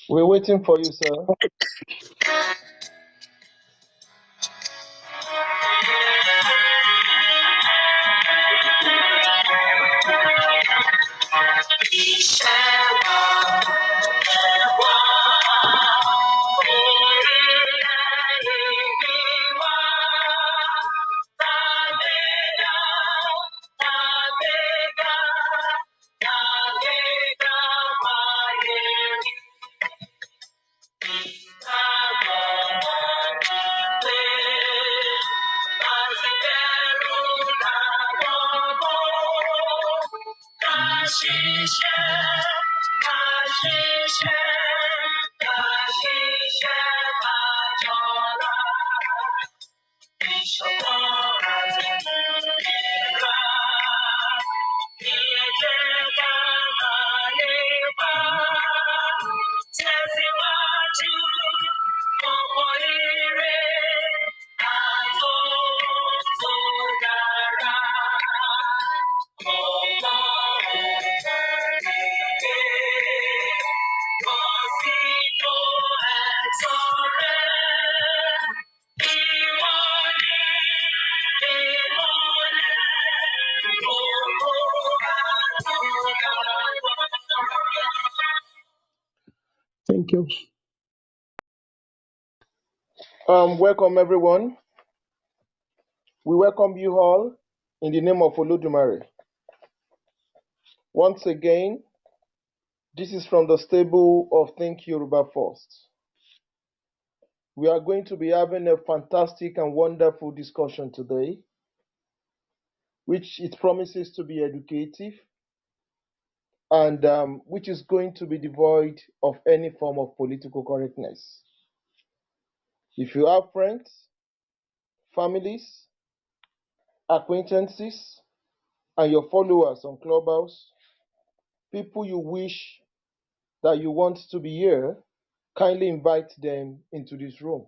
We're waiting for you, sir. Thank you. Welcome everyone. We welcome you all in the name of Olodumare. Once again, this is from the stable of Think Yoruba First. We are going to be having a fantastic and wonderful discussion today, which it promises to be educative and which is going to be devoid of any form of political correctness. If you have friends, families, acquaintances, and your followers on Clubhouse, people you wish that you want to be here, kindly invite them into this room.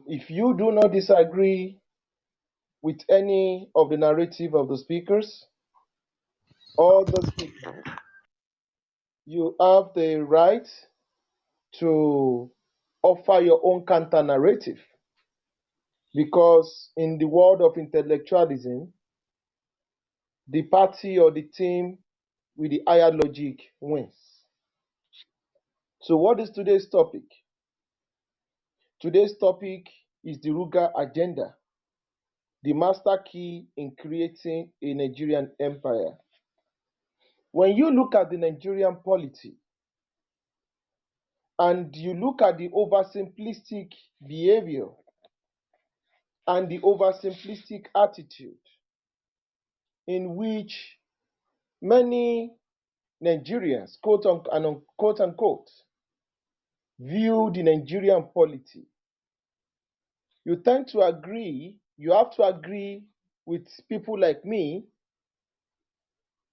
If you do not disagree with any of the narrative of the speakers or the speaker, you have the right to offer your own counter narrative, because in the world of intellectualism, the party or the team with the higher logic wins. So what is today's topic? Today's topic is the RUGA agenda, the master key in creating a Nigerian empire. When you look at the Nigerian polity and you look at the oversimplistic behavior and the oversimplistic attitude in which many Nigerians, quote unquote, view the Nigerian polity, you tend to agree, you have to agree with people like me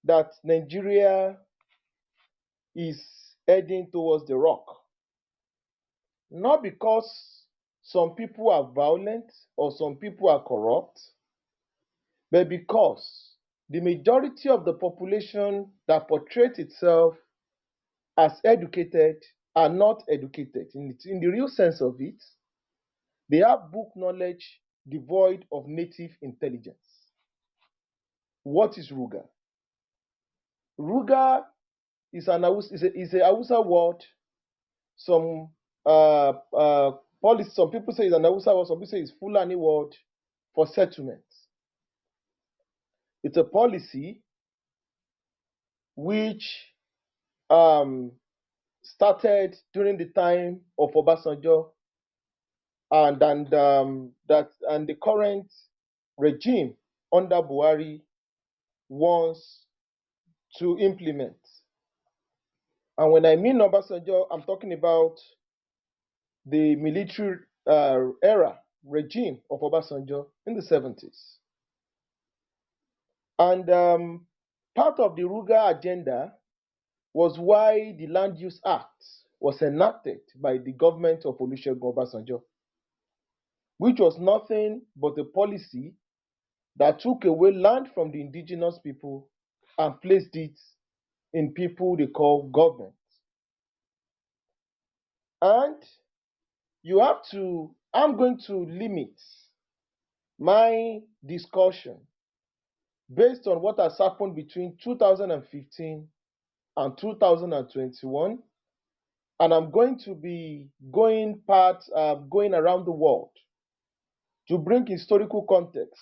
that Nigeria is heading towards the rock. Not because some people are violent or some people are corrupt, but because the majority of the population that portrays itself as educated are not educated. In the real sense of it, they have book knowledge devoid of native intelligence. What is RUGA? RUGA is a Hausa word. Some some people say it's an Hausa word, some people say it's Fulani word for settlements. It's a policy which started during the time of Obasanjo and the current regime under Buhari wants to implement. And when I mean Obasanjo, I'm talking about the military era regime of Obasanjo in the 70s. And part of the RUGA agenda was why the Land Use Act was enacted by the government of Olusegun Obasanjo, which was nothing but a policy that took away land from the indigenous people and placed it in people they call government. And I'm going to limit my discussion based on what has happened between 2015 and 2021. And I'm going to be going around the world to bring historical context,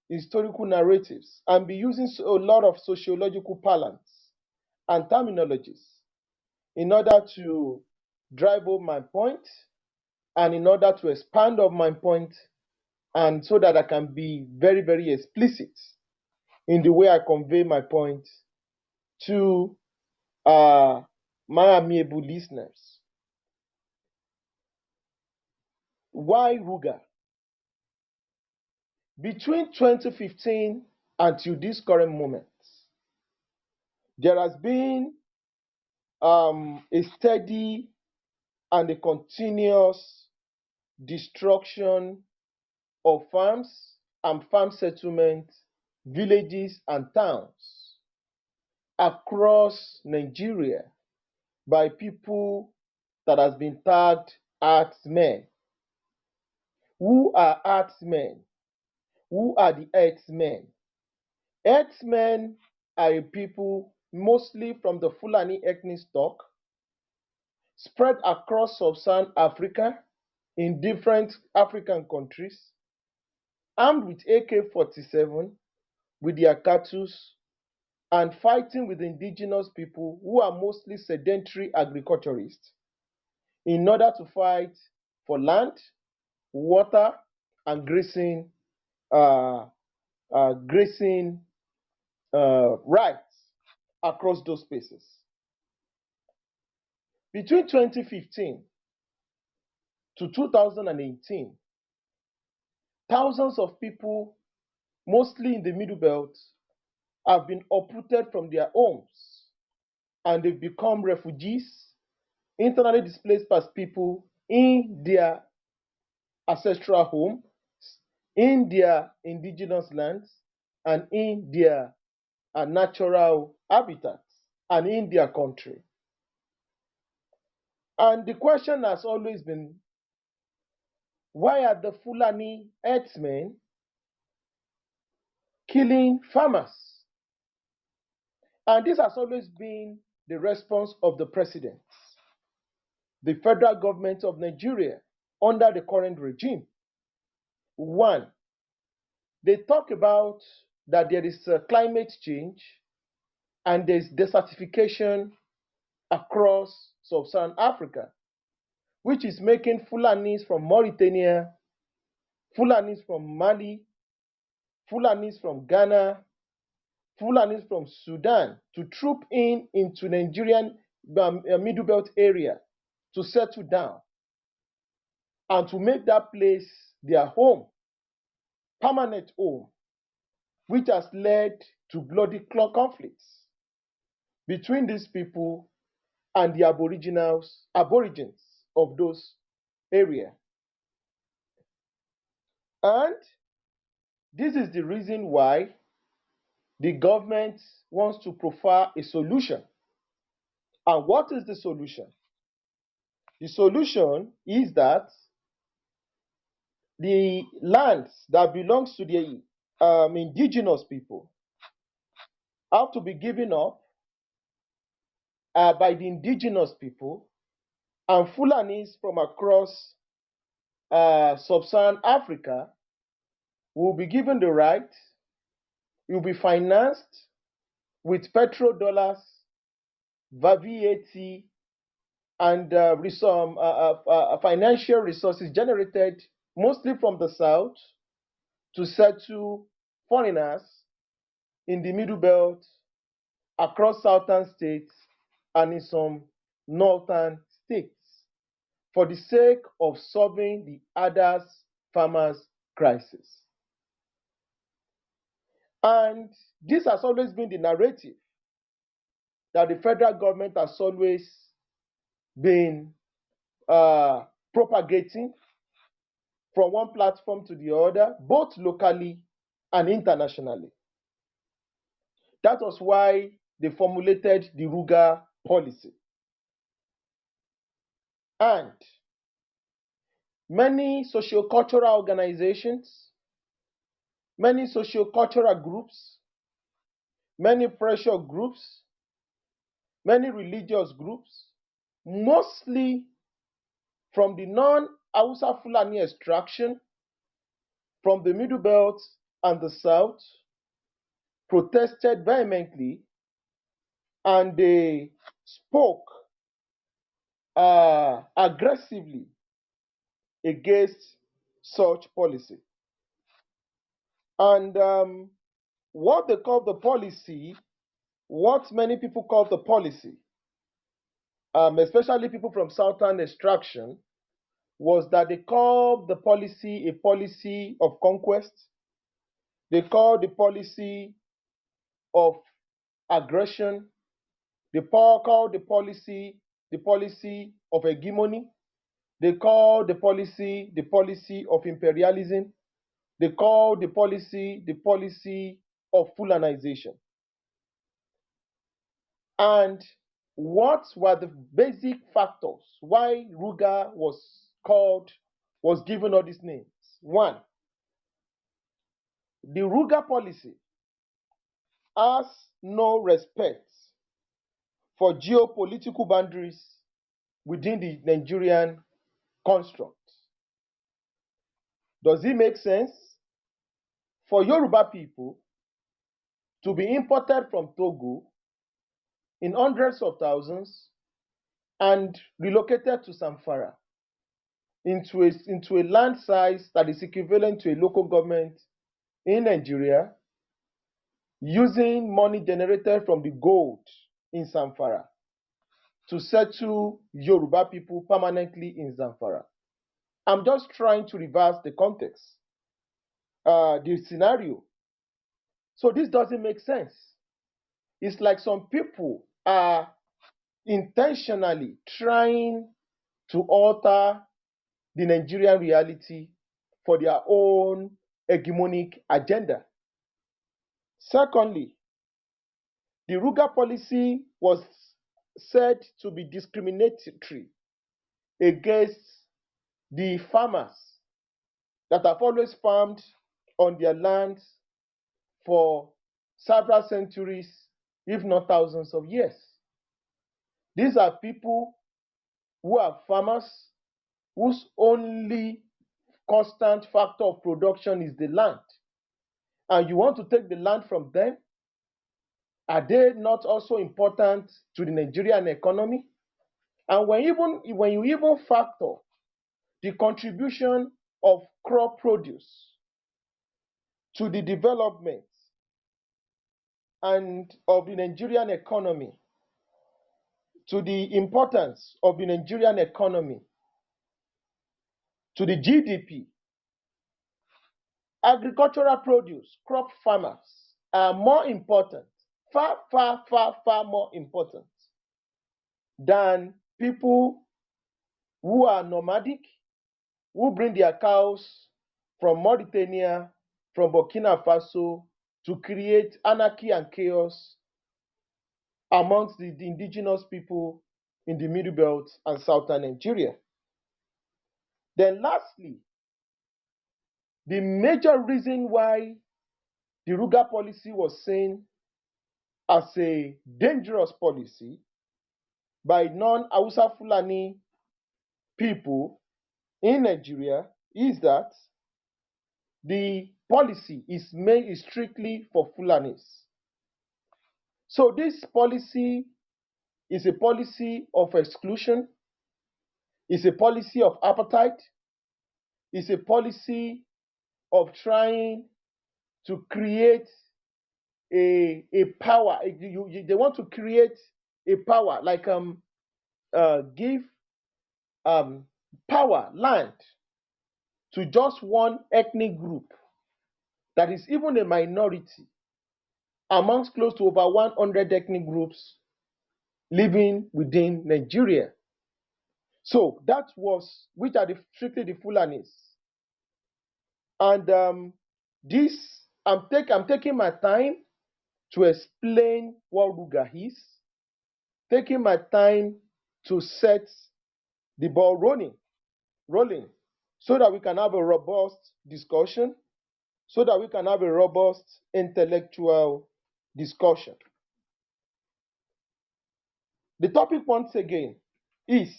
historical narratives, and be using a lot of sociological parlance and terminologies in order to drive home my point and in order to expand on my point, and so that I can be very, very explicit in the way I convey my point to my amiable listeners. Why RUGA? Between 2015 until this current moment, there has been a steady and a continuous destruction of farms and farm settlements, villages, and towns across Nigeria by people that has been tagged herdsmen. Who are herdsmen? Who are the herdsmen? Herdsmen are a people mostly from the Fulani ethnic stock spread across sub-Saharan Africa in different African countries, armed with AK-47 with their cattle and fighting with indigenous people who are mostly sedentary agriculturists in order to fight for land, water, and grazing rights across those spaces. Between 2015 to 2018, thousands of people, mostly in the Middle Belt, have been uprooted from their homes and they've become refugees, internally displaced as people in their ancestral homes, in their indigenous lands, and in their natural habitats, and in their country. And the question has always been, why are the Fulani herdsmen killing farmers? And this has always been the response of the president, the federal government of Nigeria under the current regime. One, they talk about that there is climate change and there's desertification across sub-Saharan Africa, which is making Fulanis from Mauritania, Fulanis from Mali, Fulanis from Ghana, Fulanis from Sudan to troop into Nigerian Middle Belt area to settle down and to make that place their home, permanent home, which has led to bloody conflicts between these people and the aborigines of those areas. And this is the reason why the government wants to profile a solution. And what is the solution? The solution is that the lands that belongs to the indigenous people have to be given up by the indigenous people, and Fulanis from across sub-Saharan Africa will be given the right, will be financed with petrodollars, VAT, and some financial resources generated mostly from the south to settle foreigners in the Middle Belt, across southern states, and in some northern states for the sake of solving the others farmers crisis. And this has always been the narrative that the federal government has always been propagating from one platform to the other, both locally and internationally. That was why they formulated the RUGA policy. And many socio-cultural organizations, many socio-cultural groups, many pressure groups, many religious groups, mostly from the non-Hausa Fulani extraction, from the Middle Belt and the South, protested vehemently, and they spoke aggressively against such policy. And what they call the policy, what many people call the policy, especially people from Southern extraction, was that they called the policy a policy of conquest. They called the policy of aggression. They called the policy of hegemony. They called the policy of imperialism. They called the policy of Fulanization. And what were the basic factors why RUGA was given all these names? One, the RUGA policy has no respect for geopolitical boundaries within the Nigerian construct. Does it make sense for Yoruba people to be imported from Togo in hundreds of thousands and relocated to Zamfara into a land size that is equivalent to a local government in Nigeria, using money generated from the gold in Zamfara to settle Yoruba people permanently in Zamfara? I'm just trying to reverse the context, the scenario. So this doesn't make sense. It's like some people are intentionally trying to alter the Nigerian reality for their own hegemonic agenda. Secondly, the RUGA policy was said to be discriminatory against the farmers that have always farmed on their lands for several centuries, if not thousands of years. These are people who are farmers whose only constant factor of production is the land. And you want to take the land from them? Are they not also important to the Nigerian economy? And when you even factor the contribution of crop produce to the development and of the Nigerian economy, to the importance of the Nigerian economy, to the GDP, agricultural produce, crop farmers are more important, far, far, far, far more important than people who are nomadic, who bring their cows from Mauritania, from Burkina Faso to create anarchy and chaos amongst the indigenous people in the Middle Belt and Southern Nigeria. Then lastly, the major reason why the RUGA policy was seen as a dangerous policy by non-Hausa Fulani people in Nigeria is that the policy is made strictly for Fulanis. So this policy is a policy of exclusion, is a policy of apartheid, is a policy of trying to create a power. They want to create a power, like give power, land, to just one ethnic group that is even a minority amongst close to over 100 ethnic groups living within Nigeria. So that was, which are strictly the Fulanis. And I'm taking my time to explain what RUGA is, taking my time to set the ball rolling, so that we can have a robust discussion, so that we can have a robust intellectual discussion. The topic once again is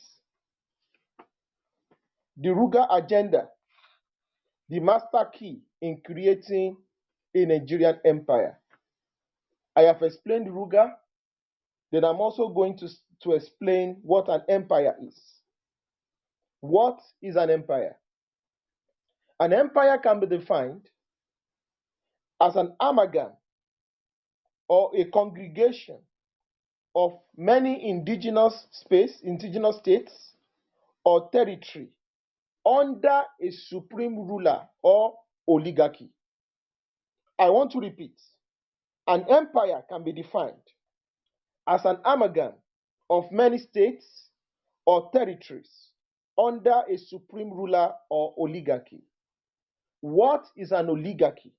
the RUGA agenda, the master key in creating a Nigerian empire. I have explained RUGA, then I'm also going to explain what an empire is. What is an empire? An empire can be defined as an amalgam or a congregation of many indigenous states or territory under a supreme ruler or oligarchy. I want to repeat. An empire can be defined as an amalgam of many states or territories under a supreme ruler or oligarchy. What is an oligarchy?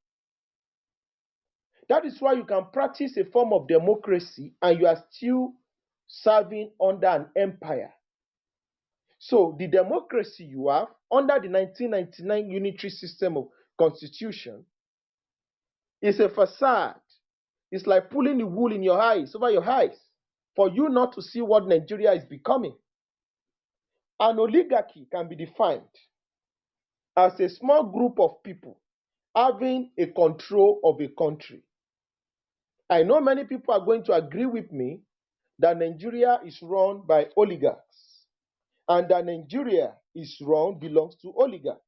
That is why you can practice a form of democracy and you are still serving under an empire. So the democracy you have under the 1999 unitary system of constitution is a facade. It's like pulling the wool in your eyes, over your eyes, for you not to see what Nigeria is becoming. An oligarchy can be defined as a small group of people having a control of a country. I know many people are going to agree with me that Nigeria is run by oligarchs and that Nigeria belongs to oligarchs.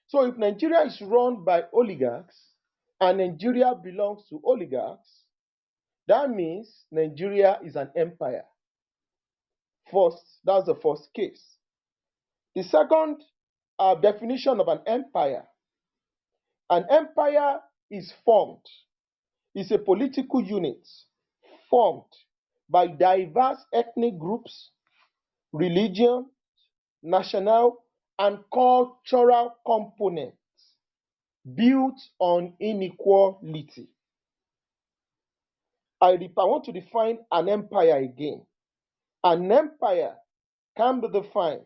So if Nigeria is run by oligarchs and Nigeria belongs to oligarchs, that means Nigeria is an empire. First, that's the first case. The second definition of an empire is formed, is a political unit formed by diverse ethnic groups, religion, national, and cultural components built on inequality. I want to define an empire again. An empire can be defined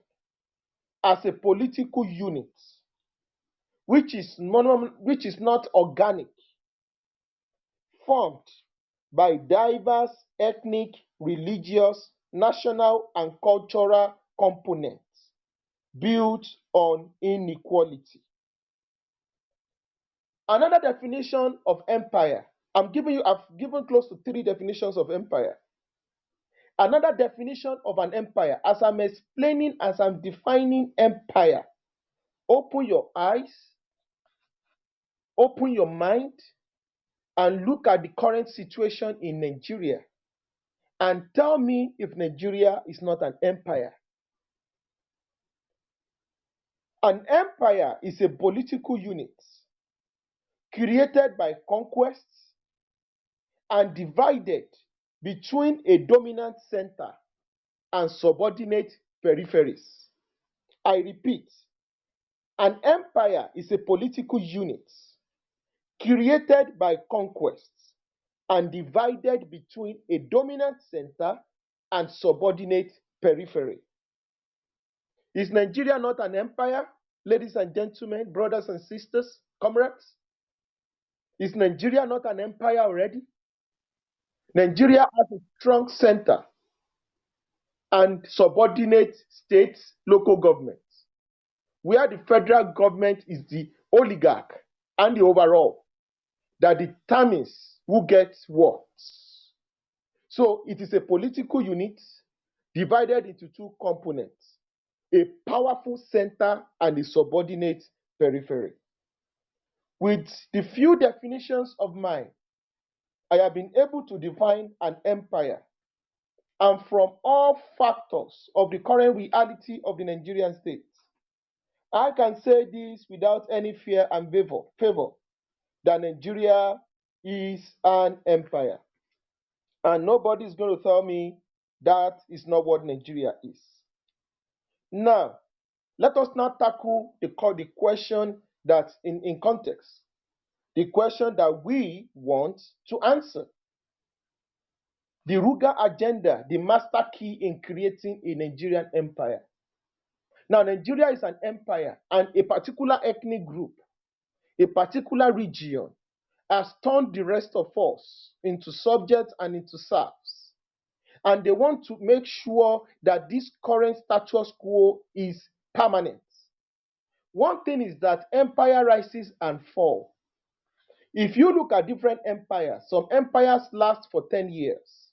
as a political unit which is not organic, formed by diverse ethnic, religious, national, and cultural components built on inequality. Another definition of empire, I've given close to 3 definitions of empire. Another definition of an empire, as I'm explaining, as I'm defining empire, open your eyes, open your mind, and look at the current situation in Nigeria and tell me if Nigeria is not an empire. An empire is a political unit created by conquests and divided between a dominant center and subordinate peripheries. I repeat, an empire is a political unit created by conquests and divided between a dominant center and subordinate periphery. Is Nigeria not an empire, ladies and gentlemen, brothers and sisters, comrades? Is Nigeria not an empire already? Nigeria has a strong center and subordinate states, local governments, where the federal government is the oligarch and the overall that determines who gets what. So it is a political unit divided into 2 components, a powerful center and a subordinate periphery. With the few definitions of mine, I have been able to define an empire. And from all factors of the current reality of the Nigerian state, I can say this without any fear and favor that Nigeria is an empire. And nobody is going to tell me that is not what Nigeria is. Now, let us now tackle the question that's in context, the question that we want to answer. The RUGA agenda, the master key in creating a Nigerian empire. Now, Nigeria is an empire, and a particular ethnic group, a particular region, has turned the rest of us into subjects and into serfs. And they want to make sure that this current status quo is permanent. One thing is that empire rises and fall. If you look at different empires, some empires last for 10 years.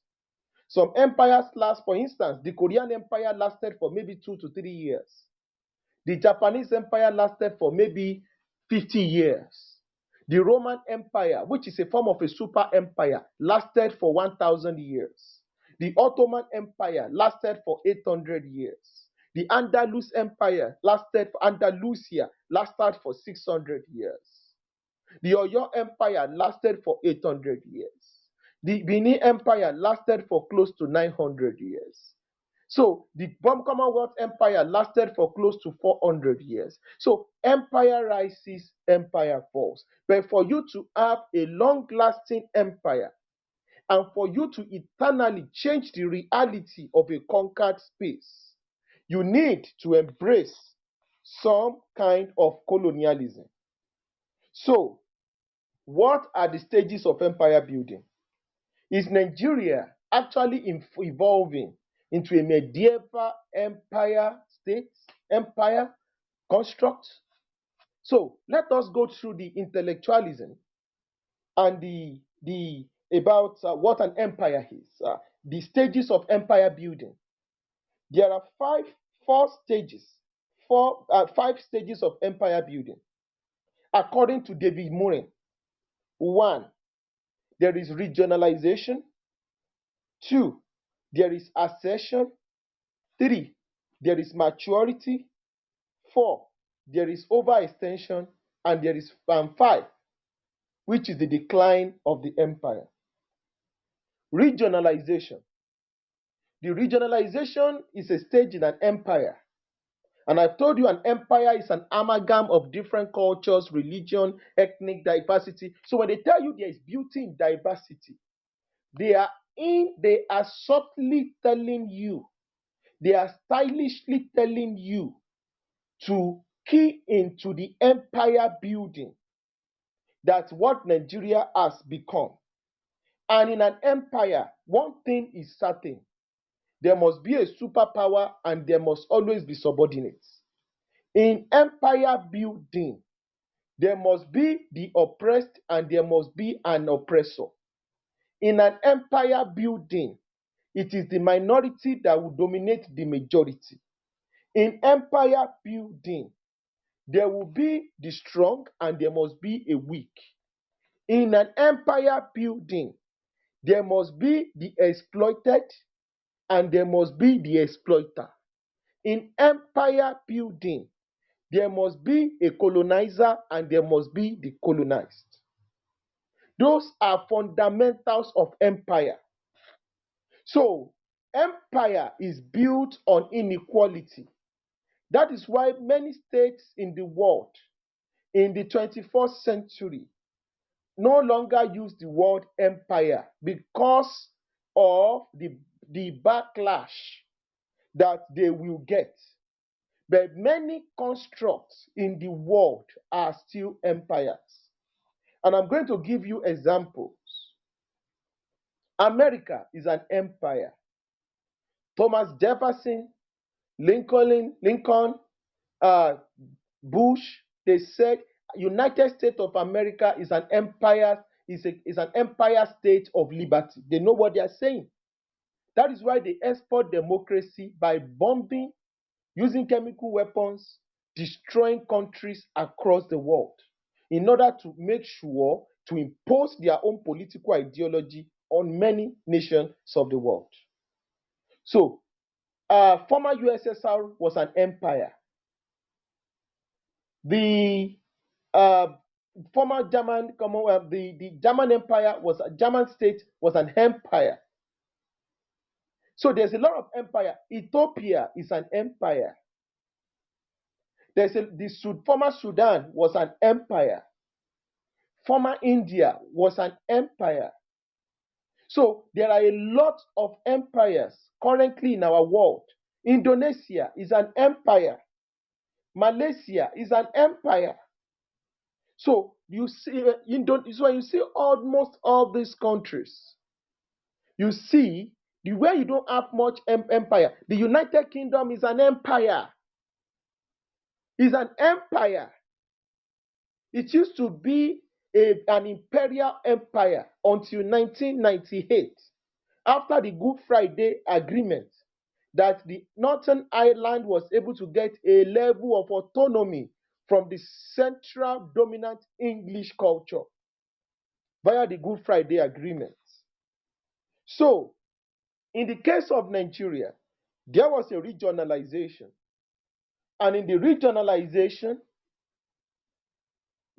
Some empires last, for instance, the Korean Empire lasted for maybe 2 to 3 years. The Japanese Empire lasted for maybe 50 years. The Roman Empire, which is a form of a super empire, lasted for 1,000 years. The Ottoman Empire lasted for 800 years. The Andalusia lasted for 600 years. The Oyo Empire lasted for 800 years. The Benin Empire lasted for close to 900 years. So the Commonwealth Empire lasted for close to 400 years. So empire rises, empire falls. But for you to have a long-lasting empire and for you to eternally change the reality of a conquered space, you need to embrace some kind of colonialism. So what are the stages of empire building? Is Nigeria actually evolving into a medieval empire state, empire construct? So let us go through the intellectualism and the about what an empire is, the stages of empire building. There are five stages of empire building, according to David Morin. 1, there is regionalization. 2, there is accession. 3, there is maturity. 4, there is overextension. And there is 5, which is the decline of the empire. Regionalization. The regionalization is a stage in an empire. And I've told you an empire is an amalgam of different cultures, religion, ethnic diversity. So when they tell you there is beauty in diversity, they are subtly telling you, they are stylishly telling you to key into the empire building. That's what Nigeria has become. And in an empire, one thing is certain: there must be a superpower and there must always be subordinates. In empire building, there must be the oppressed and there must be an oppressor. In an empire building, it is the minority that will dominate the majority. In empire building, there will be the strong and there must be a weak. In an empire building, there must be the exploited and there must be the exploiter. In empire building, there must be a colonizer and there must be the colonized. Those are fundamentals of empire. So, empire is built on inequality. That is why many states in the world in the 21st century no longer use the word empire because of the backlash that they will get. But many constructs in the world are still empires. And I'm going to give you examples. America is an empire. Thomas Jefferson, Lincoln, Bush, they said United States of America is an empire, is an empire state of liberty. They know what they are saying. That is why they export democracy by bombing, using chemical weapons, destroying countries across the world in order to make sure to impose their own political ideology on many nations of the world. So, former USSR was an empire. The former German Commonwealth, the German Empire was a German state was an empire. So there's a lot of empire. Ethiopia is an empire. Former Sudan was an empire. Former India was an empire. So there are a lot of empires currently in our world. Indonesia is an empire. Malaysia is an empire. So you see, you don't. So when you see almost all these countries, you see the way you don't have much empire. The United Kingdom is an empire. Is an empire. It used to be an imperial empire until 1998, after the Good Friday Agreement, that the Northern Ireland was able to get a level of autonomy from the central dominant English culture via the Good Friday Agreement. So, in the case of Nigeria, there was a regionalization. And in the regionalization,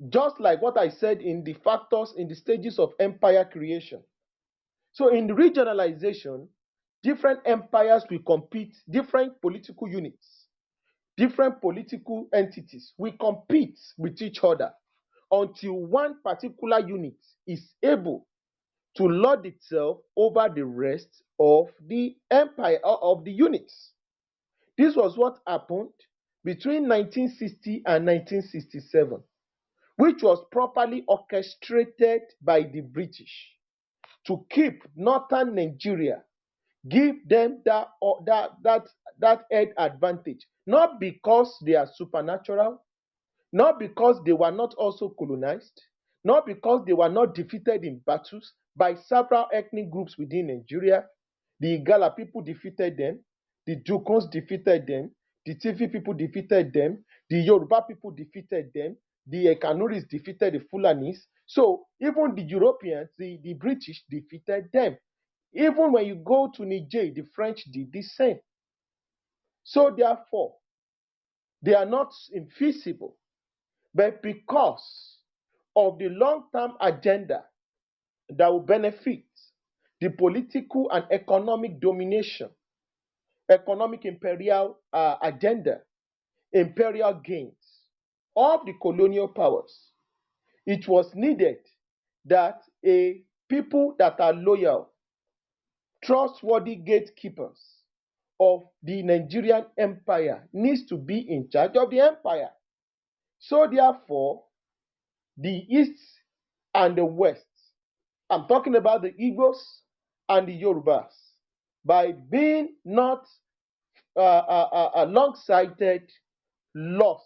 just like what I said in the factors in the stages of empire creation. So in the regionalization, different empires will compete, different political units, different political entities will compete with each other until one particular unit is able to lord itself over the rest of the empire of the units. This was what happened between 1960 and 1967, which was properly orchestrated by the British to keep northern Nigeria, give them that head advantage, not because they are supernatural, not because they were not also colonized, not because they were not defeated in battles by several ethnic groups within Nigeria. The Igala people defeated them, the Jukons defeated them, the Tifi people defeated them, the Yoruba people defeated them, the Kanuris defeated the Fulanis. So even the Europeans, the British defeated them. Even when you go to Niger, the French did the same. So therefore, they are not infeasible. But because of the long-term agenda that will benefit the political and economic domination, economic imperial agenda, imperial gains of the colonial powers, it was needed that a people that are loyal, trustworthy gatekeepers of the Nigerian empire needs to be in charge of the empire. So therefore, the East and the West, I'm talking about the Igbos and the Yorubas, by being not long-sighted, lost,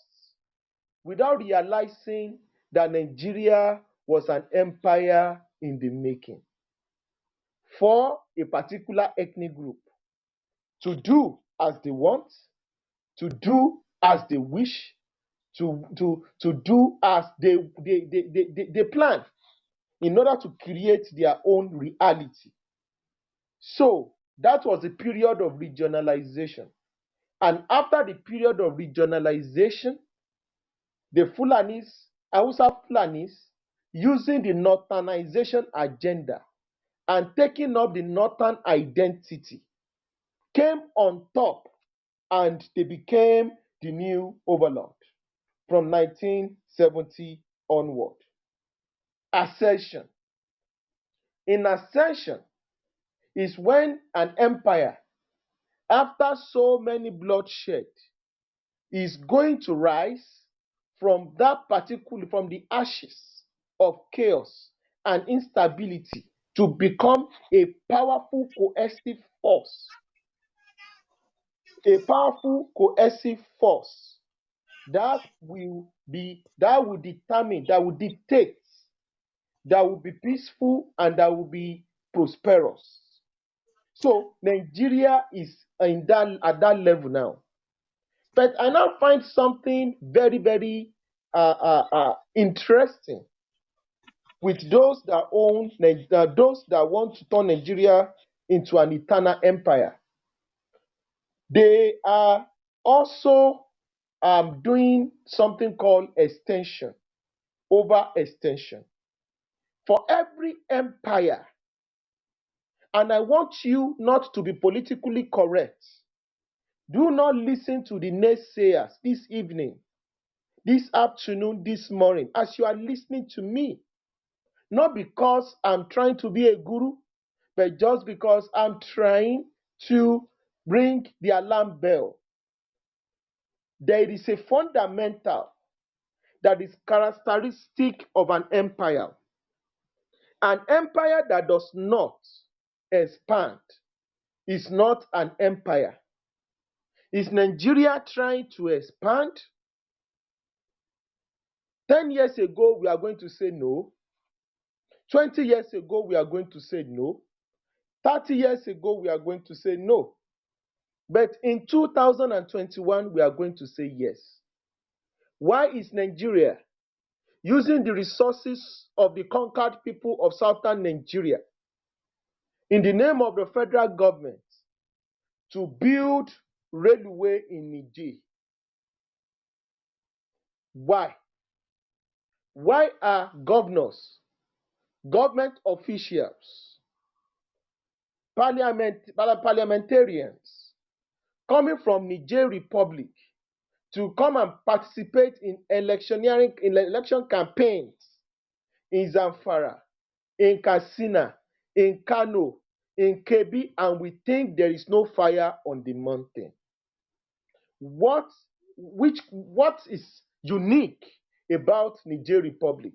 without realizing that Nigeria was an empire in the making for a particular ethnic group to do as they want, to do as they wish, to do as they plan in order to create their own reality. So that was the period of regionalization. And after the period of regionalization, the Fulanis, Hausa Fulanis, using the northernization agenda and taking up the northern identity, came on top and they became the new overlord from 1970 onward. Ascension. In ascension is when an empire, after so many bloodshed, is going to rise from the ashes of chaos and instability to become a powerful cohesive force, that will determine, that will dictate, that will be peaceful and that will be prosperous. So Nigeria is at that level now. But I now find something very, very interesting with those that want to turn Nigeria into an eternal empire. They are also doing something called extension, over extension. For every empire, and I want you not to be politically correct. Do not listen to the naysayers this evening, this afternoon, this morning, as you are listening to me. Not because I'm trying to be a guru, but just because I'm trying to ring the alarm bell. there is a fundamental that is characteristic of an empire. An empire that does not expand is not an empire. Is Nigeria trying to expand? 10 years ago, we are going to say no. 20 years ago, we are going to say no. 30 years ago, we are going to say no. But in 2021, we are going to say yes. Why is Nigeria using the resources of the conquered people of southern Nigeria in the name of the federal government to build railway in Niger? Why? Why are governors, government officials, parliamentarians coming from Niger Republic to come and participate in election campaigns in Zamfara, in Katsina, in Kano, in Kebbi, and we think there is no fire on the mountain? What is unique about Niger Republic?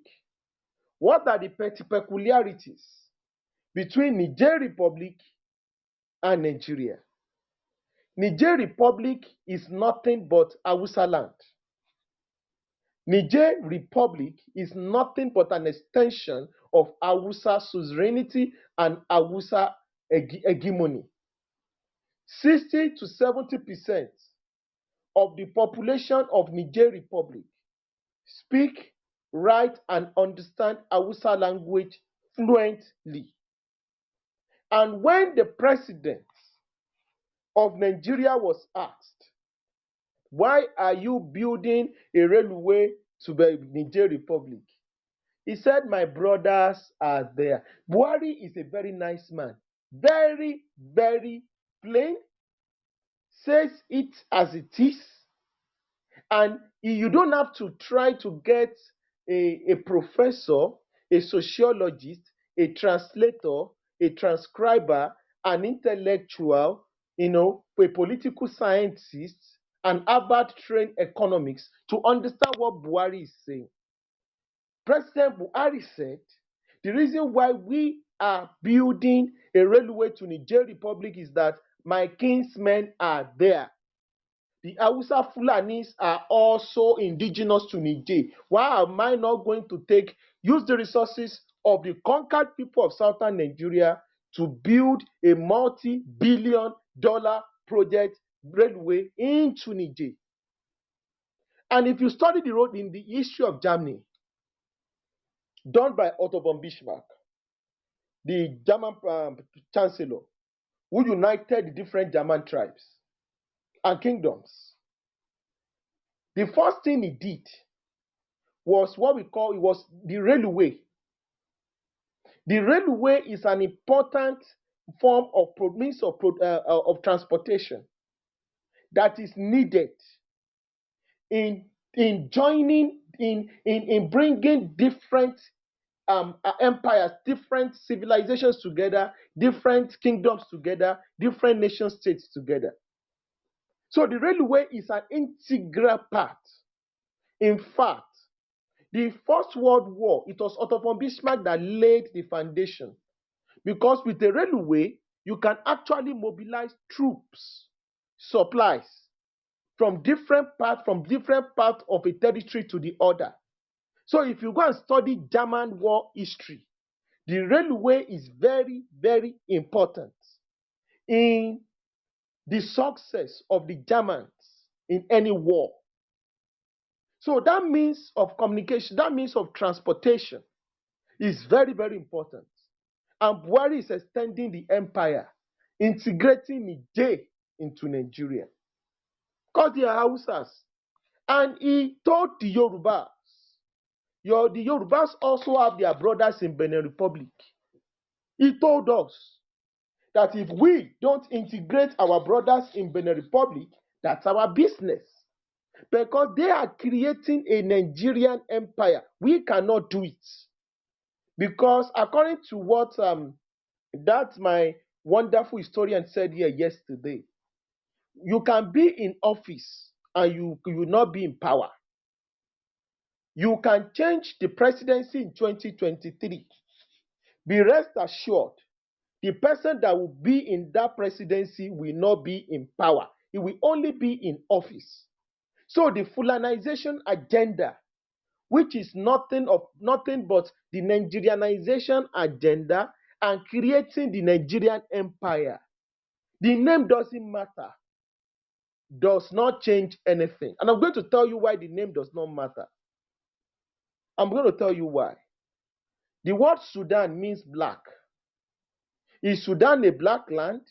What are the peculiarities between Niger Republic and Nigeria? Niger Republic is nothing but Hausa land. Niger Republic is nothing but an extension of Hausa suzerainty and Hausa hegemony. 60 to 70% of the population of Niger Republic speak, write, and understand Hausa language fluently. And when the president of Nigeria was asked, why are you building a railway to the Niger Republic? He said, my brothers are there. Buhari is a very nice man. Very, very plain. Says it as it is. And you don't have to try to get a professor, a sociologist, a translator, a transcriber, an intellectual, a political scientist, an Harvard-trained economics to understand what Buhari is saying. President Buhari said, the reason why we are building a railway to Niger Republic is that my kinsmen are there. The Hausa Fulanis are also indigenous to Niger. Why am I not going to use the resources of the conquered people of southern Nigeria to build a multi-billion-dollar project railway into Niger? And if you study the road in the history of Germany, done by Otto von Bismarck, the German chancellor, who united the different German tribes and kingdoms, the first thing he did was the railway. The railway is an important form of means of transportation that is needed in bringing different empires, different civilizations together, different kingdoms together, different nation states together. So the railway is an integral part. In fact, the First World War, it was Otto von Bismarck that laid the foundation. Because with the railway, you can actually mobilize troops, supplies from different parts of a territory to the other. So if you go and study German war history, the railway is very, very important in the success of the Germans in any war. So that means of communication, that means of transportation is very, very important. And Buhari is extending the empire, integrating Niger into Nigeria. Because they are Hausas. And he told the Yorubas, the Yorubas also have their brothers in Benin Republic. He told us that if we don't integrate our brothers in Benin Republic, that's our business. Because they are creating a Nigerian empire. We cannot do it. Because according to what that my wonderful historian said here yesterday, you can be in office and you will not be in power. You can change the presidency in 2023. Be rest assured, the person that will be in that presidency will not be in power. It will only be in office. So the Fulanization agenda, which is nothing but the Nigerianization agenda and creating the Nigerian empire. The name doesn't matter, does not change anything. And I'm going to tell you why the name does not matter. I'm going to tell you why. The word Sudan means black. Is Sudan a black land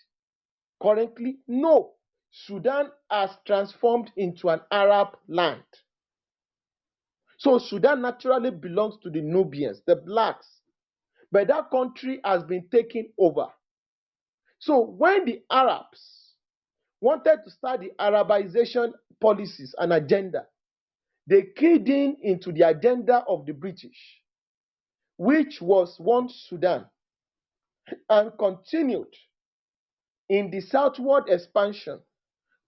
currently? No. Sudan has transformed into an Arab land. So Sudan naturally belongs to the Nubians, the blacks. But that country has been taken over. So when the Arabs wanted to start the Arabization policies and agenda, they keyed into the agenda of the British, which was one Sudan, and continued in the southward expansion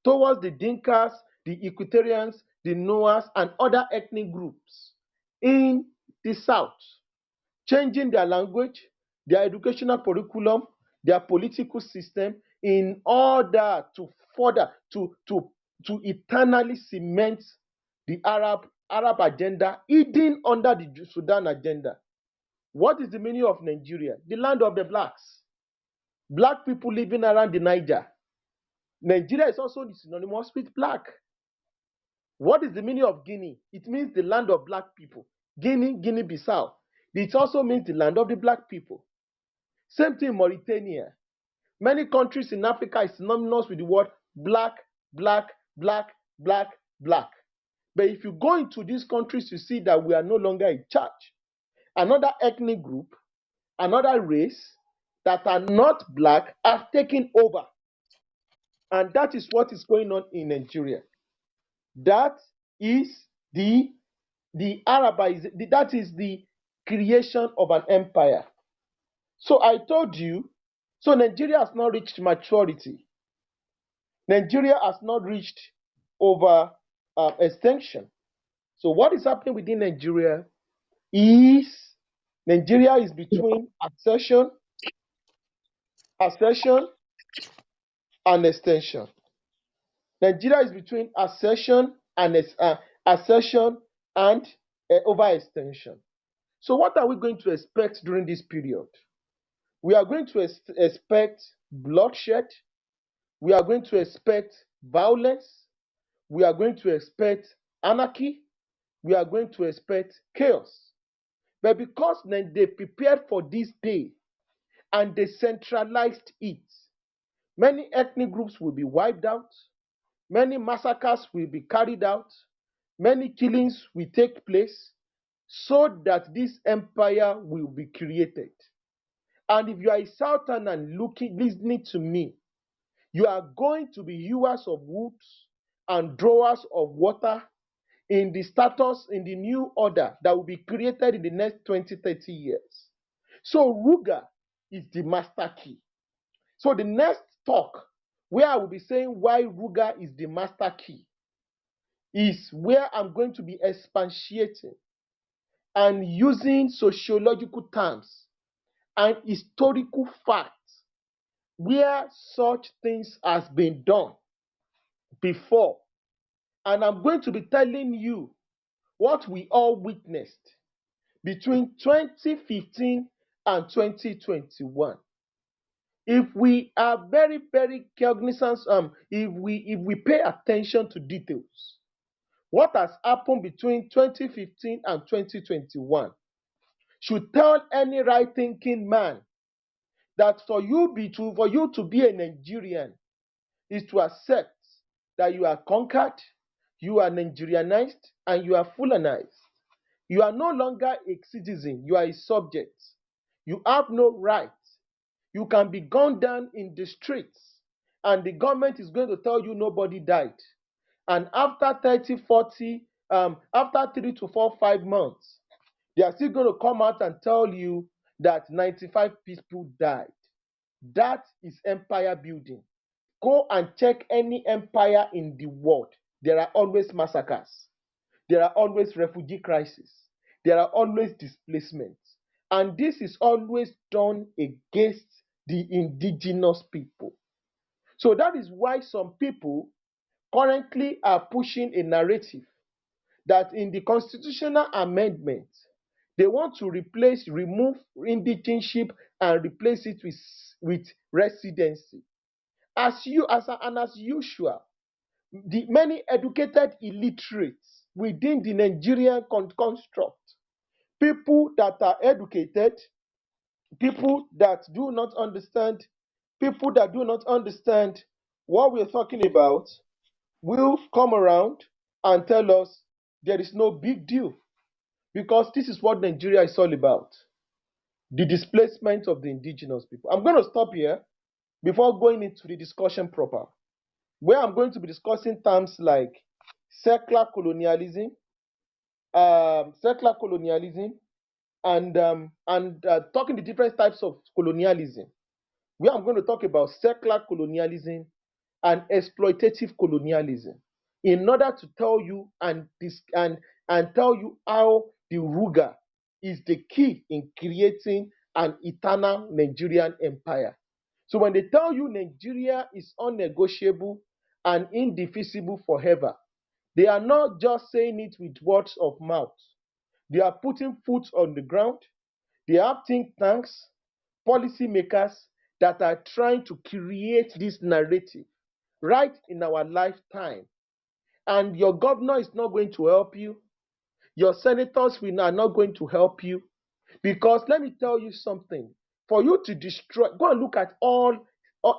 towards the Dinkas, the Equatorians, the Noahs, and other ethnic groups in the south, changing their language, their educational curriculum, their political system in order to further to eternally cement the Arab agenda hidden under the Sudan agenda. What is the meaning of Nigeria? The land of the blacks. Black people living around the Niger. Nigeria is also synonymous with black. What is the meaning of Guinea? It means the land of black people. Guinea, Guinea-Bissau. It also means the land of the black people. Same thing in Mauritania. Many countries in Africa is synonymous with the word black, black, black, black, black. But if you go into these countries, you see that we are no longer in charge. Another ethnic group, another race that are not black have taken over. And that is what is going on in Nigeria. That is the Arabization, that is the creation of an empire. So I told you, so Nigeria has not reached maturity. Nigeria has not reached over extension. So what is happening within Nigeria is between accession and extension. Nigeria is between accession and overextension. So what are we going to expect during this period? We are going to expect bloodshed. We are going to expect violence. We are going to expect anarchy. We are going to expect chaos. But because they prepared for this day and they centralized it, many ethnic groups will be wiped out. Many massacres will be carried out. Many killings will take place so that this empire will be created. And if you are a Southerner and listening to me, you are going to be hewers of woods and drawers of water in the status, in the new order that will be created in the next 20, 30 years. So RUGA is the master key. So the next talk where I will be saying why RUGA is the master key is where I'm going to be expatiating and using sociological terms and historical facts where such things has been done before. And I'm going to be telling you what we all witnessed between 2015 and 2021. If we are very, very cognizant, if we pay attention to details, what has happened between 2015 and 2021 should tell any right-thinking man that for you to be a Nigerian is to accept that you are conquered, you are Nigerianized, and you are Fulanized. You are no longer a citizen, you are a subject. You have no rights. You can be gunned down in the streets, and the government is going to tell you nobody died. And after 30, 40, after 3 to 4, 5 months, they are still going to come out and tell you that 95 people died. That is empire building. Go and check any empire in the world. there are always massacres, there are always refugee crises, there are always displacements. And this is always done against the indigenous people. So that is why some people currently are pushing a narrative that in the constitutional amendment, they want to remove indigenship and replace it with residency. As usual, the many educated illiterates within the Nigerian construct, people that are educated, people that do not understand, people that do not understand what we're talking about, will come around and tell us there is no big deal, because this is what Nigeria is all about, the displacement of the indigenous people. I'm going to stop here before going into the discussion proper, where I'm going to be discussing terms like secular colonialism, secular colonialism, and talking the different types of colonialism. Where I'm going to talk about secular colonialism and exploitative colonialism, in order to tell you and tell you how the RUGA is the key in creating an eternal Nigerian empire. So when they tell you Nigeria is unnegotiable and indivisible forever, they are not just saying it with words of mouth. They are putting foot on the ground. They have think tanks, policymakers that are trying to create this narrative right in our lifetime. And your governor is not going to help you. Your senators are not going to help you. Because let me tell you something. For you to destroy, go and look at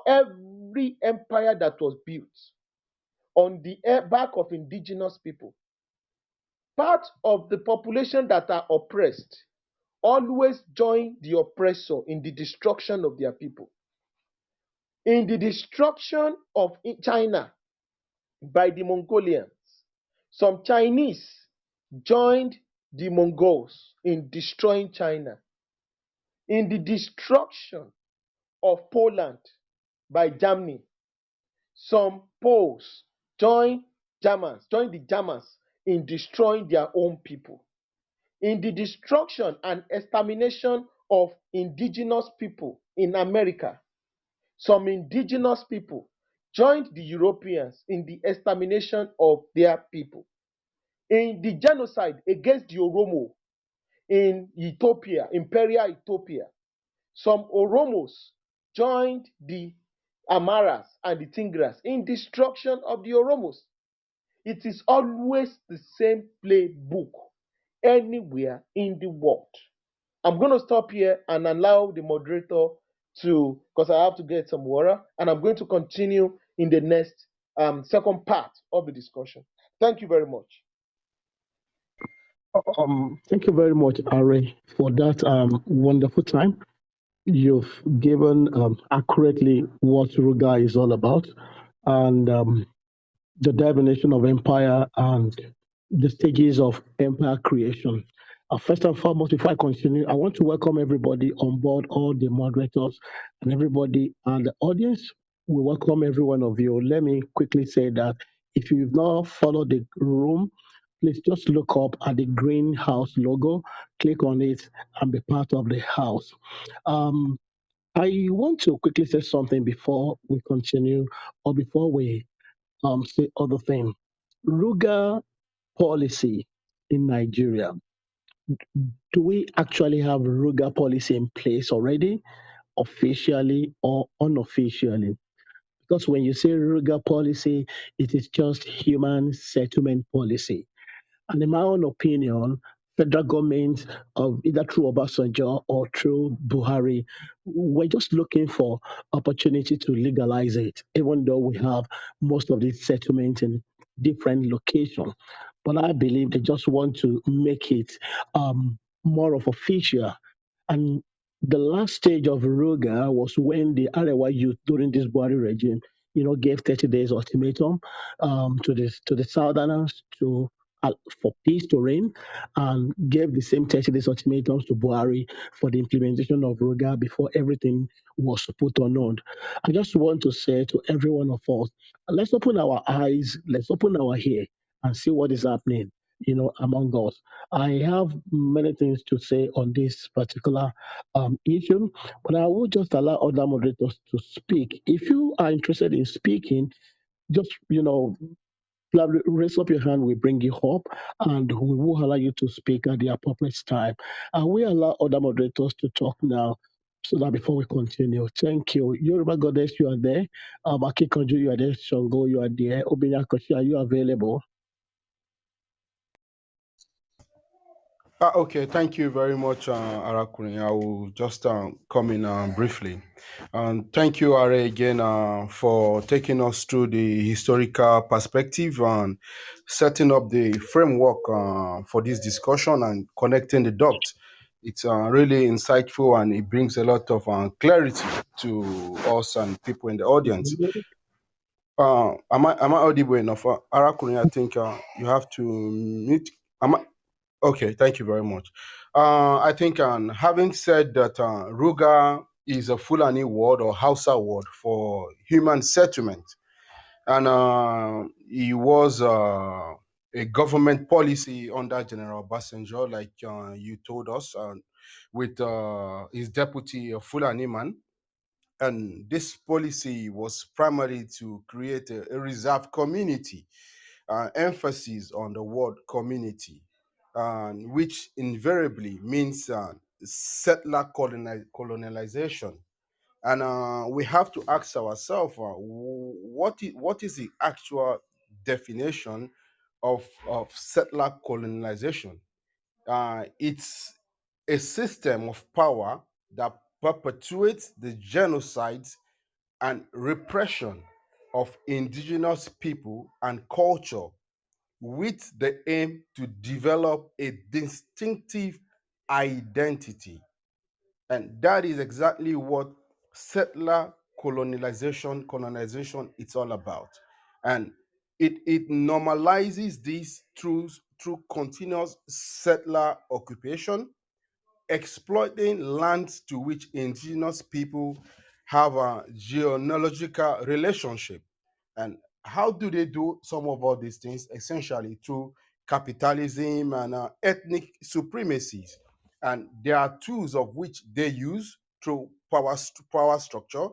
every empire that was built on the back of indigenous people. Part of the population that are oppressed always join the oppressor in the destruction of their people. In the destruction of China by the Mongolians, some Chinese joined the Mongols in destroying China. In the destruction of Poland by Germany, some Poles joined the Germans in destroying their own people. In the destruction and extermination of indigenous people in America, some indigenous people joined the Europeans in the extermination of their people. In the genocide against the Oromo in Ethiopia, Imperial Ethiopia, some Oromos joined the Amaras and the Tigras in destruction of the Oromos. It is always the same playbook anywhere in the world. I'm going to stop here and allow the moderator to, because I have to get some water, and I'm going to continue in the next second part of the discussion. Thank you very much. Thank you very much, Aare, for that wonderful time. You've given accurately what Ruga is all about, and the definition of empire and the stages of empire creation. First and foremost, before I continue, I want to welcome everybody on board, all the moderators and everybody and the audience. We welcome every one of you. Let me quickly say that if you've not followed the room, please just look up at the greenhouse logo, click on it, and be part of the house. Um, I want to quickly say something before we continue or before we say other thing. Ruga policy in Nigeria. Do we actually have Ruga policy in place already, officially or unofficially? Because when you say Ruga policy, it is just human settlement policy. And in my own opinion, federal government, either through Obasanjo or through Buhari, we're just looking for opportunity to legalize it, even though we have most of these settlements in different locations. But I believe they just want to make it more of a feature. And the last stage of Ruga was when the Arewa youth during this Buhari regime, gave 30 days ultimatum to the Southerners to for peace to reign and gave the same 30 days ultimatums to Buhari for the implementation of RUGA before everything was put on hold. I just want to say to every one of us, let's open our eyes, let's open our ear and see what is happening, among us. I have many things to say on this particular issue, but I will just allow other moderators to speak. If you are interested in speaking, just raise up your hand. We bring you up, and we will allow you to speak at the appropriate time. And we allow other moderators to talk now. So that before we continue, thank you. Yoruba Goddess, you are there. Akikanju, you are there. Shango, you are there. Obinyakoshi, are you available? Okay, thank you very much, Arakuni. I will just come in briefly. And thank you, Aare, again for taking us through the historical perspective and setting up the framework for this discussion and connecting the dots. It's really insightful and it brings a lot of clarity to us and people in the audience. Am I audible enough? Arakuni, I think you have to meet. Am I, Okay, thank you very much. I think having said that, Ruga is a Fulani word or Hausa word for human settlement, and it was a government policy under General Basenjo, like you told us, with his deputy, a Fulani man. And this policy was primarily to create a reserve community, emphasis on the word community, which invariably means settler colonialization. And we have to ask ourselves, what is the actual definition of settler colonization? It's a system of power that perpetuates the genocides and repression of indigenous people and culture with the aim to develop a distinctive identity. And that is exactly what settler colonization it's all about. And it normalizes these through continuous settler occupation, exploiting lands to which indigenous people have a genealogical relationship. And how do they do some of all these things? Essentially through capitalism and ethnic supremacies. And there are tools of which they use through power structure.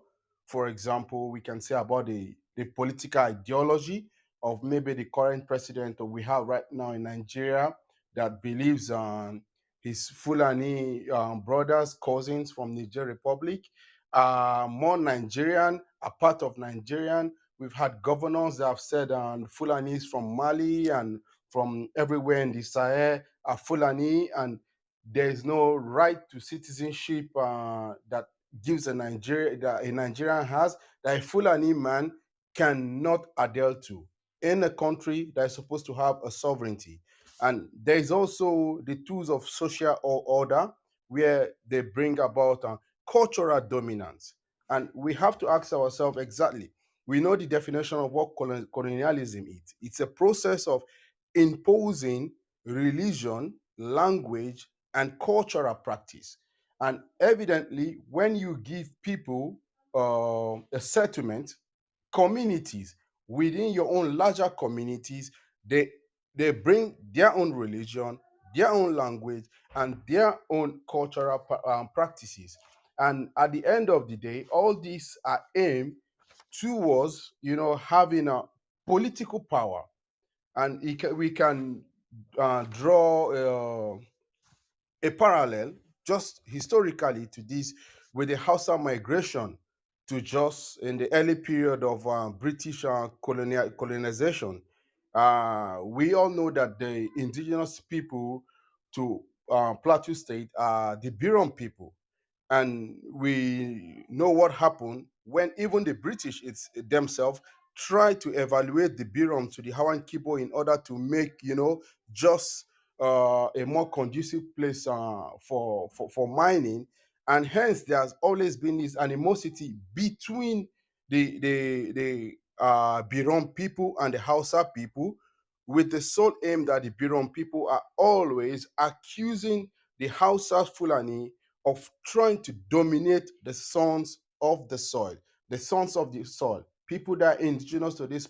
For example, we can say about the political ideology of maybe the current president that we have right now in Nigeria that believes his Fulani brothers, cousins from Niger Republic are more Nigerian, a part of Nigerian. We've had governors that have said Fulanis from Mali and from everywhere in the Sahel are Fulani, and there is no right to citizenship that gives that a Nigerian has that a Fulani man cannot adhere to in a country that is supposed to have a sovereignty. And there is also the tools of social order where they bring about cultural dominance. And we have to ask ourselves exactly. We know the definition of what colonialism is. It's a process of imposing religion, language, and cultural practice. And evidently, when you give people a settlement, communities within your own larger communities, they they bring their own religion, their own language, and their own cultural practices. And at the end of the day, all these are aimed towards having a political power. And we can draw a parallel just historically to this with the Hausa migration to just in the early period of British colonization. We all know that the indigenous people to Plateau State are the Biron people, and we know what happened when even the British themselves tried to evaluate the Birom to the Hawan Kibo in order to make just a more conducive place for mining, and hence there has always been this animosity between the Birom people and the Hausa people, with the sole aim that the Biron people are always accusing the Hausa Fulani of trying to dominate the sons of the soil, the sons of the soil. People that are indigenous to this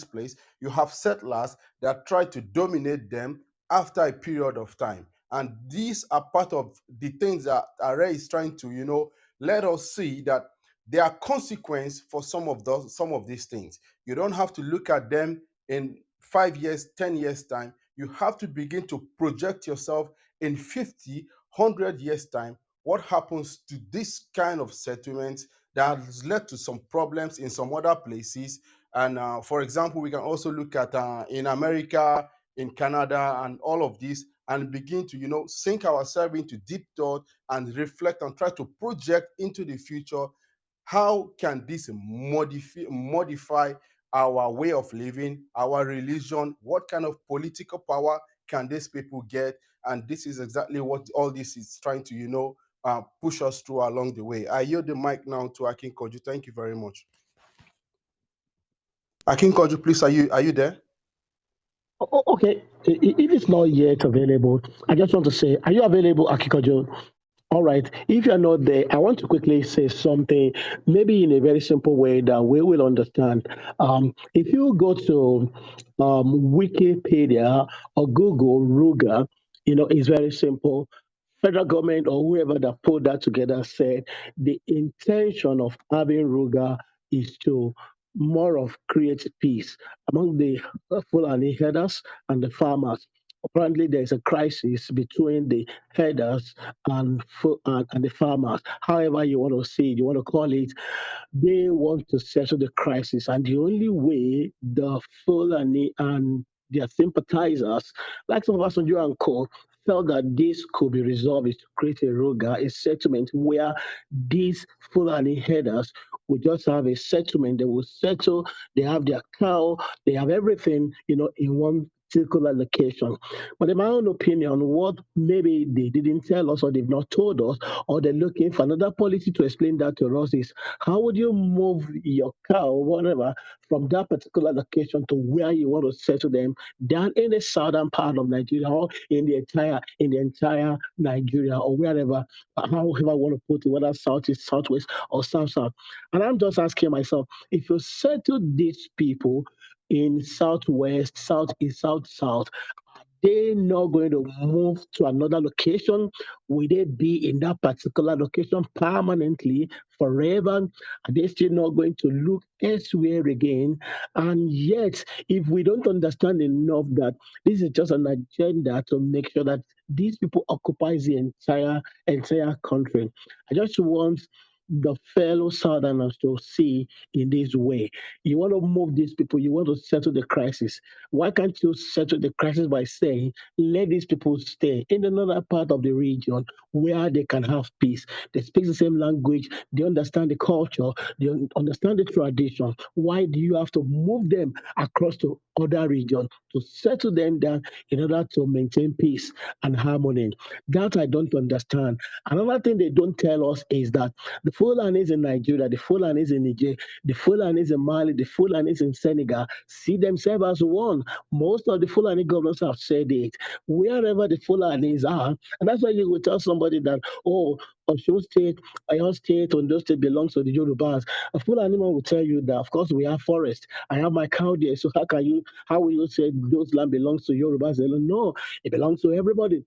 place, you have settlers that try to dominate them after a period of time. And these are part of the things that Aare is trying to, let us see that there are consequences for some of these things. You don't have to look at them in 5 years, 10 years time. You have to begin to project yourself in 50, 100 years time. What happens to this kind of settlements that has led to some problems in some other places? And for example, we can also look at in America, in Canada, and all of this, and begin to, sink ourselves into deep thought and reflect and try to project into the future. How can this modify our way of living, our religion? What kind of political power can these people get? And this is exactly what all this is trying to, push us through along the way. I yield the mic now to Akin Koju. Thank you very much. Akin Koju, please, are you there? Okay, if it's not yet available, I just want to say, are you available, Akikojo? All right. If you're not there, I want to quickly say something, maybe in a very simple way that we will understand. If you go to Wikipedia or Google RUGA, it's very simple. Federal government or whoever that put that together said the intention of having RUGA is to more of create peace among the Fulani herders and the farmers. Apparently, there is a crisis between the herders and the farmers. However, you want to see it, you want to call it, they want to settle the crisis. And the only way the Fulani and their sympathizers, like some of us on and Co., felt that this could be resolved is to create a RUGA, a settlement where these Fulani headers will just have a settlement. They will settle, they have their cow, they have everything, in one particular location. But in my own opinion, what maybe they didn't tell us or they've not told us, or they're looking for another policy to explain that to us is how would you move your cow, whatever, from that particular location to where you want to settle them down in the southern part of Nigeria or in the entire Nigeria or wherever, however I want to put it, whether southeast, southwest, or south. And I'm just asking myself, if you settle these people in southwest, southeast, south, they not going to move to another location? Will they be in that particular location permanently, forever? Are they still not going to look elsewhere again? And yet, if we don't understand enough that this is just an agenda to make sure that these people occupy the entire country, I just want the fellow Southerners to see in this way. You want to move these people, you want to settle the crisis. Why can't you settle the crisis by saying, let these people stay in another part of the region where they can have peace? They speak the same language, they understand the culture, they understand the tradition. Why do you have to move them across to other regions to settle them down in order to maintain peace and harmony? That I don't understand. Another thing they don't tell us is that the Fulanis in Nigeria, the Fulanis in Niger, the Fulanis in Mali, the Fulanis in Senegal see themselves as one. Most of the Fulani governors have said it. Wherever the Fulanis are, and that's why you will tell somebody that, oh, Osun State, Oyo State, Ondo State belongs to the Yorubas. A Fulani man will tell you that, of course, we have forest. I have my cow there, so how will you say those land belongs to Yorubas? They don't know. It belongs to everybody.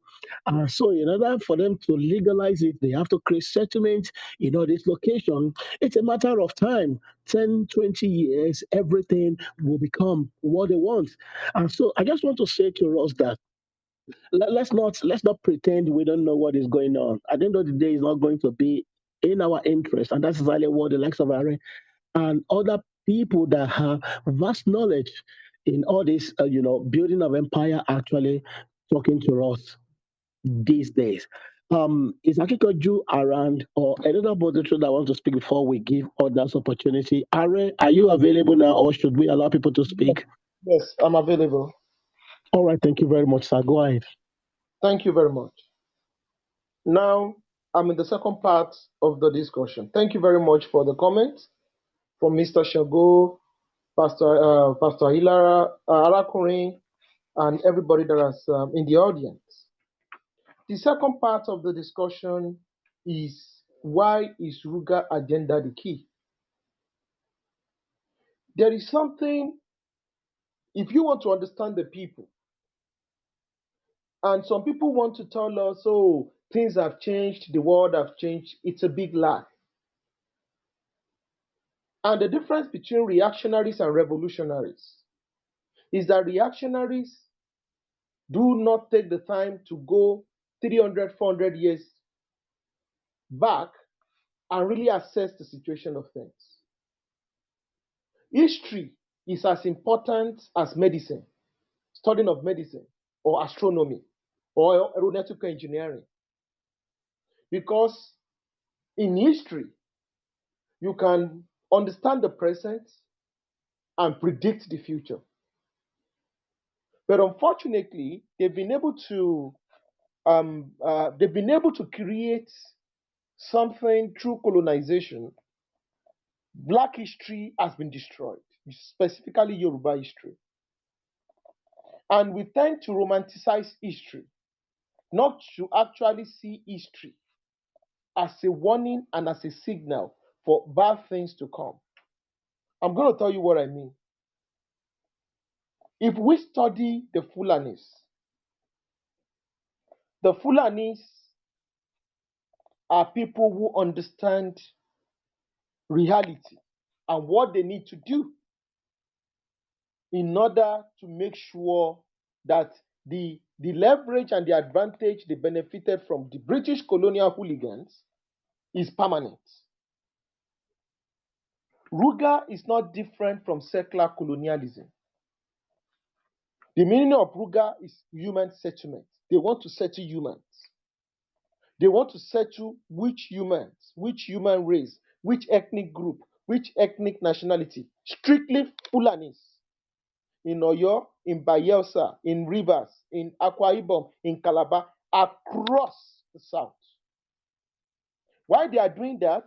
So in order for them to legalize it, they have to create settlements in all this location. It's a matter of time. 10, 20 years, everything will become what they want. And so I just want to say to us that let's not pretend we don't know what is going on. At the end of the day, it's not going to be in our interest. And that's exactly what the likes of Aare and other people that have vast knowledge in all this, building of empire actually talking to us these days. Is Akikoju around or another moderator that wants to speak before we give others opportunity? Are you available now or should we allow people to speak? Yes, I'm available. All right, thank you very much, sir. Go ahead. Thank you very much. Now, I'm in the second part of the discussion. Thank you very much for the comments from Mr. Shago, Pastor Hilara, Arakurin, and everybody that is in the audience. The second part of the discussion is, why is RUGA agenda the key? There is something, if you want to understand the people, and some people want to tell us, oh, things have changed, the world have changed. It's a big lie. And the difference between reactionaries and revolutionaries is that reactionaries do not take the time to go 300, 400 years back and really assess the situation of things. History is as important as medicine, studying of medicine, or astronomy, or aeronautical engineering. Because in history, you can understand the present and predict the future. But unfortunately, they've been able to create something through colonization. Black history has been destroyed, specifically Yoruba history. And we tend to romanticize history, not to actually see history as a warning and as a signal for bad things to come. I'm going to tell you what I mean. If we study the Fulanis are people who understand reality and what they need to do in order to make sure that the leverage and the advantage they benefited from the British colonial hooligans is permanent. RUGA is not different from secular colonialism. The meaning of RUGA is human settlement. They want to settle humans. They want to settle which humans, which human race, which ethnic group, which ethnic nationality. Strictly Fulanis. In Oyo, in Bayelsa, in Rivers, in Akwa Ibom, in Calabar, across the South. Why they are doing that?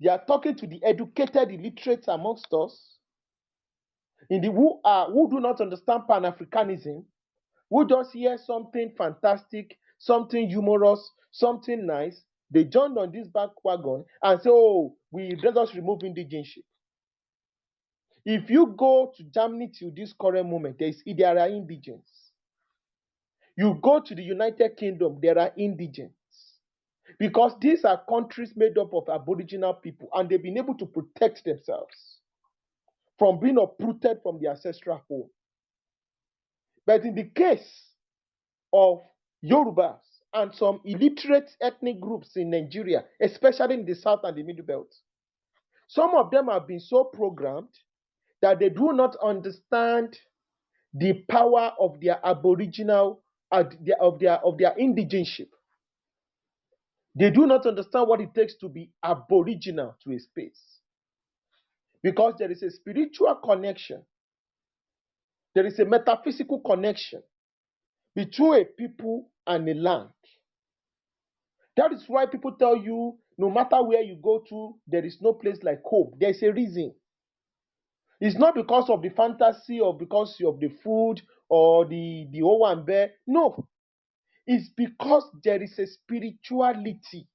They are talking to the educated illiterates amongst us, who do not understand Pan-Africanism, who just hear something fantastic, something humorous, something nice. They joined on this back wagon and say, oh, let us remove indigenship. If you go to Germany till this current moment, there are indigents. You go to the United Kingdom, there are indigents. Because these are countries made up of Aboriginal people, and they've been able to protect themselves from being uprooted from the ancestral home. But in the case of Yorubas and some illiterate ethnic groups in Nigeria, especially in the South and the Middle Belt, some of them have been so programmed that they do not understand the power of their aboriginal, of their indigenship. They do not understand what it takes to be aboriginal to a space. Because there is a spiritual connection, there is a metaphysical connection between a people and a land. That is why people tell you, no matter where you go to, there is no place like home. There's a reason. It's not because of the fantasy or because of the food or the Owambe. No. It's because there is a spirituality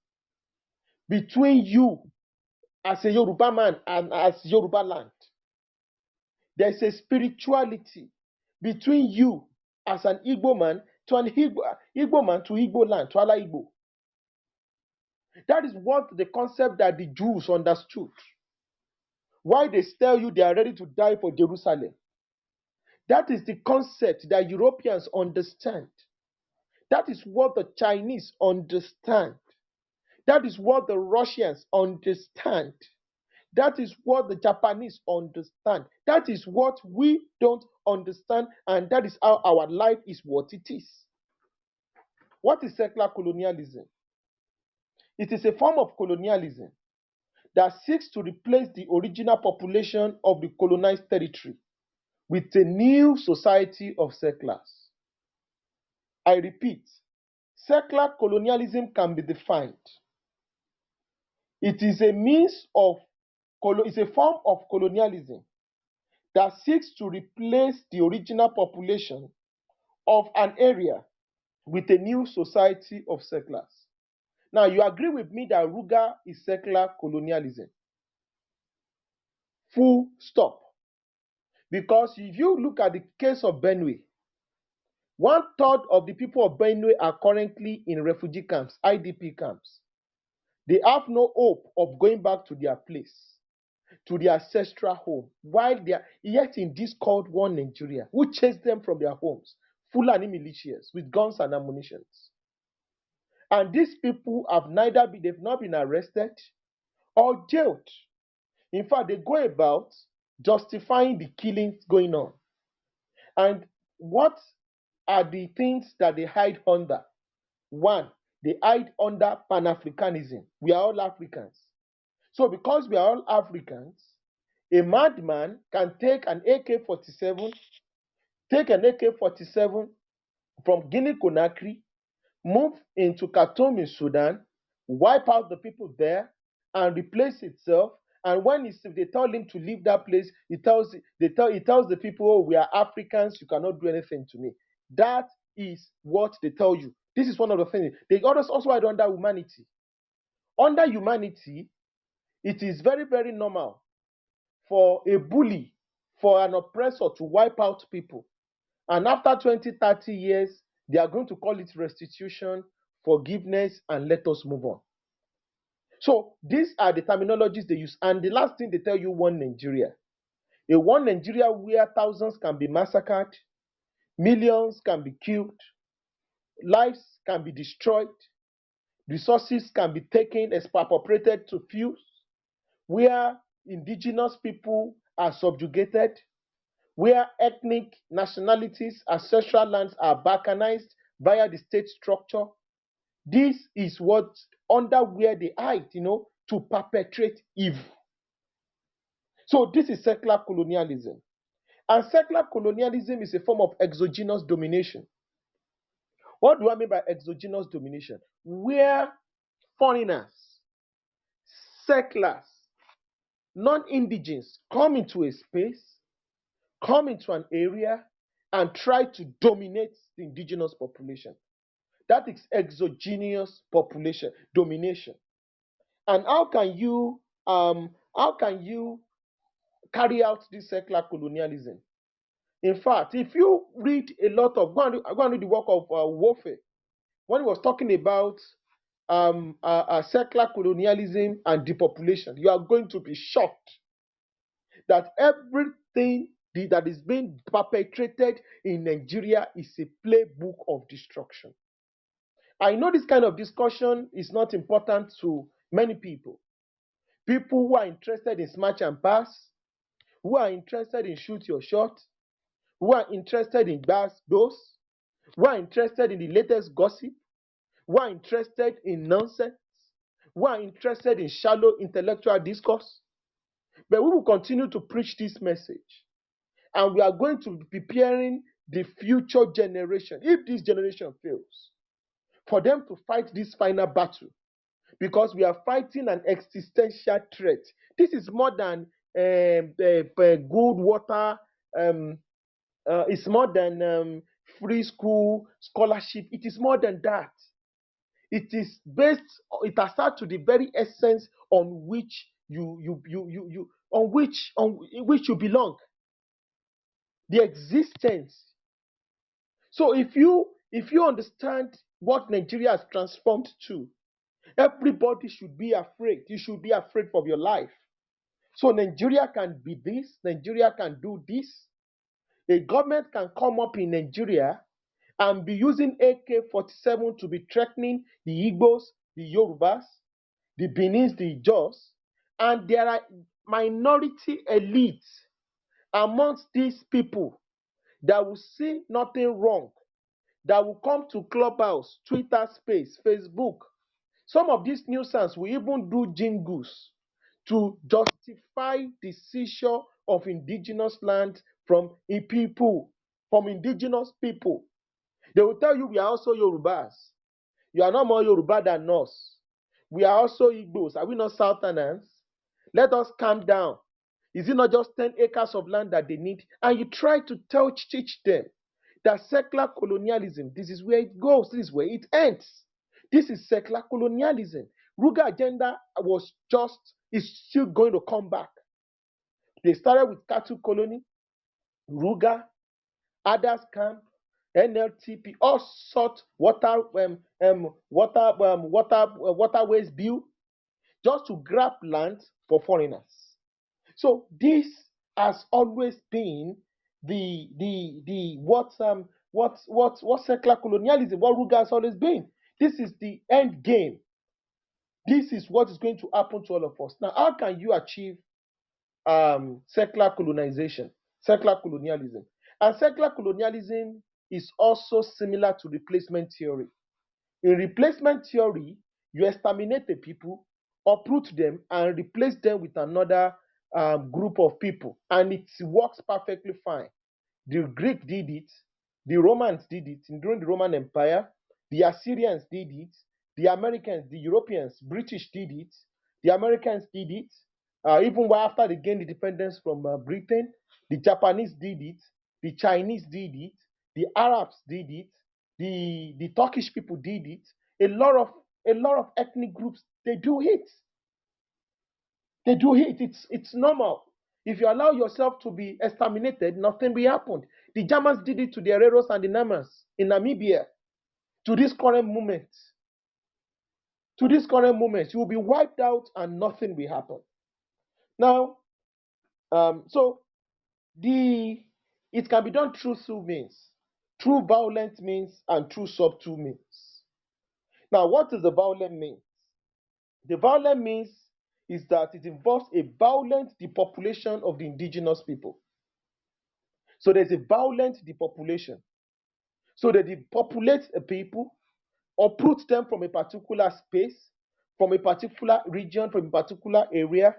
between you as a Yoruba man and as Yoruba land. There's a spirituality between you as an Igbo man to an Igbo man to Igbo land, to Ala Igbo. That is what the concept that the Jews understood. Why they tell you they are ready to die for Jerusalem. That is the concept that Europeans understand. That is what the Chinese understand. That is what the Russians understand. That is what the Japanese understand. That is what we don't understand, and that is how our life is what it is. What is secular colonialism? It is a form of colonialism that seeks to replace the original population of the colonized territory with a new society of settlers. I repeat, secular colonialism can be defined. It is a form of colonialism that seeks to replace the original population of an area with a new society of settlers. Now, you agree with me that RUGA is settler colonialism. Full stop. Because if you look at the case of Benue, 1/3 of the people of Benue are currently in refugee camps, IDP camps. They have no hope of going back to their place, to their ancestral home, while they are yet in this called one Nigeria, who chased them from their homes, Fulani militias with guns and ammunition. And these people have they've not been arrested or jailed. In fact, they go about justifying the killings going on. And what are the things that they hide under? One, they hide under Pan-Africanism. We are all Africans. So because we are all Africans, a madman can take an AK-47, from Guinea-Conakry, move into Khartoum in Sudan, wipe out the people there, and replace itself. And when they tell him to leave that place, he tells the people, "Oh, we are Africans. You cannot do anything to me." That is what they tell you. This is one of the things they also hide under humanity. Under humanity, it is very, very normal for a bully, for an oppressor to wipe out people. And after 20, 30 years, they are going to call it restitution, forgiveness, and let us move on. So these are the terminologies they use. And the last thing they tell you, one Nigeria. A one Nigeria where thousands can be massacred, millions can be killed, lives can be destroyed, resources can be taken, expropriated to few, where indigenous people are subjugated, where ethnic nationalities, ancestral lands are balkanized via the state structure. This is what under where they hide, to perpetrate evil. So this is settler colonialism. And settler colonialism is a form of exogenous domination. What do I mean by exogenous domination? Where foreigners, settlers, non-indigens come into a space, come into an area, and try to dominate the indigenous population. That is exogenous population domination. And how can you carry out this settler colonialism? In fact, if you read a lot of go and read the work of Wolfe, when he was talking about settler colonialism and depopulation, you are going to be shocked that everything that is being perpetrated in Nigeria is a playbook of destruction. I know this kind of discussion is not important to many people. People who are interested in smash and pass, who are interested in shoot your shot, who are interested in those, who are interested in the latest gossip, who are interested in nonsense, who are interested in shallow intellectual discourse. But we will continue to preach this message. And we are going to be preparing the future generation, if this generation fails, for them to fight this final battle. Because we are fighting an existential threat. This is more than good water. It's more than free school scholarship. It is more than that. It is based. It has started to the very essence on which you belong. The existence. So if you understand what Nigeria has transformed to, everybody should be afraid. You should be afraid of your life. So Nigeria can be this. Nigeria can do this. A government can come up in Nigeria and be using AK-47 to be threatening the Igbos, the Yorubas, the Benis, the Jos, and there are minority elites amongst these people that will see nothing wrong, that will come to Clubhouse, Twitter Space, Facebook. Some of these nuisance will even do jingles to justify the seizure of indigenous land from indigenous people. They will tell you we are also Yorubas. You are not more Yoruba than us. We are also Igbos. Are we not Southerners? Let us calm down. Is it not just 10 acres of land that they need? And you try to teach them that secular colonialism, this is where it goes, this is where it ends. This is secular colonialism. RUGA agenda is still going to come back. They started with cattle colony, RUGA, others camp, NLTP, all sorts waterways bill, just to grab land for foreigners. So this has always been what secular colonialism, what RUGA has always been. This is the end game. This is what is going to happen to all of us. Now, how can you achieve secular colonization, secular colonialism? And secular colonialism is also similar to replacement theory. In replacement theory, you exterminate the people, uproot them, and replace them with another group of people, and it works perfectly fine. The Greek did it, the Romans did it during the Roman Empire, the Assyrians did it, the Americans, the Europeans, British did it, the Americans did it, even after they gained independence from Britain, the Japanese did it, the Chinese did it, the Arabs did it, the Turkish people did it. A lot of ethnic groups, they do it. They do it. It's normal. If you allow yourself to be exterminated, nothing will happen. The Germans did it to the Hereros and the Namas in Namibia. To this current moment, you will be wiped out and nothing will happen. Now, it can be done through two means, through violent means and through subtle means. Now, what is the violent means? The violent means is that it involves a violent depopulation of the indigenous people. So there's a violent depopulation. So they depopulate a people, uproot them from a particular space, from a particular region, from a particular area,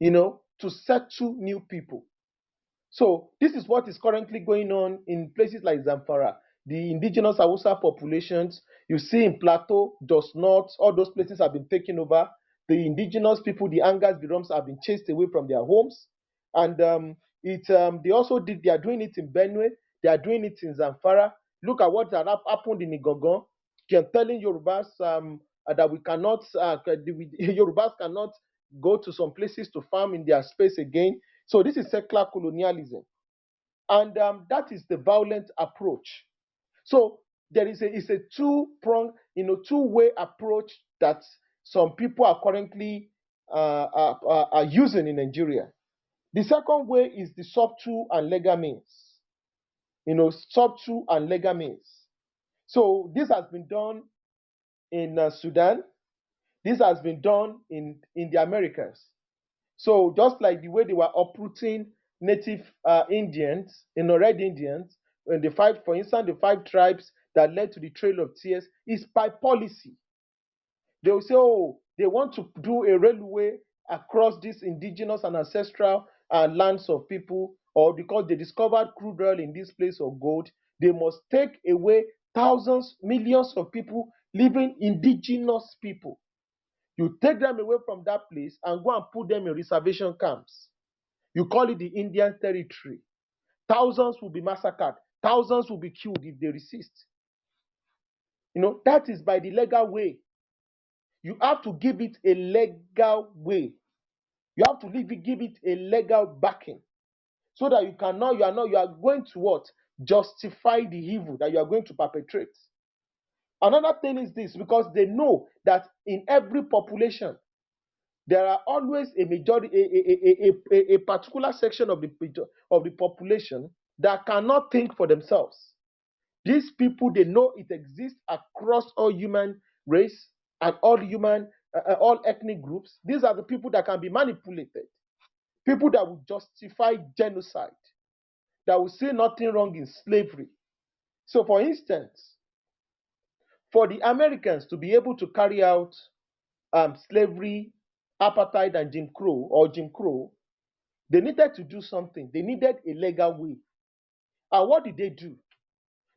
to settle new people. So this is what is currently going on in places like Zamfara. The indigenous Hausa populations, you see in Plateau, Jos North, all those places have been taken over. The indigenous people, the Angas, the Roms, have been chased away from their homes. And they are doing it in Benue, they are doing it in Zamfara. Look at what happened in Igogon. Telling Yorubas that Yorubas cannot go to some places to farm in their space again. So this is secular colonialism. And that is the violent approach. So it's a two-pronged, two-way approach that some people are currently are using in Nigeria. The second way is the subtle and legal means. Subtle and legal means. So this has been done in Sudan. This has been done in the Americas. So just like the way they were uprooting native Indians, Red Indians, and for instance, the 5 tribes that led to the Trail of Tears, is by policy. They will say, oh, they want to do a railway across these indigenous and ancestral lands of people, or because they discovered crude oil in this place of gold, they must take away thousands, millions of people living, indigenous people. You take them away from that place and go and put them in reservation camps. You call it the Indian Territory. Thousands will be massacred. Thousands will be killed if they resist. That is by the legal way. You have to give it a legal way. You have to give it a legal backing, so that you are going to what? Justify the evil that you are going to perpetrate. Another thing is this, because they know that in every population, there are always a majority, a particular section of the population that cannot think for themselves. These people, they know it exists across all human race and all ethnic groups. These are the people that can be manipulated. People that will justify genocide, that will say nothing wrong in slavery. So, for instance, for the Americans to be able to carry out slavery, apartheid, and Jim Crow, they needed to do something. They needed a legal way. And what did they do?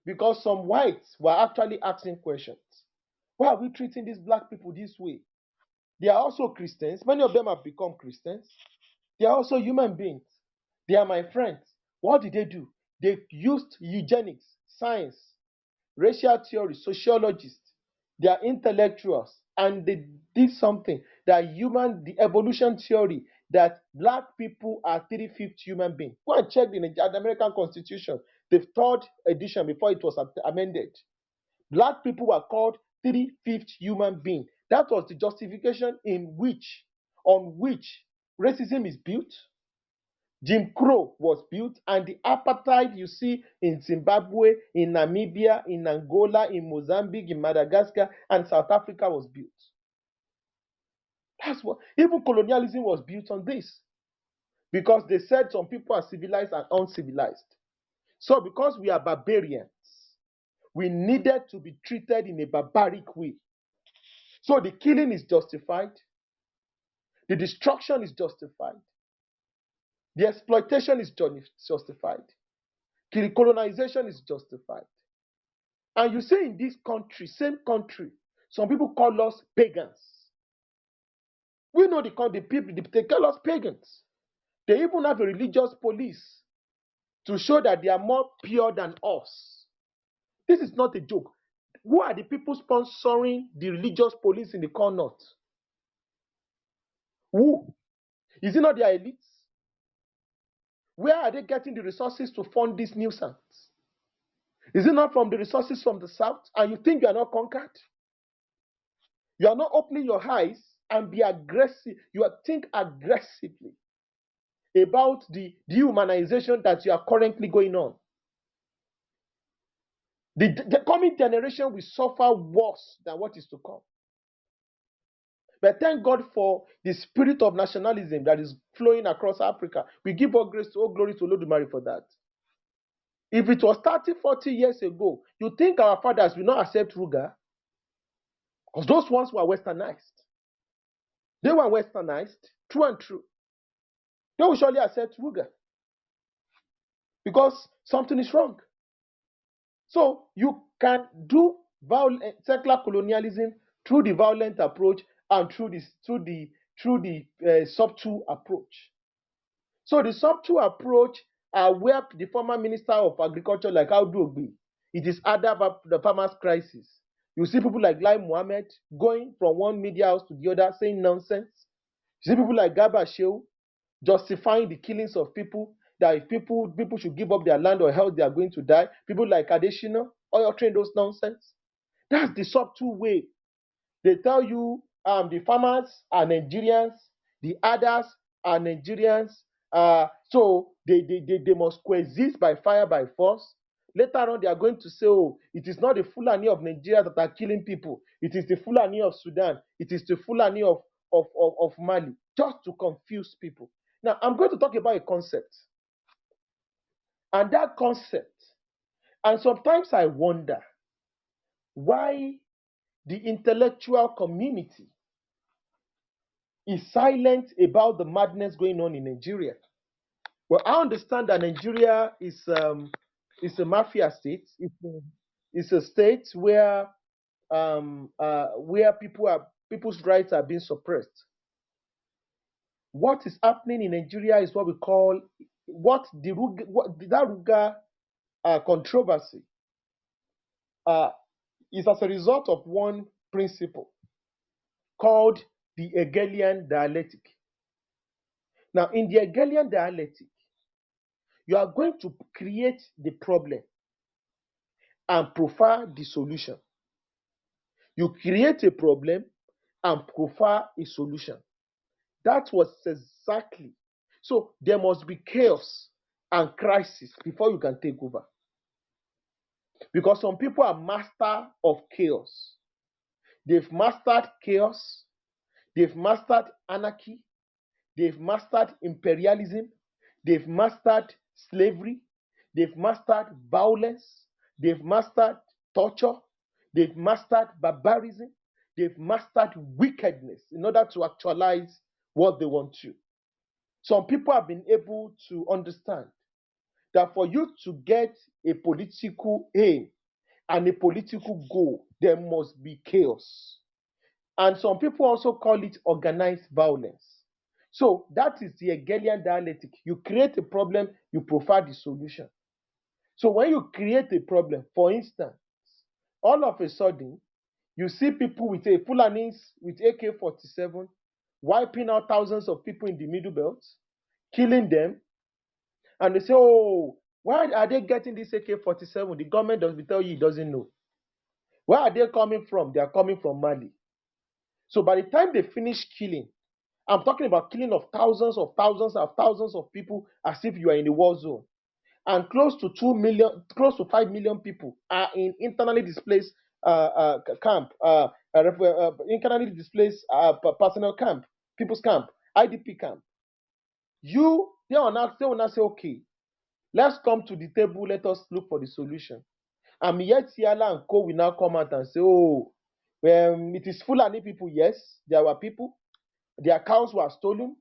Because some whites were actually asking questions. Why are we treating these black people this way? They are also Christians. Many of them have become Christians. They are also human beings. They are my friends. What did they do? They used eugenics, science, racial theory, sociologists, they are intellectuals, and they did something that the evolution theory that black people are 3/5 human beings. Go and check the American Constitution, the third edition before it was amended. Black people were called 3/5 human beings. That was the justification on which racism is built, Jim Crow was built, and the apartheid you see in Zimbabwe, in Namibia, in Angola, in Mozambique, in Madagascar, and South Africa was built. That's what even colonialism was built on this. Because they said some people are civilized and uncivilized. So because we are barbarians, we needed to be treated in a barbaric way. So the killing is justified, the destruction is justified, the exploitation is justified, colonization is justified. And you say in this country, same country, some people call us pagans. We know the people, they call us pagans. They even have a religious police to show that they are more pure than us. This is not a joke. Who are the people sponsoring the religious police in the core north? Who? Is it not their elites? Where are they getting the resources to fund this nuisance? Is it not from the resources from the south? And you think you are not conquered? You are not opening your eyes and be aggressive. You are think aggressively about the dehumanization that you are currently going on. The coming generation will suffer worse than what is to come. But thank God for the spirit of nationalism that is flowing across Africa. We give all grace to all glory to Olodumare for that. If it was 30, 40 years ago, you think our fathers will not accept RUGA? Because those ones were westernized. They were westernized, true and true. They will surely accept RUGA because something is wrong. So you can do secular colonialism through the violent approach and through the subtle approach. So the subtle approach are where the former Minister of Agriculture, like Audu Ogbi, it is other the farmers' crisis. You see people like Lai Mohammed going from one media house to the other saying nonsense. You see people like Garba Shehu justifying the killings of people, that if people should give up their land or health, they are going to die. People like Adeshina, all your train those nonsense. That's the subtle way. They tell you the farmers are Nigerians, the others are Nigerians, so they must coexist by fire, by force. Later on, they are going to say, oh, it is not the Fulani of Nigeria that are killing people. It is the Fulani of Sudan. It is the Fulani of Mali, just to confuse people. Now, I'm going to talk about a concept. And that concept, and sometimes I wonder why the intellectual community is silent about the madness going on in Nigeria. Well, I understand that Nigeria is a mafia state. It's a state where people's rights are being suppressed. What is happening in Nigeria is what we call that RUGA controversy is as a result of one principle called the Hegelian dialectic. Now, in the Hegelian dialectic, you are going to create the problem and profile the solution. You create a problem and profile a solution. That was exactly. So there must be chaos and crisis before you can take over. Because some people are master of chaos. They've mastered chaos. They've mastered anarchy. They've mastered imperialism. They've mastered slavery. They've mastered violence. They've mastered torture. They've mastered barbarism. They've mastered wickedness in order to actualize what they want to. Some people have been able to understand that for you to get a political aim and a political goal, there must be chaos. And some people also call it organized violence. So that is the Hegelian dialectic. You create a problem, you provide the solution. So when you create a problem, for instance, all of a sudden, you see people with a Fulanis with AK-47 wiping out thousands of people in the Middle Belt, killing them, and they say, oh, why are they getting this AK-47? The government does tell you it doesn't know. Where are they coming from? They are coming from Mali. So by the time they finish killing, I'm talking about killing of thousands of people as if you are in a war zone. And close to 2 million, close to 5 million people are in internally displaced camp, internally displaced personnel camp, people's camp, IDP camp. They will not say, okay, let's come to the table, let us look for the solution. And yet, Siala and Co will now come out and say, oh, it is Fulani people, yes, there were people, their cows were stolen,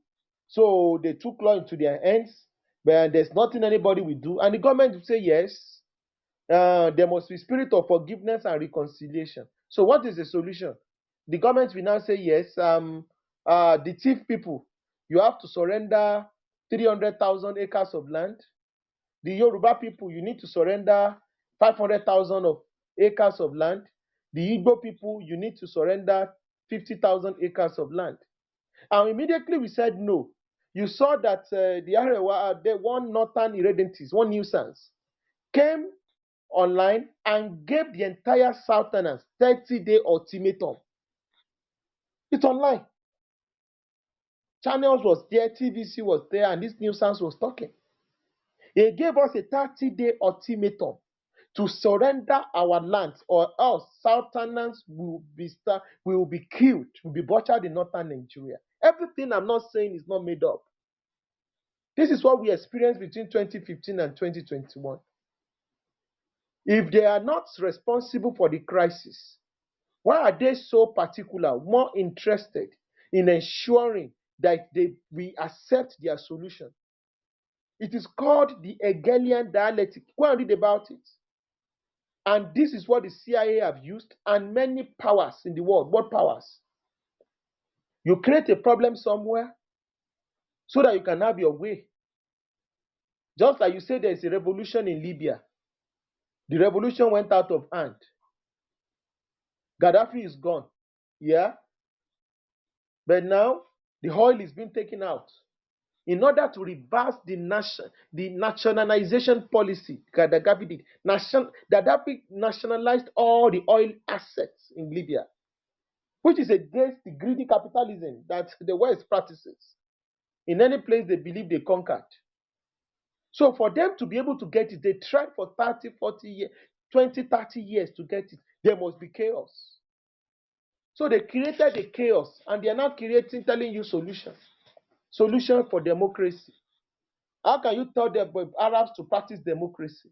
so they took law into their hands, but there's nothing anybody will do. And the government will say, yes, there must be spirit of forgiveness and reconciliation. So what is the solution? The government will now say, yes, the thief people, you have to surrender 300,000 acres of land. The Yoruba people, you need to surrender 500,000 of acres of land. The Igbo people, you need to surrender 50,000 acres of land. And immediately we said no. You saw that the Aare, the one northern irredentists, one nuisance, came online and gave the entire Southerners 30-day ultimatum. It's online. Channels was there, TVC was there, and this nuisance was talking. He gave us a 30-day ultimatum to surrender our lands, or else Southerners will be killed, will be butchered in northern Nigeria. Everything I'm not saying is not made up. This is what we experienced between 2015 and 2021. If they are not responsible for the crisis, why are they so particular, more interested in ensuring that we accept their solution? It is called the Hegelian dialectic. Go and read about it. And this is what the CIA have used, and many powers in the world. What powers? You create a problem somewhere so that you can have your way. Just like you say there's a revolution in Libya. The revolution went out of hand. Gaddafi is gone. Yeah? But now the oil is being taken out. In order to reverse the nationalization policy Gaddafi did, Gaddafi nationalized all the oil assets in Libya, which is against the greedy capitalism that the West practices. In any place they believe they conquered. So for them to be able to get it, they tried for 30, 40 years, 20, 30 years to get it. There must be chaos. So they created a chaos, and they are now telling you solutions. Solution for democracy. How can you tell the Arabs to practice democracy?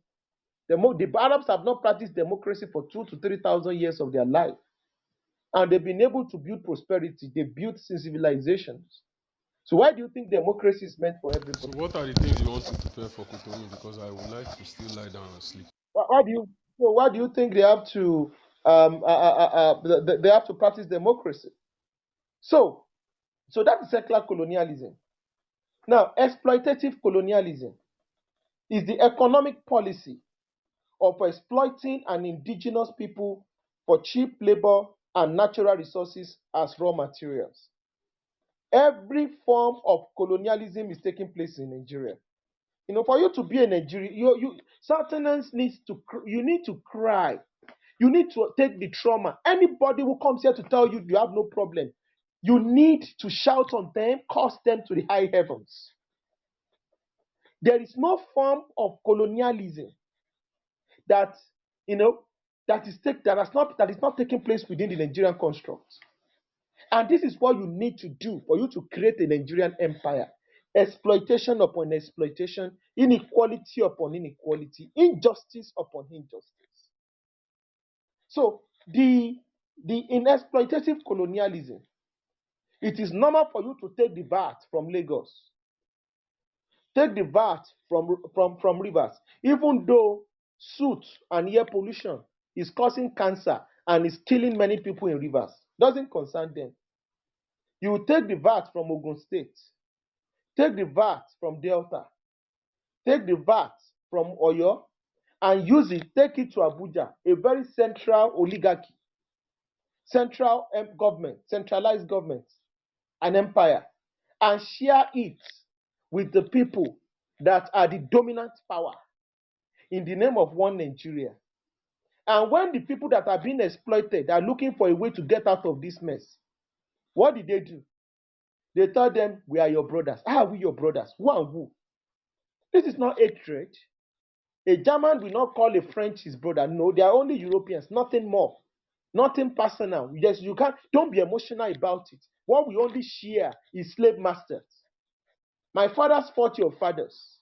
The Arabs have not practiced democracy for 2,000 to 3,000 years of their life. And they've been able to build prosperity. They built civilizations. So why do you think democracy is meant for everybody? So what are the things you want to prepare for Kurunmi? Because I would like to still lie down and sleep. Why do you think they have to they have to practice democracy? So that is secular colonialism. Now, exploitative colonialism is the economic policy of exploiting an indigenous people for cheap labor and natural resources as raw materials. Every form of colonialism is taking place in Nigeria. For you to be a Nigerian, Southerners need to cry. You need to take the trauma. Anybody who comes here to tell you you have no problem, you need to shout on them, curse them to the high heavens. There is no form of colonialism that is not taking place within the Nigerian construct. And this is what you need to do for you to create a Nigerian empire. Exploitation upon exploitation, inequality upon inequality, injustice upon injustice. So in exploitative colonialism, it is normal for you to take the VAT from Lagos, take the VAT from rivers, even though soot and air pollution is causing cancer and is killing many people in rivers. Doesn't concern them. You will take the VAT from Ogun State, take the VAT from Delta, take the VAT from Oyo, and use it, take it to Abuja, a very central oligarchy, central government, centralized government, an empire, and share it with the people that are the dominant power in the name of one Nigeria. And when the people that are being exploited are looking for a way to get out of this mess, what did they do? They tell them, we are your brothers. How are we your brothers? Who and who? This is not hatred. A German will not call a French his brother. No, they are only Europeans, nothing more. Nothing personal. Yes, you can't, don't be emotional about it. What we only share is slave masters. My fathers fought your fathers.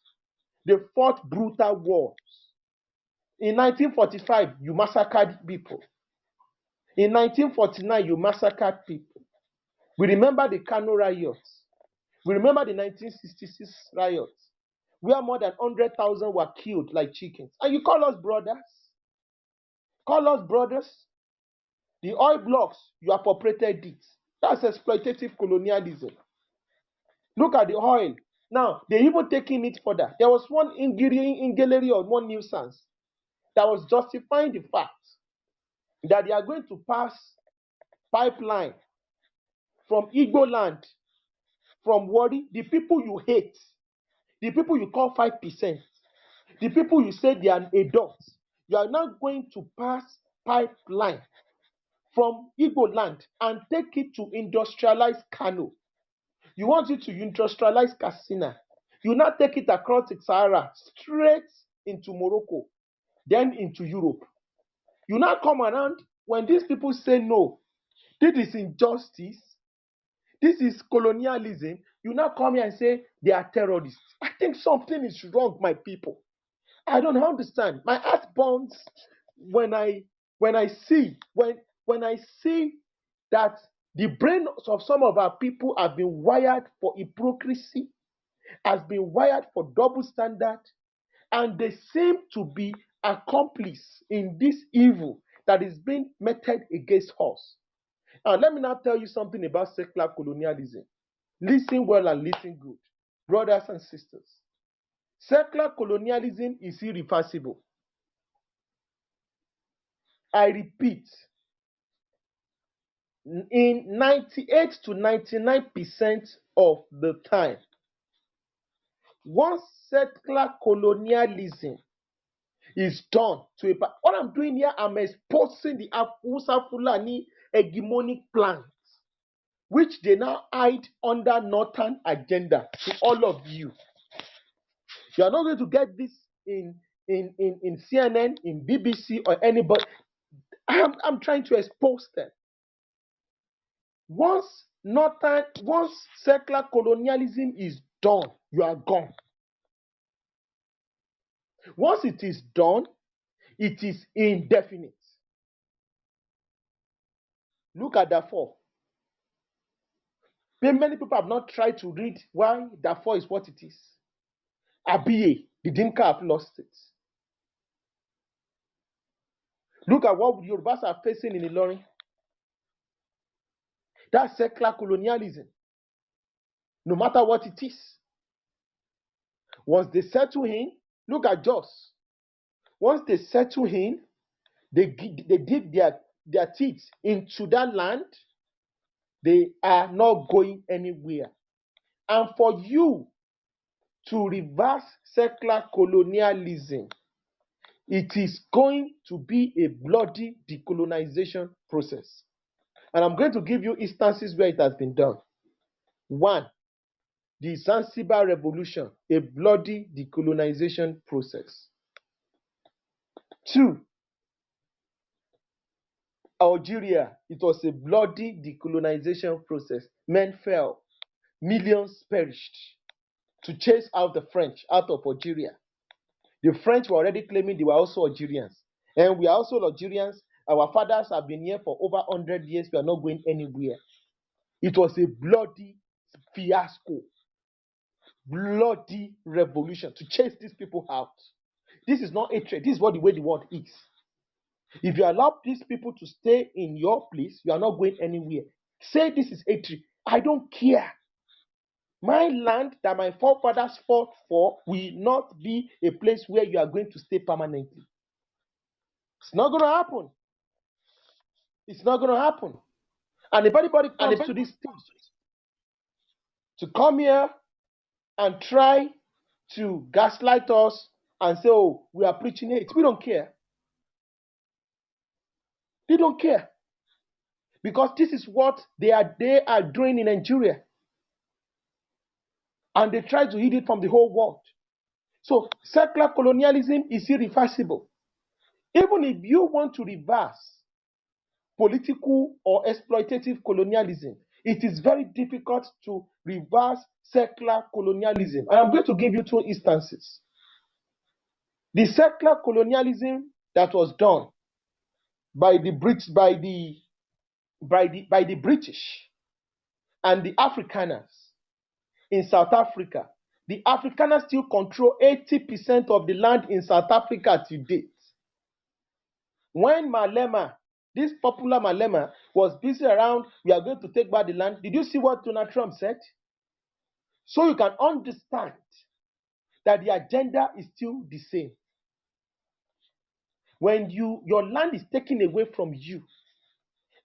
They fought brutal wars. In 1945, you massacred people. In 1949, you massacred people. We remember the Kano riots. We remember the 1966 riots, where more than 100,000 were killed like chickens. And you call us brothers? Call us brothers? The oil blocks, you appropriated it. That's exploitative colonialism. Look at the oil. Now, they're even taking it further. There was one Ingeleri or one nuisance that was justifying the fact that they are going to pass pipeline from Igbo land, from Wari, the people you hate, the people you call 5%, the people you say they are adults, you are now going to pass pipeline from Igbo land and take it to industrialize Kano. You want it to industrialize Katsina. You now take it across the Sahara, straight into Morocco, then into Europe. You now come around when these people say no, this is injustice, this is colonialism. You now come here and say they are terrorists. I think something is wrong, my people. I don't understand. My heart burns when I see that the brains of some of our people have been wired for hypocrisy, has been wired for double standard, and they seem to be accomplices in this evil that is being meted against us. Now, let me now tell you something about secular colonialism. Listen well and listen good, brothers and sisters. Secular colonialism is irreversible. I repeat, in 98 to 99% of the time, once secular colonialism is done to a what I'm doing here, I'm exposing the Hausa Fulani hegemonic plans, which they now hide under northern agenda to all of you. You are not going to get this in CNN, in BBC, or anybody. I'm trying to expose them. Once secular colonialism is done, you are gone. Once it is done, it is indefinite. Look at Darfur. Many people have not tried to read why Darfur is what it is. Abiye, the Dinka have lost it. Look at what Yorubas are facing in Ilorin. That's secular colonialism. No matter what it is. Once they settle in, look at Jos. Once they settle in, they dig their teeth into that land, they are not going anywhere. And for you to reverse secular colonialism, it is going to be a bloody decolonization process. And I'm going to give you instances where it has been done. 1, the Zanzibar Revolution, a bloody decolonization process. 2, Algeria, it was a bloody decolonization process. Men fell, millions perished to chase out the French out of Algeria. The French were already claiming they were also Algerians. And we are also Algerians. Our fathers have been here for over 100 years. We are not going anywhere. It was a bloody fiasco, bloody revolution to chase these people out. This is not hatred. This is what the way the world is. If you allow these people to stay in your place, you are not going anywhere. Say this is hatred. I don't care. My land that my forefathers fought for will not be a place where you are going to stay permanently. It's not going to happen. It's not going to happen. And if anybody comes to this stage to come here and try to gaslight us and say, oh, we are preaching hate, we don't care. They don't care. Because this is what they are doing in Nigeria. And they try to hide it from the whole world. So secular colonialism is irreversible. Even if you want to reverse political or exploitative colonialism, it is very difficult to reverse secular colonialism. And I'm going to give you two instances. The secular colonialism that was done by the British and the Afrikaners in South Africa. The Afrikaners still control 80% of the land in South Africa to date. When Malema, this popular Malema, was busy around, we are going to take back the land, did you see what Donald Trump said? So you can understand that the agenda is still the same. When your land is taken away from you,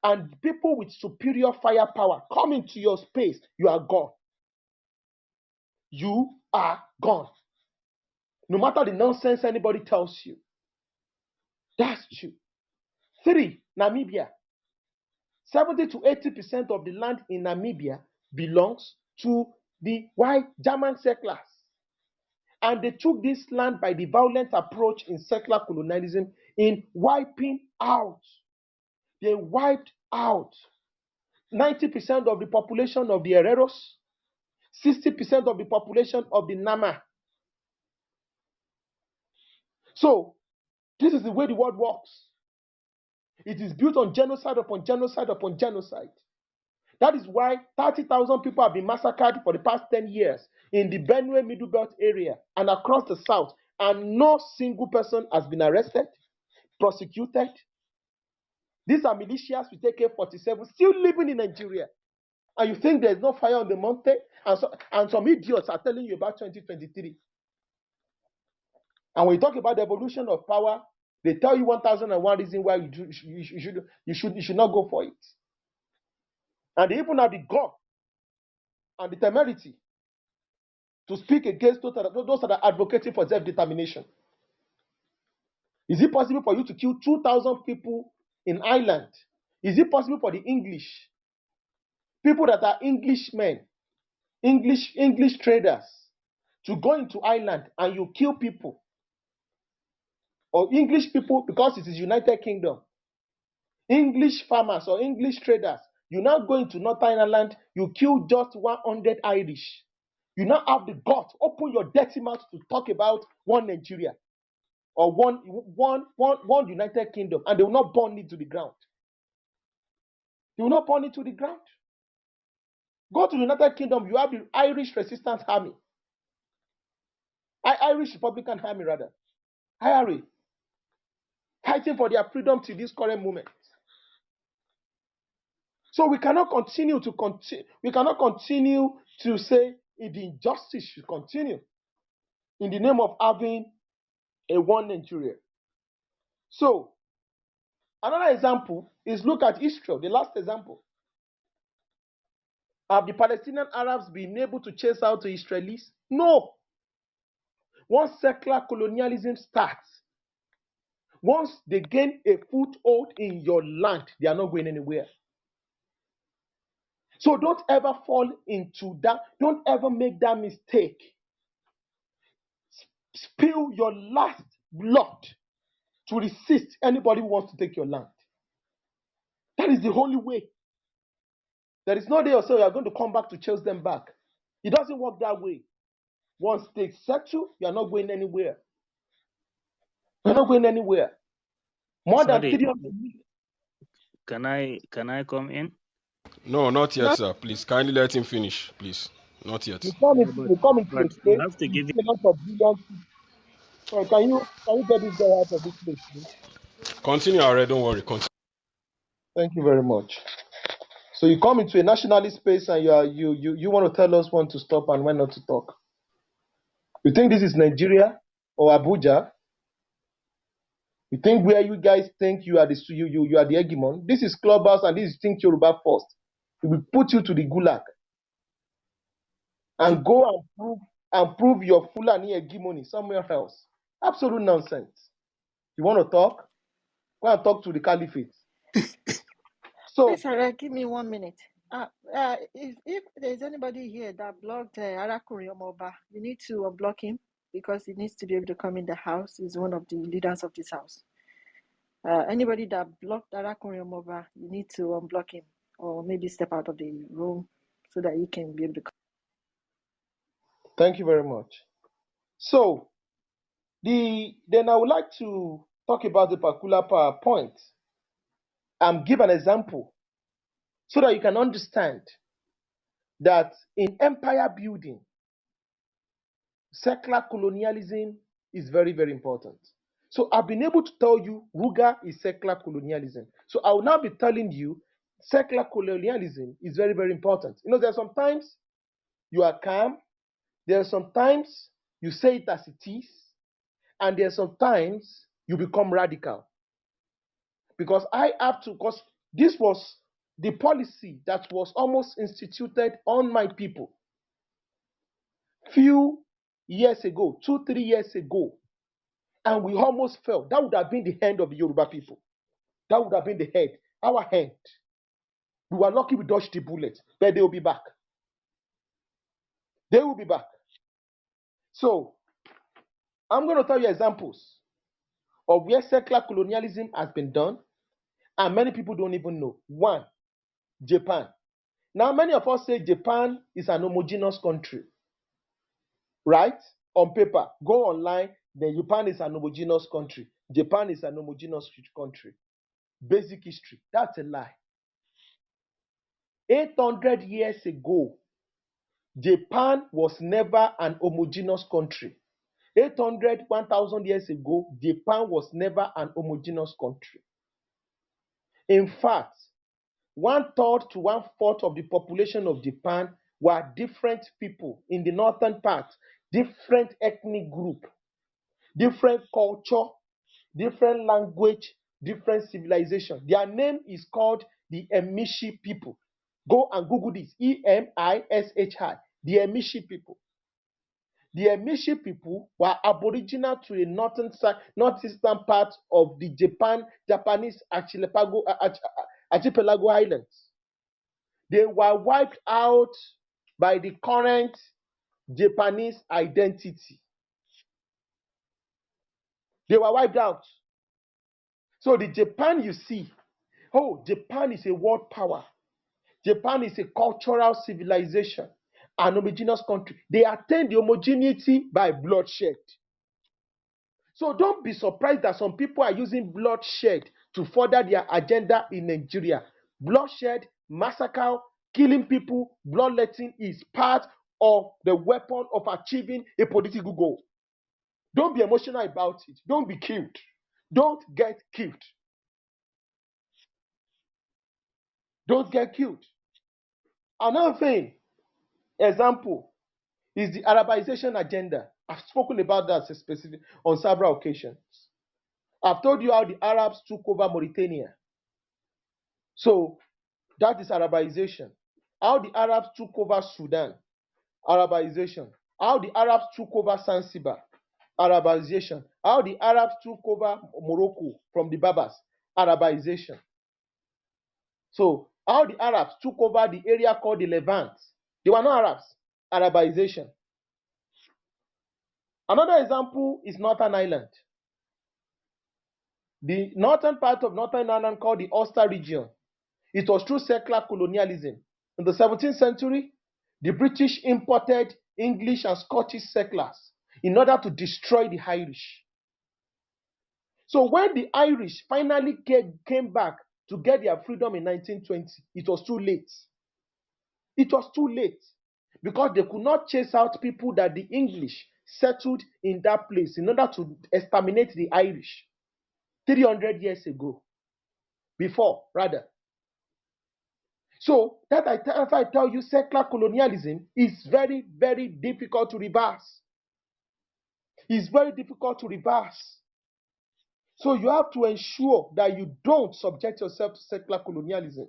and people with superior firepower come into your space, you are gone. You are gone. No matter the nonsense anybody tells you. That's true. 3, Namibia. 70 to 80% of the land in Namibia belongs to the white German settlers. And they took this land by the violent approach in secular colonialism in wiping out. They wiped out 90% of the population of the Hereros, 60% of the population of the Nama. So, this is the way the world works. It is built on genocide upon genocide upon genocide. That is why 30,000 people have been massacred for the past 10 years in the Benue Middle Belt area and across the south, and no single person has been arrested, prosecuted. These are militias with AK-47 still living in Nigeria. And you think there's no fire on the mountain? And some idiots are telling you about 2023. And when you talk about the evolution of power, they tell you 1,001 reasons why you should not go for it. And they even have the gall and the temerity to speak against those that are advocating for self-determination. Is it possible for you to kill 2,000 people in Ireland? Is it possible for the English, people that are Englishmen, English traders, to go into Ireland and you kill people? Or English people, because it is United Kingdom, English farmers or English traders, you now go into Northern Ireland, you kill just 100 Irish. You now have the guts, open your dirty mouth to talk about one Nigeria or one United Kingdom, and they will not burn it to the ground. They will not burn it to the ground. Go to the United Kingdom, you have the Irish Resistance Army. Irish Republican Army, rather. IRA. Fighting for their freedom to this current moment. So we cannot continue to say the injustice should continue in the name of having a one Nigeria. So another example is look at Israel, the last example. Have the Palestinian Arabs been able to chase out the Israelis? No. Once secular colonialism starts, once they gain a foothold in your land, they are not going anywhere. So don't ever fall into that. Don't ever make that mistake. Spill your last blood to resist anybody who wants to take your land. That is the only way. There is no day or so you are going to come back to chase them back. It doesn't work that way. Once they settle, you are not going anywhere. You're not going anywhere. More than 300 million. Can I come in? No, not yet, sir. Please, kindly let him finish, please. Not yet. You come into a But you space, have to you give see a lot of brilliant people. So can you get this guy out of this place, please? Continue, Aare. Don't worry. Continue. Thank you very much. So you come into a nationalist space and you want to tell us when to stop and when not to talk. You think this is Nigeria or Abuja? You think where you guys think you are the hegemon? This is Clubhouse and this is Think Yoruba First. It will put you to the gulag and go and prove your Fulani hegemony somewhere else. Absolute nonsense. You want to talk? Go and talk to the caliphate. So Please, Aare, give me 1 minute. If there's anybody here that blocked Arakuri Omoba, you need to unblock him because he needs to be able to come in the house. He's one of the leaders of this house. Anybody that blocked Arakuri Omoba, you need to unblock him or maybe step out of the room so that he can be able to come. thank you very much. So then I would like to talk about the particular point and give an example so that you can understand that in empire building, secular colonialism is very, very important. So I've been able to tell you RUGA is secular colonialism. So I will now be telling you secular colonialism is very, very important. You know, there are sometimes you are calm, there are sometimes you say it as it is, and there are sometimes you become radical. Because this was the policy that was almost instituted on my people few years ago, 2-3 years ago, and we almost fell. That would have been the end of the Yoruba people. That would have been the head, our hand. We were lucky we dodged the bullet, but they will be back. They will be back. So I'm going to tell you examples of where secular colonialism has been done, and many people don't even know. One, Japan. Now, many of us say Japan is an homogeneous country, right? On paper, go online, then Japan is an homogeneous country. Japan is an homogeneous country. Basic history. That's a lie. 800 years ago, Japan was never an homogeneous country. 800, 1,000 years ago, Japan was never an homogeneous country. In fact, 1/3 to 1/4 of the population of Japan were different people in the northern part, different ethnic group, different culture, different language, different civilization. Their name is called the Emishi people. Go and Google this, Emishi, the Emishi people. The Emishi people were aboriginal to the northeastern part of the Japanese archipelago islands. They were wiped out by the current Japanese identity. They were wiped out. So the Japan you see, Japan is a world power. Japan is a cultural civilization, an homogeneous country. They attained the homogeneity by bloodshed. So don't be surprised that some people are using bloodshed to further their agenda in Nigeria. Bloodshed, massacre, killing people, bloodletting is part of the weapon of achieving a political goal. Don't be emotional about it. Don't be killed. Don't get killed. Don't get killed. Another thing, example, is the Arabization agenda. I've spoken about that specifically on several occasions. I've told you how the Arabs took over Mauritania. So that is Arabization. How the Arabs took over Sudan, Arabization. How the Arabs took over Zanzibar, Arabization. How the Arabs took over Morocco from the Berbers, Arabization. So how the Arabs took over the area called the Levant. They were not Arabs, Arabization. Another example is Northern Ireland. The northern part of Northern Ireland called the Ulster region. It was through secular colonialism. In the 17th century, the British imported English and Scottish settlers in order to destroy the Irish. So when the Irish finally came back to get their freedom in 1920, it was too late. It was too late because they could not chase out people that the English settled in that place in order to exterminate the Irish 300 years ago. Before, rather. So that's why I tell you secular colonialism is very, very difficult to reverse. It's very difficult to reverse. So you have to ensure that you don't subject yourself to secular colonialism.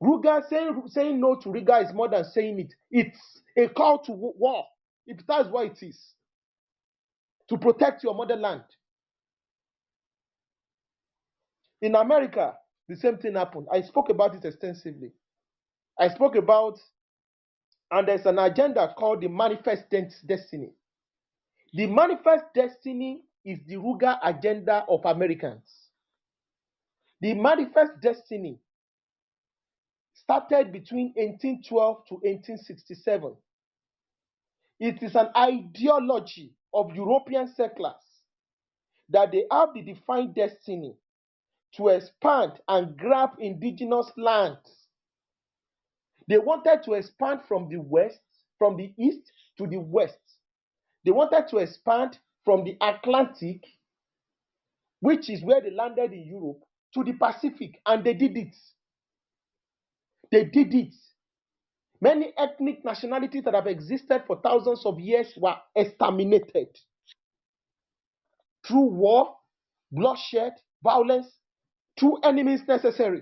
RUGA, saying no to RUGA is more than saying it. It's a call to war. If that's what it is. To protect your motherland. In America, the same thing happened. I spoke about it extensively. I spoke about, and there's an agenda called the Manifest Destiny. The Manifest Destiny is the RUGA agenda of Americans. The Manifest Destiny started between 1812 to 1867. It is an ideology of European settlers that they have the defined destiny to expand and grab indigenous lands. They wanted to expand from the east to the west. They wanted to expand from the Atlantic, which is where they landed in Europe, to the Pacific, and they did it. They did it. Many ethnic nationalities that have existed for thousands of years were exterminated through war, bloodshed, violence, through enemies necessary.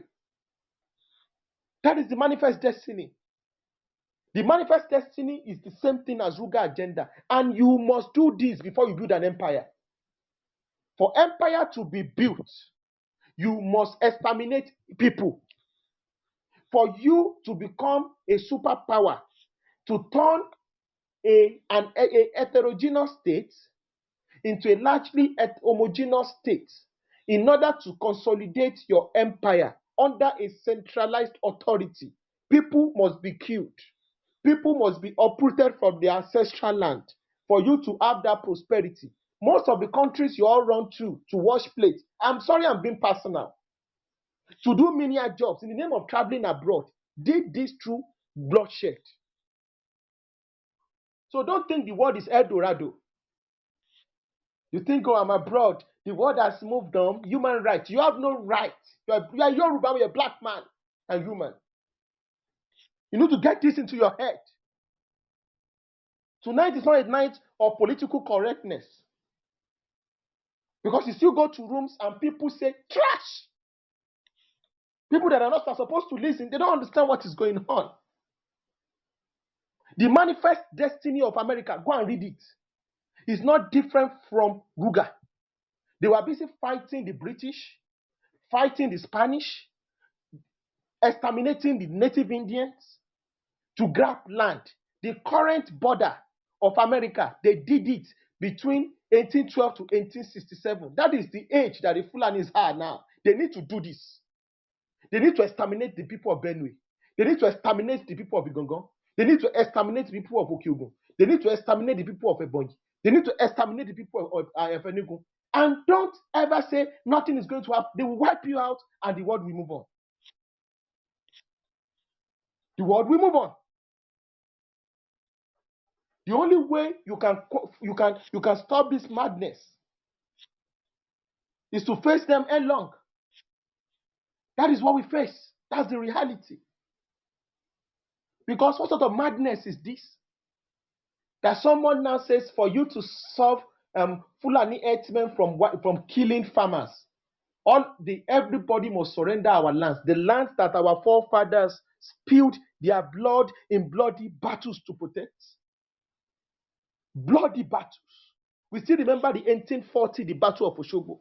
That is the manifest destiny. The manifest destiny is the same thing as RUGA agenda, and you must do this before you build an empire. For empire to be built, you must exterminate people. For you to become a superpower, to turn a heterogeneous state into a largely homogeneous state, in order to consolidate your empire under a centralized authority, people must be killed. People must be uprooted from their ancestral land for you to have that prosperity. Most of the countries you all run to wash plates, I'm sorry I'm being personal, to do menial jobs in the name of traveling abroad, did this through bloodshed. So don't think the world is El Dorado. You think, oh, I'm abroad. The world has moved on. Human rights. You have no right. You are Yoruba, you're a black man and human. You need to get this into your head. Tonight is not a night of political correctness. Because you still go to rooms and people say, trash. People that are not supposed to listen, they don't understand what is going on. The manifest destiny of America, go and read it. It's not different from RUGA. They were busy fighting the British, fighting the Spanish, exterminating the native Indians to grab land. The current border of America, they did it between 1812 to 1867. That is the age that the Fulanis are now. They need to do this. They need to exterminate the people of Benue. They need to exterminate the people of Igongon. They need to exterminate the people of Okiogun. They need to exterminate the people of Ebonyi. They need to exterminate the people of Enugu. And don't ever say nothing is going to happen. They will wipe you out and the world will move on. The world will move on. The only way you can stop this madness is to face them headlong. That is what we face. That's the reality. Because what sort of madness is this? That someone now says for you to solve Fulani herdsmen from killing farmers, everybody must surrender our lands, the lands that our forefathers spilled their blood in bloody battles to protect. Bloody battles. We still remember the 1840, the Battle of Osogbo.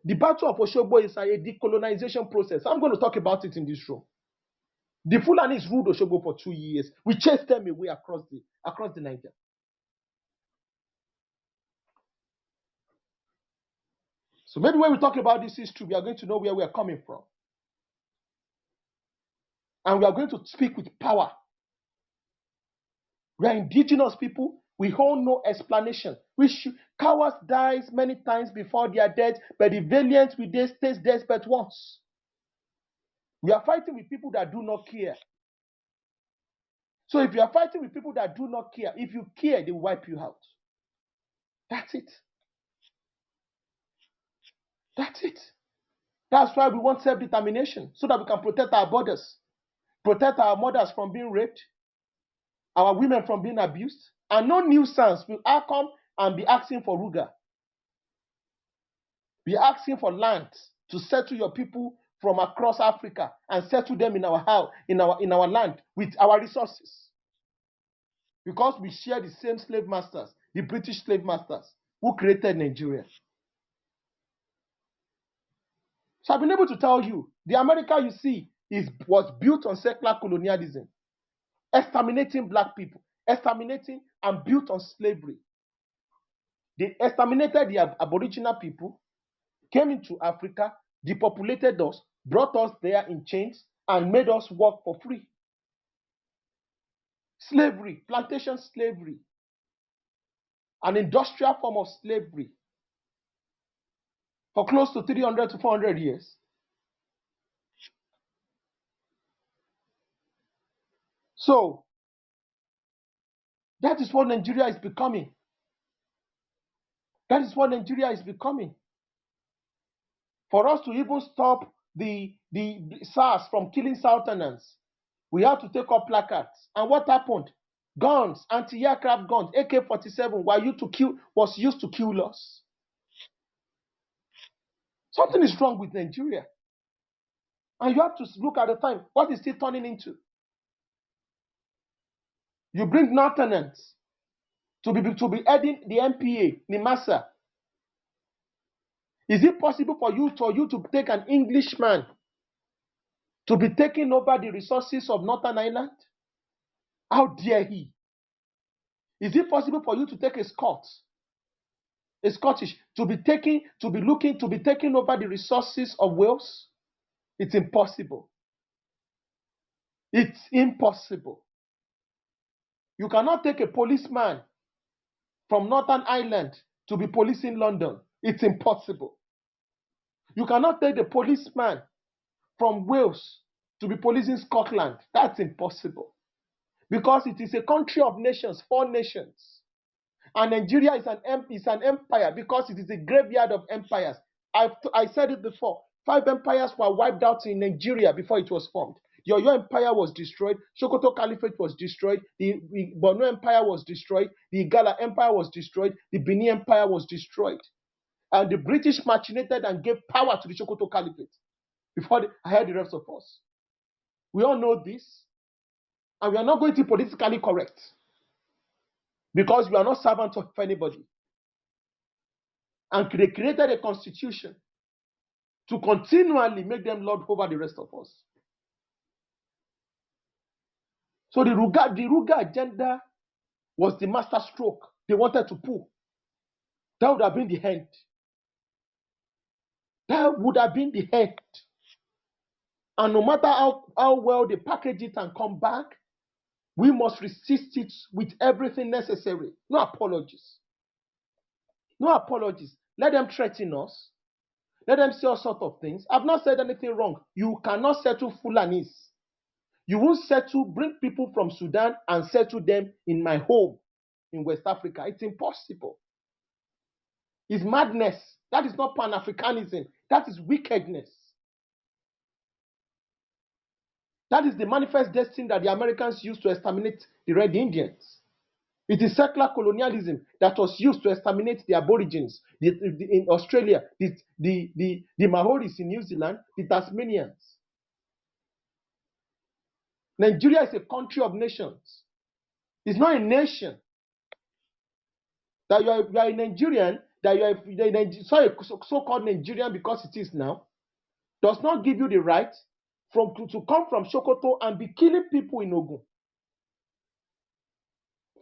The Battle of Osogbo is a decolonization process. I'm going to talk about it in this room. The Fulanis ruled Osogbo for 2 years. We chased them away across the Niger. So maybe when we talk about this history, we are going to know where we are coming from. And we are going to speak with power. We are indigenous people. We hold no explanation. Cowards die many times before their death, but the valiant will stay desperate once. We are fighting with people that do not care. So if you are fighting with people that do not care, if you care, they will wipe you out. That's it. That's it. That's why we want self-determination, so that we can protect our borders. protect our mothers from being raped, our women from being abused, and no nuisance will come and be asking for RUGA, be asking for land to settle your people from across Africa and settle them in our house, in our land with our resources. Because we share the same slave masters, the British slave masters who created Nigeria. So I've been able to tell you, the America you see was built on secular colonialism, exterminating black people, exterminating and built on slavery. They exterminated the Aboriginal people, came into Africa, depopulated us, brought us there in chains, and made us work for free. Slavery, plantation slavery, an industrial form of slavery for close to 300 to 400 years. So, that is what Nigeria is becoming. That is what Nigeria is becoming. For us to even stop the SARS from killing Southerners, we have to take up placards. And what happened? Guns, anti-aircraft guns, AK-47 was used to kill us. Something is wrong with Nigeria. And you have to look at the time. What is it turning into? You bring Northerners to be heading the MPA, Nimasa. Is it possible for you to take an Englishman to be taking over the resources of Northern Ireland? How dare he? Is it possible for you to take a Scottish, to be taking over the resources of Wales? It's impossible. It's impossible. You cannot take a policeman from Northern Ireland to be policing London. It's impossible. You cannot take the policeman from Wales to be policing Scotland. That's impossible. Because it is a country of nations, 4 nations. And Nigeria is an empire because it is a graveyard of empires. I said it before. 5 empires were wiped out in Nigeria before it was formed. The Oyo Empire was destroyed. Sokoto Caliphate was destroyed. The Borno Empire was destroyed. The Igala Empire was destroyed. The Benin Empire was destroyed. And the British machinated and gave power to the Sokoto Caliphate before ahead the rest of us. We all know this. And we are not going to be politically correct because we are not servants of anybody. And they created a constitution to continually make them lord over the rest of us. So the RUGA agenda was the master stroke they wanted to pull. That would have been the end. That would have been the end. And no matter how well they package it and come back, we must resist it with everything necessary. No apologies. No apologies. Let them threaten us. Let them say all sorts of things. I've not said anything wrong. You cannot settle Fulanis. You won't bring people from Sudan and settle them in my home in West Africa. It's impossible. It's madness. That is not Pan-Africanism. That is wickedness. That is the manifest destiny that the Americans used to exterminate the Red Indians. It is secular colonialism that was used to exterminate the Aborigines in Australia, the Maoris in New Zealand, the Tasmanians. Nigeria is a country of nations. It's not a nation. That you are a Nigerian, that you are so-called Nigerian because it is now, does not give you the right to come from Sokoto and be killing people in Ogun.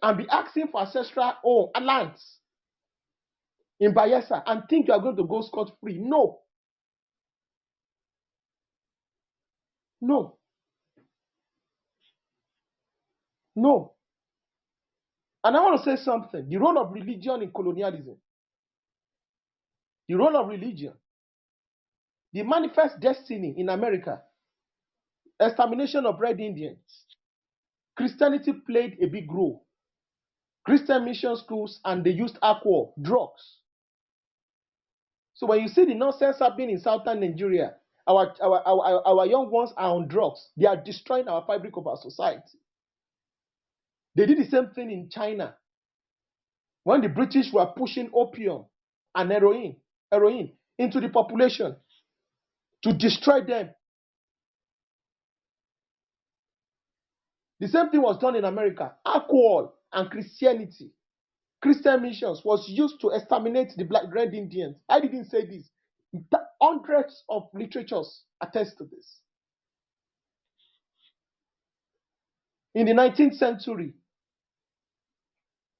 And be asking for ancestral lands in Bayelsa and think you are going to go scot-free. No. No. No. And I want to say something. The role of religion in colonialism. The role of religion. The manifest destiny in America. Extermination of Red Indians. Christianity played a big role. Christian mission schools, and they used drugs. So when you see the nonsense happening in southern Nigeria, our young ones are on drugs. They are destroying our fabric of our society. They did the same thing in China when the British were pushing opium and heroin into the population to destroy them. The same thing was done in America. Alcohol and Christianity, Christian missions was used to exterminate the black red Indians. I didn't say this. Hundreds of literatures attest to this. In the 19th century,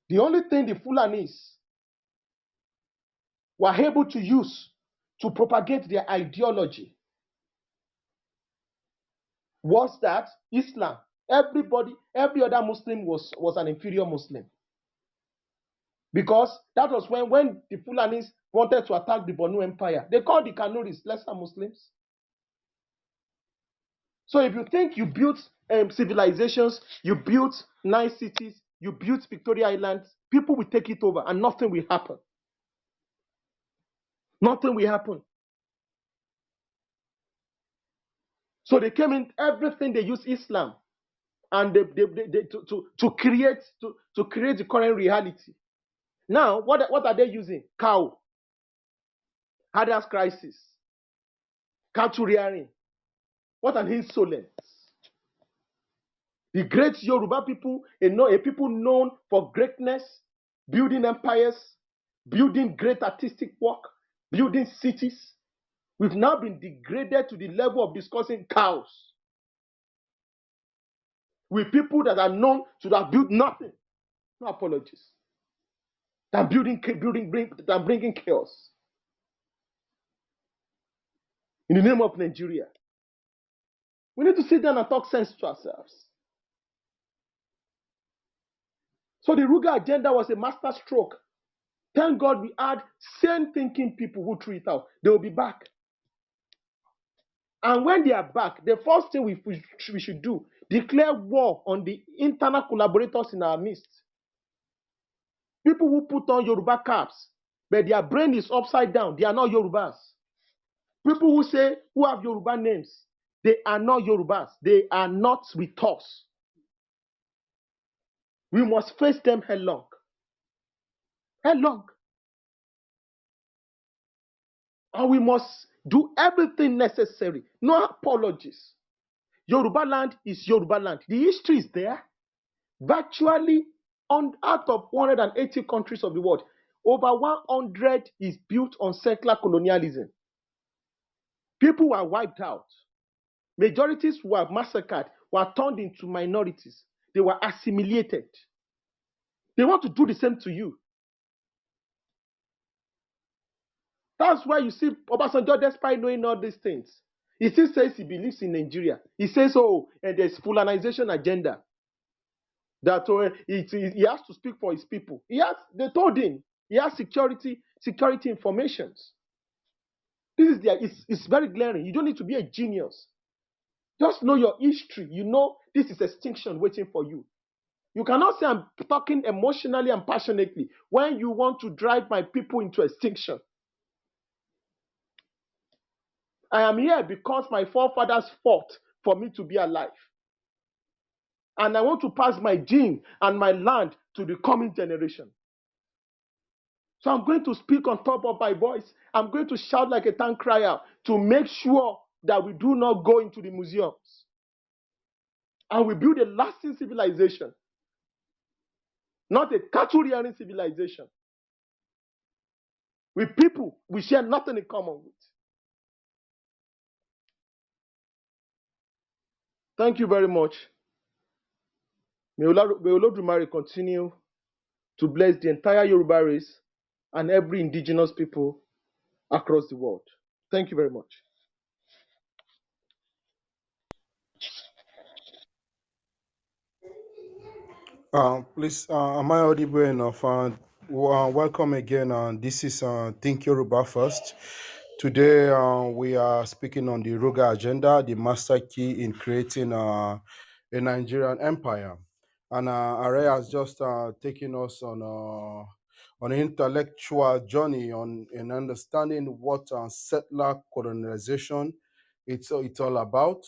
the only thing the Fulanis were able to use to propagate their ideology was that Islam. Every other Muslim was an inferior Muslim. Because that was when the Fulanis wanted to attack the Bornu Empire. They called the Kanuris lesser Muslims. So if you think you built civilizations, you built nice cities, you built Victoria Island, people will take it over and nothing will happen. Nothing will happen. So they came in, everything they use Islam and to create the current reality. Now, what are they using? Cow, Hadass crisis, cattle rearing. What an insolence. The great Yoruba people, a people known for greatness, building empires, building great artistic work, building cities. We've now been degraded to the level of discussing cows. With people that are known to have built nothing. No apologies. Than bringing chaos. In the name of Nigeria. We need to sit down and talk sense to ourselves. So the RUGA agenda was a master stroke. Thank God we had sane thinking people who threw it out. They will be back. And when they are back, the first thing we should do, declare war on the internal collaborators in our midst. People who put on Yoruba caps, but their brain is upside down. They are not Yorubas. People who have Yoruba names, they are not Yorubas. They are not with us. We must face them headlong. Headlong. And we must do everything necessary. No apologies. Yoruba land is Yoruba land. The history is there. Virtually out of 180 countries of the world, over 100 is built on settler colonialism. People were wiped out. Majorities were massacred, were turned into minorities. They were assimilated. They want to do the same to you. That's why you see Obasanjo, despite knowing all these things, he still says he believes in Nigeria. He says, and there's Fulanization agenda. That he has to speak for his people. They told him he has security informations. This is it's very glaring. You don't need to be a genius. Just know your history. You know this is extinction waiting for you. You cannot say I'm talking emotionally and passionately when you want to drive my people into extinction. I am here because my forefathers fought for me to be alive. And I want to pass my gene and my land to the coming generation. So I'm going to speak on top of my voice. I'm going to shout like a town crier to make sure that we do not go into the museums. And we build a lasting civilization, not a cattle rearing civilization. With people we share nothing in common with. Thank you very much. May Olodumare continue to bless the entire Yoruba race and every indigenous people across the world. Thank you very much. Please, am I audible enough? Welcome again. This is Think Yoruba First. Today, we are speaking on the RUGA agenda, the master key in creating a Nigerian empire. And Aare has just taken us on an intellectual journey in understanding what settler colonization it's all about.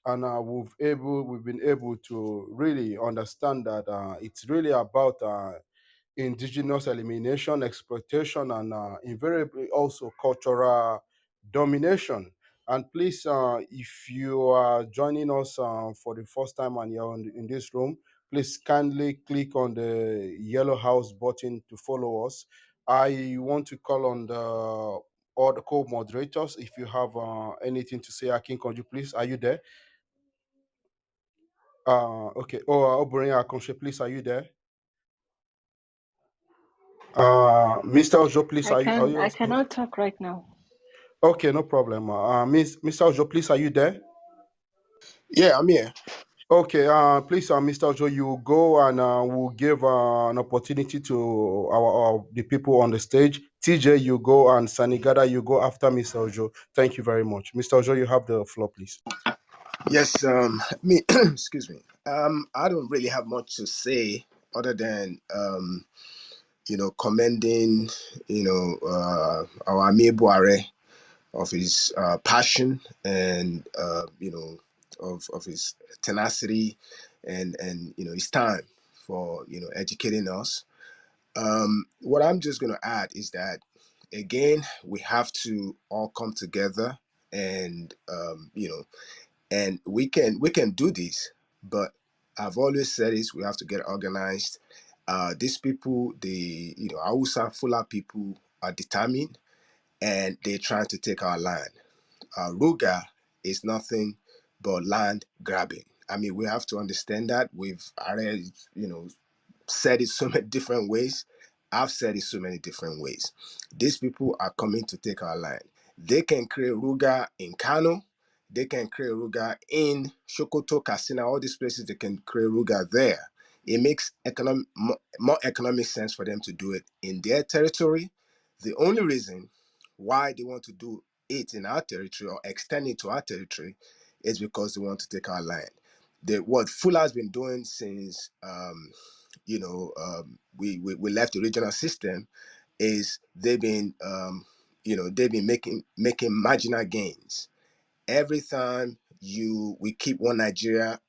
And we've been able to really understand that it's really about indigenous elimination, exploitation, and invariably also cultural domination. And please, if you are joining us for the first time and you're in this room, please kindly click on the yellow house button to follow us. I want to call on the all the co-moderators. If you have anything to say, Akin, could you please? Are you there? Okay. Oh, Obrenya Akonshe, please, are you there? Mr. Ojo, please, are you? I cannot talk right now. Okay, no problem. Mr. Ojo, please, are you there? Yeah, I'm here. Okay, please, Mr. Ojo, you go and we'll give an opportunity to the people on the stage. TJ, you go, and Sanigada, you go after Mr. Ojo. Thank you very much. Mr. Ojo, you have the floor, please. Yes, me excuse me. I don't really have much to say other than commending, our Amir Buare of his passion and of his tenacity and his time for educating us. What I'm just going to add is that again we have to all come together and and we can do this, but I've always said this: we have to get organized. These people, the Hausa Fula people, are determined and they're trying to take our land. RUGA is nothing but land grabbing. I mean, we have to understand that. We've already, said it so many different ways. I've said it so many different ways. These people are coming to take our land. They can create RUGA in Kano. They can create RUGA in Sokoto, Katsina, all these places. They can create RUGA there. It makes more economic sense for them to do it in their territory. The only reason why they want to do it in our territory or extend it to our territory is because they want to take our land. What Fuller has been doing since we left the regional system is they've been making marginal gains. Every time we keep one Nigeria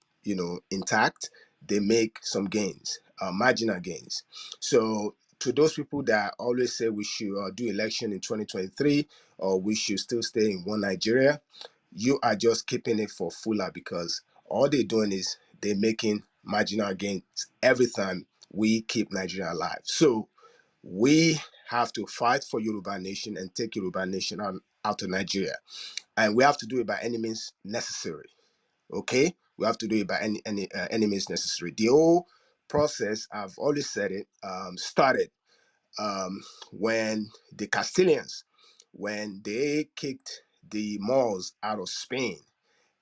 intact, they make some gains, marginal gains. So to those people that always say we should do election in 2023 or we should still stay in one Nigeria, you are just keeping it for Fuller, because all they're doing is they're making marginal gains every time we keep Nigeria alive. So we have to fight for Yoruba nation and take Yoruba nation out of Nigeria, and we have to do it by any means necessary. Okay, we have to do it by any means necessary. The whole process, I've always said it, started when the Castilians, when they kicked the Moors out of Spain,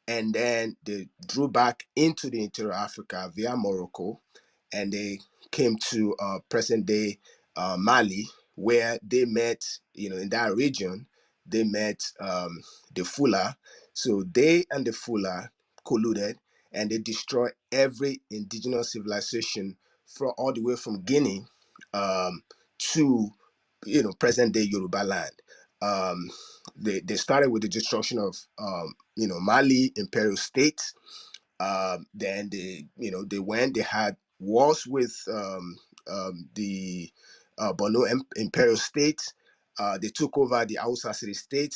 and then they drew back into the interior Africa via Morocco, and they came to present day Mali, where they met, in that region, they met the Fula. So they and the Fula colluded, and they destroyed every indigenous civilization from all the way from Guinea to present day Yoruba land. They started with the destruction of Mali Imperial State. Then they had wars with the Bono Imperial State. They took over the Hausa City State,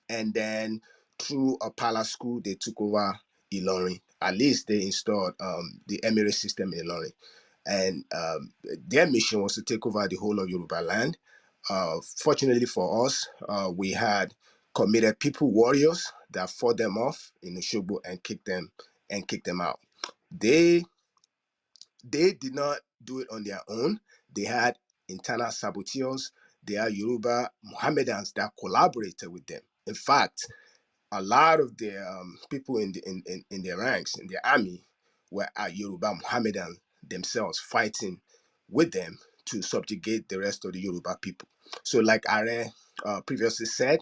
and then through a palace school, they took over Ilorin. At least they installed the emirate system in Ilorin, and their mission was to take over the whole of Yoruba land. Fortunately for us, we had committed people warriors that fought them off in Oshobo and kicked them out. They did not do it on their own. They had internal saboteurs. They are Yoruba Mohammedans that collaborated with them. In fact, a lot of the people in their ranks, in their army, were Yoruba Mohammedan themselves, fighting with them to subjugate the rest of the Yoruba people. So like Aare previously said,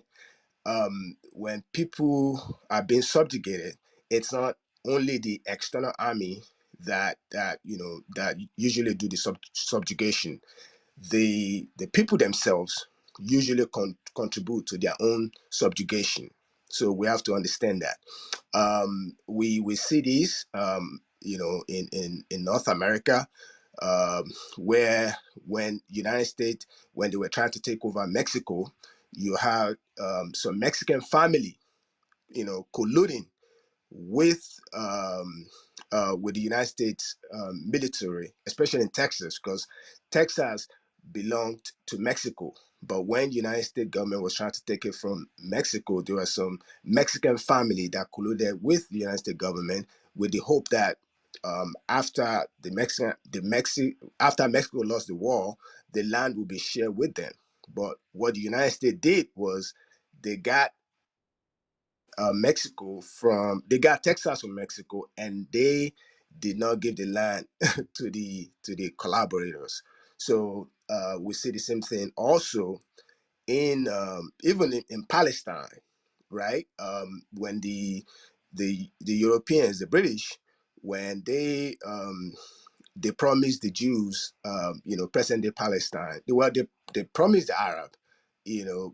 when people are being subjugated, it's not only the external army that usually do the subjugation. The people themselves usually contribute to their own subjugation. So we have to understand that. We see this, in North America, where when United States, when they were trying to take over Mexico, you had some Mexican family, colluding with with the United States military, especially in Texas, because Texas belonged to Mexico. But when the United States government was trying to take it from Mexico, there was some Mexican family that colluded with the United States government with the hope that after after Mexico lost the war, the land would be shared with them. But what the United States did was they got Mexico from they got Texas from Mexico, and they did not give the land to the collaborators. So we see the same thing also in even in Palestine, right? When the Europeans, the British, when they promised the Jews, present day Palestine. They promised the Arab,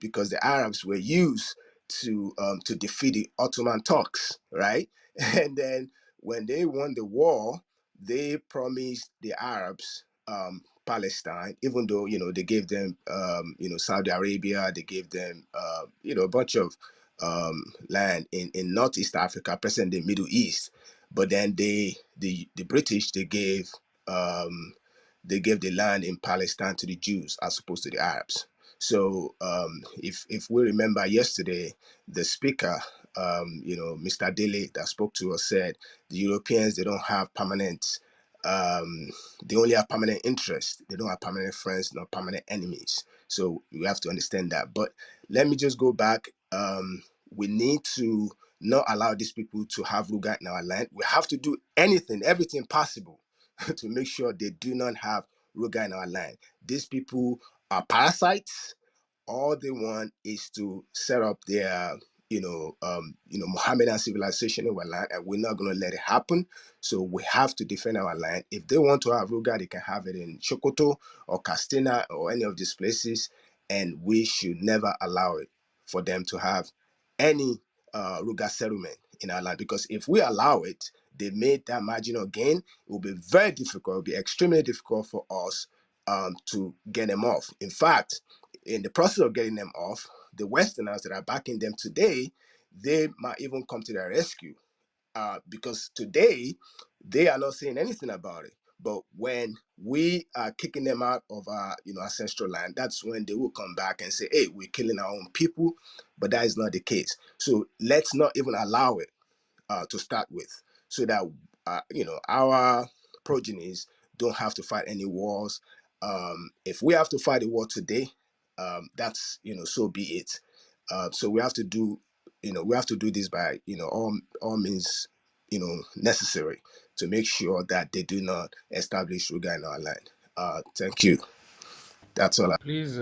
because the Arabs were used to defeat the Ottoman Turks, right? And then when they won the war, they promised the Arabs Palestine, even though they gave them Saudi Arabia, they gave them a bunch of land in Northeast Africa, present day Middle East. But then the British um, they gave the land in Palestine to the Jews as opposed to the Arabs. So if we remember yesterday, the speaker, Mr. Dele, that spoke to us, said the Europeans, they don't have permanent. They only have permanent interest. They don't have permanent friends, nor permanent enemies. So we have to understand that. But let me just go back. We need to not allow these people to have RUGA in our land. We have to do everything possible to make sure they do not have RUGA in our land. These people are parasites. All they want is to set up their Mohammedan civilization in our land, and we're not going to let it happen. So we have to defend our land. If they want to have RUGA, they can have it in Sokoto or Castina or any of these places, and we should never allow it for them to have any RUGA settlement in our land, because if we allow it, they made that marginal gain. It will be very difficult. It will be extremely difficult for us to get them off. In fact, in the process of getting them off, the Westerners that are backing them today, they might even come to their rescue, because today they are not saying anything about it. But when we are kicking them out of our ancestral land, that's when they will come back and say, hey, we're killing our own people. But that is not the case. So let's not even allow it to start with, so that our progenies don't have to fight any wars. If we have to fight a war today, that's so be it. So we have to do this by all means necessary to make sure that they do not establish RUGA in our land. Thank you. That's all. Please,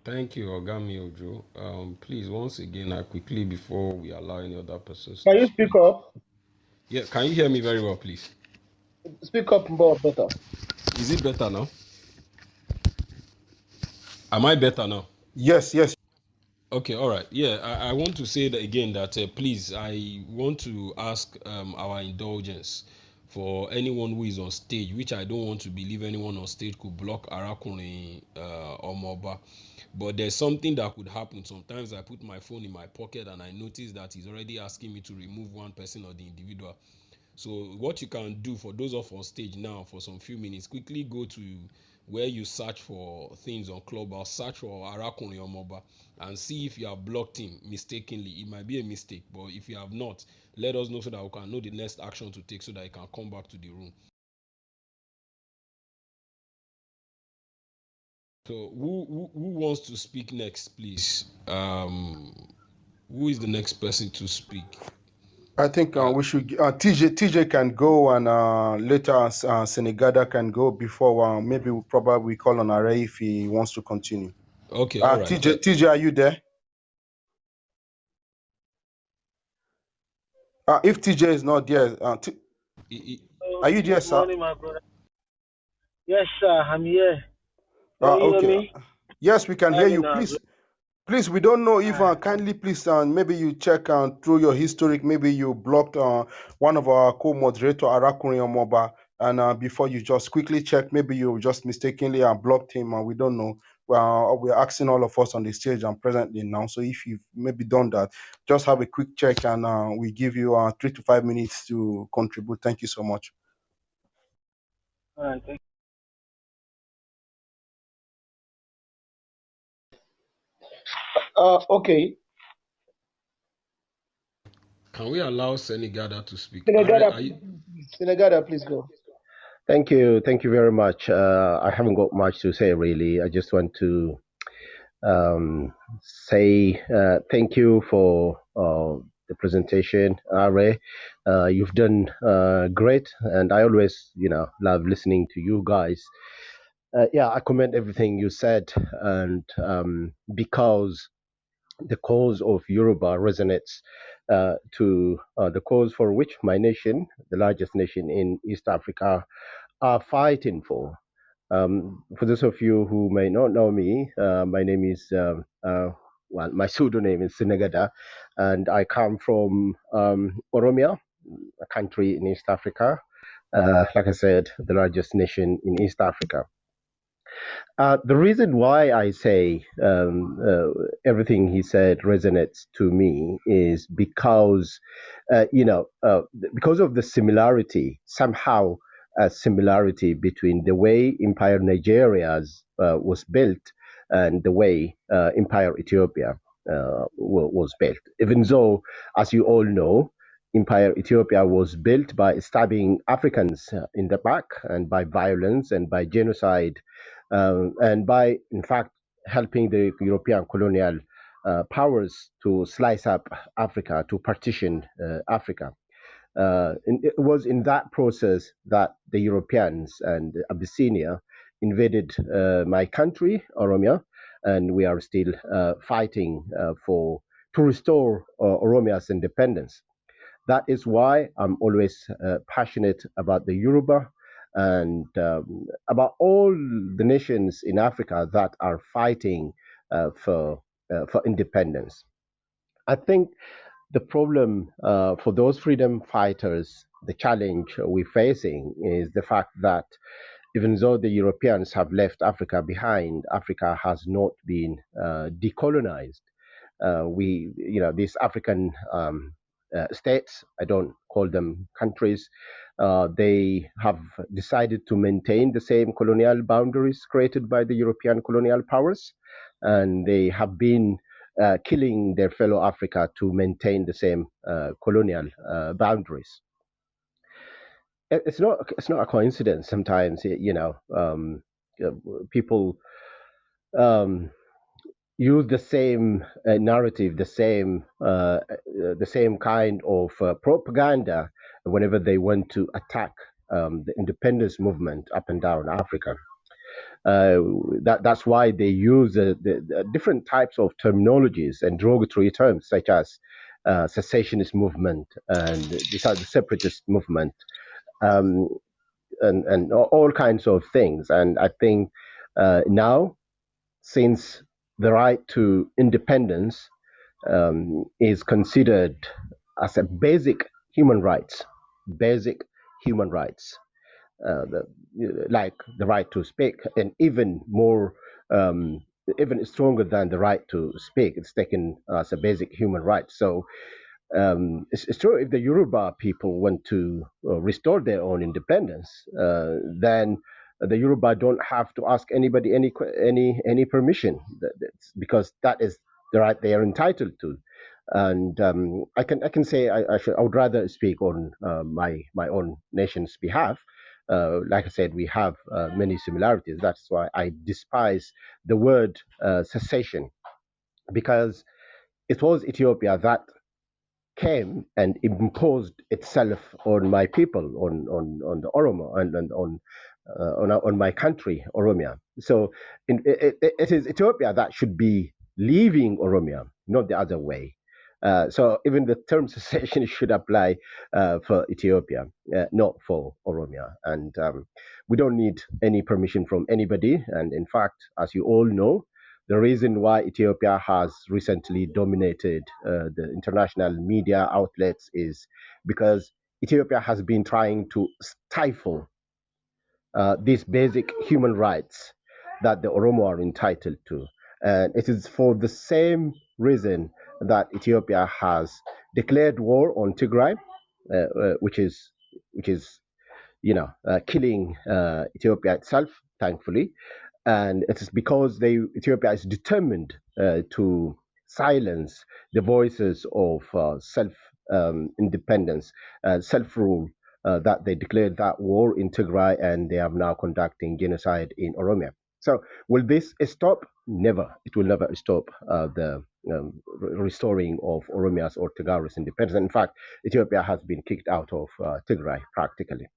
thank you, Ogami Ojo. Please, once again, quickly before we allow any other persons Can to you speak speak. up? Yeah, can you hear me very well, please? Speak up more better. Is it better now? Am I better now? Yes, yes. Okay, all right. Yeah, I want to say that again that please, I want to ask our indulgence for anyone who is on stage, which I don't want to believe anyone on stage could block Arakuni or Moba. But there's something that could happen. Sometimes I put my phone in my pocket and I notice that he's already asking me to remove one person or the individual. So what you can do for those of on stage now for some few minutes, quickly go to where you search for things on Clubhouse, search for Arakuni Omoba, and see if you have blocked him mistakenly. It might be a mistake, but if you have not, let us know so that we can know the next action to take so that he can come back to the room. So who wants to speak next, please? Who is the next person to speak? I think we should. TJ can go, and later Senegada can go before. Maybe we call on Aare if he wants to continue. Okay, all right. TJ, are you there? If TJ is not there, are you there, Good sir? morning, my brother. Yes, sir, I'm here. Can you hear Okay. me? Yes, we can hear I'm you. in Please, Please, we don't know if Uh, kindly please maybe you check through your historic, maybe you blocked one of our co-moderator Arakuri Omoba, and before you just quickly check, maybe you just mistakenly blocked him, and we don't know. Well, we're asking all of us on the stage and presently now. So if you've maybe done that, just have a quick check, and we give you 3 to 5 minutes to contribute. Thank you so much. all right, thank okay. Can we allow Senegada to speak? Are, Senegada, are you, Senegada, please go. Thank you. Thank you very much. I haven't got much to say really. I just want to say thank you for the presentation, Aare. You've done great, and I always, love listening to you guys. Yeah, I commend everything you said, and because the cause of Yoruba resonates to the cause for which my nation, the largest nation in East Africa, are fighting for. For those of you who may not know me, my name is, well, my pseudonym is Senegada, and I come from Oromia, a country in East Africa. Like I said, the largest nation in East Africa. The reason why I say everything he said resonates to me is because, because of the similarity, somehow a similarity between the way Empire Nigeria's was built and the way Empire Ethiopia was built. Even though, as you all know, Empire Ethiopia was built by stabbing Africans in the back and by violence and by genocide and by, in fact, helping the European colonial powers to slice up Africa, to partition Africa. And it was in that process that the Europeans and Abyssinia invaded my country, Oromia, and we are still fighting for to restore Oromia's independence. That is why I'm always passionate about the Yoruba and about all the nations in Africa that are fighting for independence. I think the problem for those freedom fighters, the challenge we're facing is the fact that even though the Europeans have left Africa behind, Africa has not been decolonized. These African states, I don't call them countries, they have decided to maintain the same colonial boundaries created by the European colonial powers, and they have been killing their fellow Africa to maintain the same colonial boundaries. It's not a coincidence. Sometimes, uh, people um, use the same narrative, the same kind of propaganda whenever they want to attack the independence movement up and down Africa. Uh, that's why they use the different types of terminologies and derogatory terms such as secessionist movement and the separatist movement, um, and all kinds of things. And I think now, since the right to independence is considered as a basic human rights, the, like the right to speak, and even more, even stronger than the right to speak. It's taken as a basic human right. So it's true, if the Yoruba people want to restore their own independence, then the Yoruba don't have to ask anybody any permission, because that is the right they are entitled to. And I can say I would rather speak on my own nation's behalf. Like I said, we have many similarities. That's why I despise the word secession, because it was Ethiopia that came and imposed itself on my people, on the Oromo, and on my country, Oromia. So it is Ethiopia that should be leaving Oromia, not the other way. So even the term secession should apply for Ethiopia, not for Oromia. And we don't need any permission from anybody. And in fact, as you all know, the reason why Ethiopia has recently dominated the international media outlets is because Ethiopia has been trying to stifle these basic human rights that the Oromo are entitled to. And it is for the same reason that Ethiopia has declared war on Tigray, which is killing Ethiopia itself, thankfully. And it is because Ethiopia is determined to silence the voices of self independence, self rule, that they declared that war in Tigray and they are now conducting genocide in Oromia. So, will this stop? Never. It will never stop the restoring of Oromia's or Tigray's independence. In fact, Ethiopia has been kicked out of Tigray practically.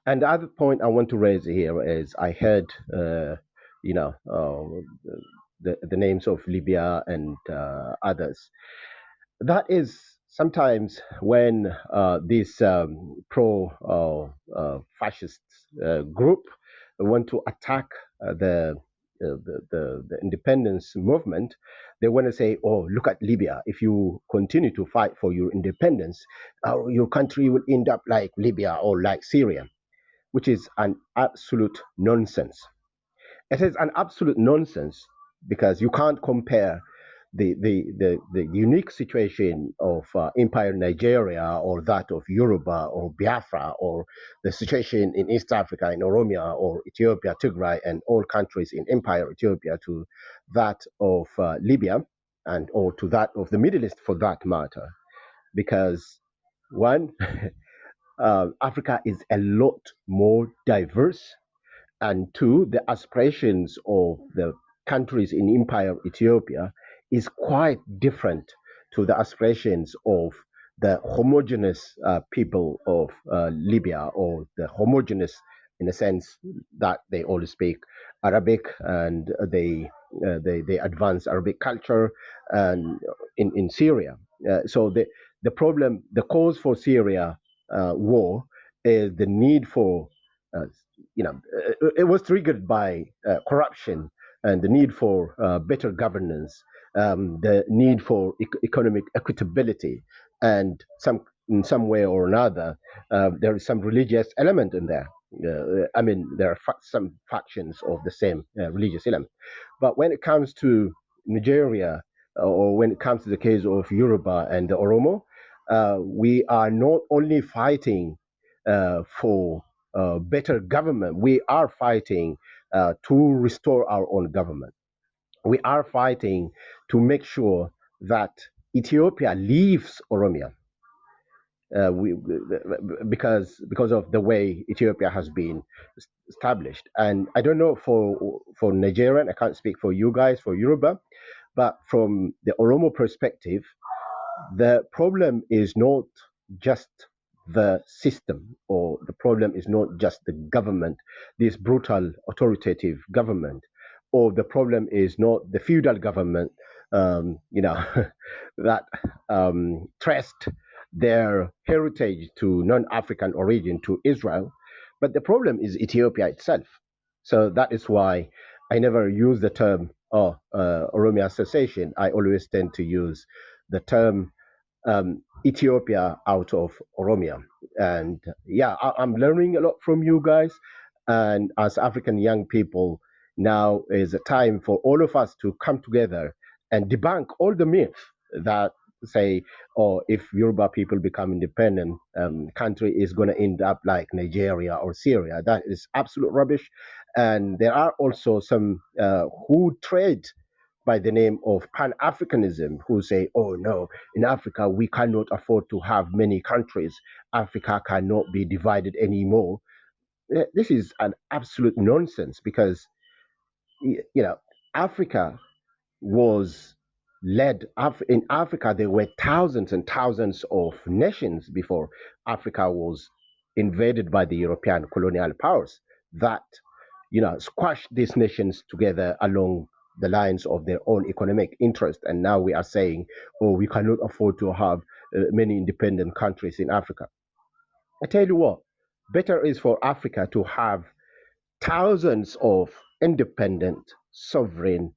And the other point I want to raise here is I heard, you know, the names of Libya and others. That is sometimes when this pro-fascist group want to attack the independence movement. They want to say, "Oh, look at Libya. If you continue to fight for your independence, your country will end up like Libya or like Syria," which is an absolute nonsense. It is an absolute nonsense because you can't compare the unique situation of Empire Nigeria or that of Yoruba or Biafra or the situation in East Africa, in Oromia or Ethiopia, Tigray, and all countries in Empire Ethiopia to that of Libya and or to that of the Middle East for that matter. Because one, Africa is a lot more diverse, and two, the aspirations of the countries in Empire Ethiopia is quite different to the aspirations of the homogeneous people of Libya, or the homogeneous in a sense that they all speak Arabic and they advance Arabic culture and in Syria. So the cause for Syria war is the need for uh, it was triggered by corruption and the need for better governance, the need for economic equitability, and in some way or another, there is some religious element in there. I mean, there are some factions of the same religious element. But when it comes to Nigeria, or when it comes to the case of Yoruba and the Oromo, we are not only fighting for better government. We are fighting to restore our own government. We are fighting to make sure that Ethiopia leaves Oromia, because of the way Ethiopia has been established. And I don't know for Nigerian, I can't speak for you guys, for Yoruba, but from the Oromo perspective, the problem is not just the system, or the problem is not just the government, this brutal authoritative government, or the problem is not the feudal government, that traced their heritage to non-African origin to Israel, but the problem is Ethiopia itself. So that is why I never use the term Oromia secession. I always tend to use the term Ethiopia out of Oromia. And yeah, I'm learning a lot from you guys. And as African young people, now is a time for all of us to come together and debunk all the myths that say, oh, if Yoruba people become independent, country is going to end up like Nigeria or Syria. That is absolute rubbish. And there are also some who trade by the name of Pan Africanism who say, oh no, in Africa we cannot afford to have many countries. Africa cannot be divided anymore. This is an absolute nonsense because, Africa was led. In Africa, there were thousands and thousands of nations before Africa was invaded by the European colonial powers that, squashed these nations together along the lines of their own economic interest. And now we are saying, oh, we cannot afford to have many independent countries in Africa. I tell you what, better is for Africa to have thousands of independent, sovereign,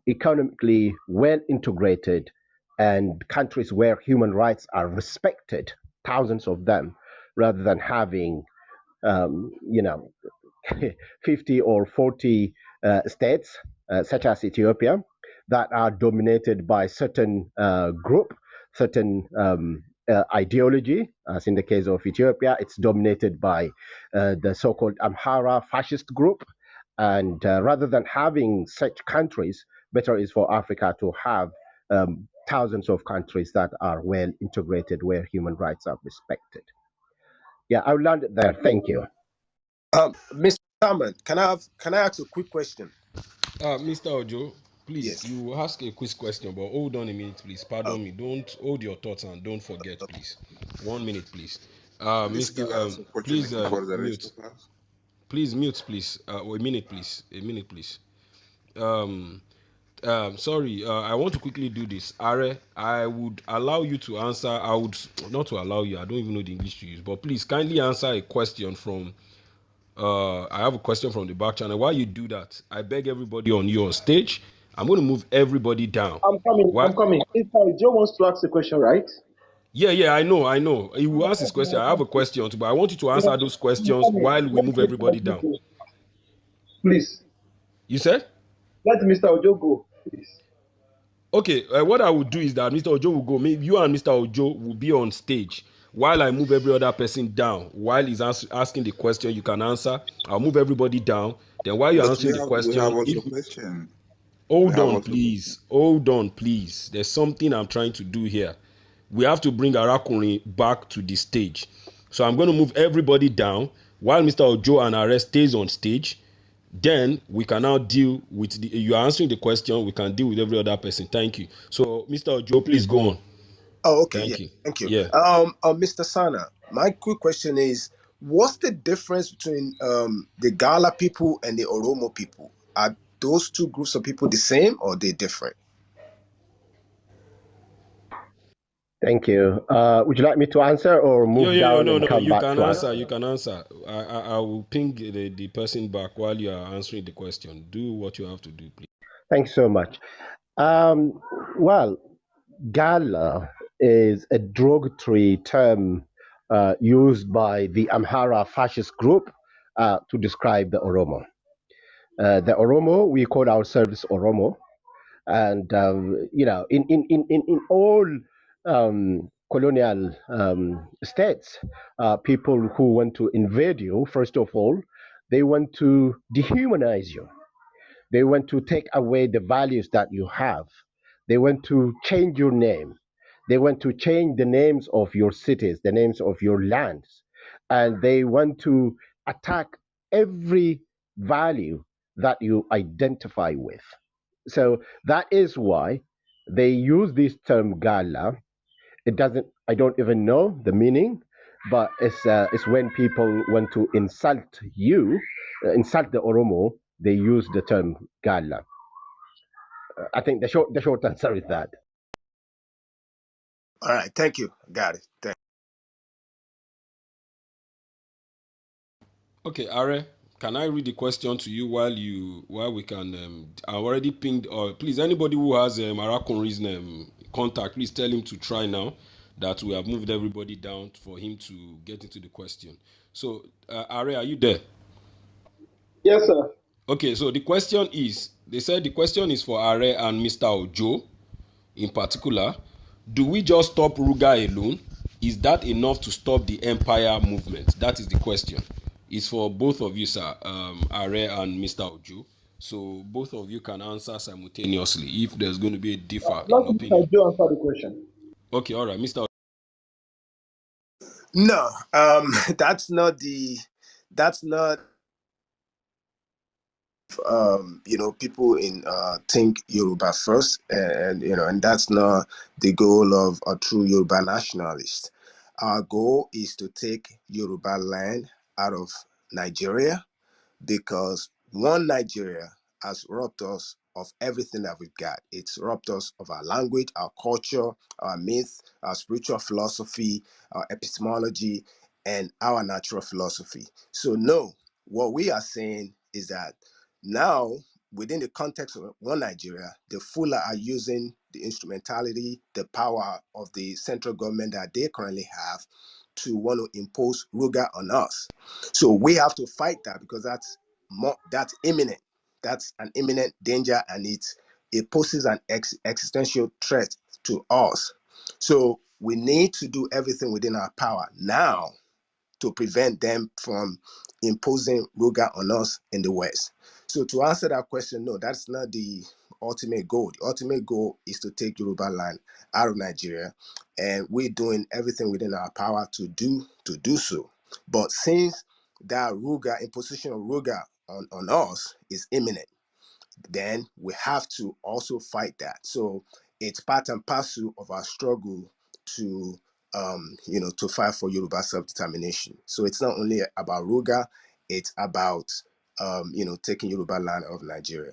economically well integrated and countries where human rights are respected, thousands of them, rather than having, you know, 50 or 40 states, such as Ethiopia, that are dominated by certain group, certain ideology. As in the case of Ethiopia, it's dominated by the so-called Amhara fascist group. And rather than having such countries, better is for Africa to have thousands of countries that are well integrated, where human rights are respected. Yeah, I'll land it there. Thank you. Mr. Salman, can I ask a quick question? Mr. Ojo, please, Yes. you ask a quick question, but hold on a minute, please. Pardon Oh, me. Don't hold your thoughts and don't forget, please. 1 minute, please. Please, Mr. give us Please opportunity for the rest mute. of us. Please mute, please. A minute, please. A minute, please. Um, sorry, I want to quickly do this. Are, I would allow you to answer. I would not to allow you. I don't even know the English to use, but please kindly answer a question from. I have a question from the back channel. While you do that, I beg everybody on your stage. I'm going to move everybody down. I'm coming. What? I'm coming. If Joe wants to ask a question, right? Yeah, yeah, I know, I know. He will ask his question. I have a question too, but I want you to Yeah, answer those I'm questions coming. while we Let move Mr. everybody Ojo down. go. Please. You said? Let Mr. Ojo go, please. Okay, what I will do is that Mr. Ojo will go. Maybe you and Mr. Ojo will be on stage while I move every other person down. While he's asking the question, you can answer. I'll move everybody down. Then while you're But answering the we have question, also if question. We hold have on, also please, question. hold on, please. There's something I'm trying to do here. We have to bring Arakuni back to the stage. So I'm going to move everybody down while Mr. Ojo and Aare stays on stage. Then we can now deal with the. You are answering the question. We can deal with every other person. Thank you. So, Mr. Ojo, please go on. oh, okay. Yeah. Thank you. Thank you. Yeah. Mr. Sana, my quick question is, what's the difference between the Gala people and the Oromo people? Are those two groups of people the same or they different? Thank you. Would you like me to answer or Yo, move yo, yo, down no, and no. come You back can to answer. answer? You can answer. I will ping the person back while you are answering the question. Do what you have to do, please. Thanks so much. Um, well, Gala is a derogatory term used by the Amhara fascist group to describe the Oromo. The Oromo, we call ourselves Oromo, and in all colonial states, people who want to invade you, first of all, they want to dehumanize you. They want to take away the values that you have. They want to change your name. They want to change the names of your cities, the names of your lands, and they want to attack every value that you identify with. So that is why they use this term gala. It doesn't. I don't even know the meaning, but it's when people want to insult you, insult the Oromo. They use the term gala. I think the short answer is that. All right. Thank you. Got it. Okay, Are, can I read the question to you while we can? I already pinged. Or please, anybody who has Arakunri's contact, please tell him to try now. That we have moved everybody down for him to get into the question. So, Are, are you there? Yes, sir. Okay, so the question is, they said the question is for Are and Mr. Ojo in particular. Do we just stop Ruga alone? Is that enough to stop the empire movement? That is the question. It's for both of you, sir, Are and Mr. Ojo. So both of you can answer simultaneously if there's going to be a differ Let in Mr. opinion. Joe answer the question. Okay, all right, Mr. No, that's not the. That's not. People in think Yoruba first, and and that's not the goal of a true Yoruba nationalist. Our goal is to take Yoruba land out of Nigeria because one Nigeria has robbed us of everything that we've got. It's robbed us of our language, our culture, our myth, our spiritual philosophy, our epistemology, and our natural philosophy. So no, what we are saying is that now within the context of one Nigeria, the Fula are using the instrumentality, the power of the central government that they currently have to want to impose RUGA on us. So we have to fight that because that's imminent. That's an imminent danger, and it poses an existential threat to us. So we need to do everything within our power now to prevent them from imposing RUGA on us in the West. So to answer that question, no, that's not the ultimate goal. The ultimate goal is to take Yoruba land out of Nigeria, and we're doing everything within our power to do so. But since that RUGA, imposition of RUGA on us is imminent, then we have to also fight that. So it's part and parcel of our struggle to to fight for Yoruba self-determination. So it's not only about Ruga, it's about taking Yoruba land of Nigeria.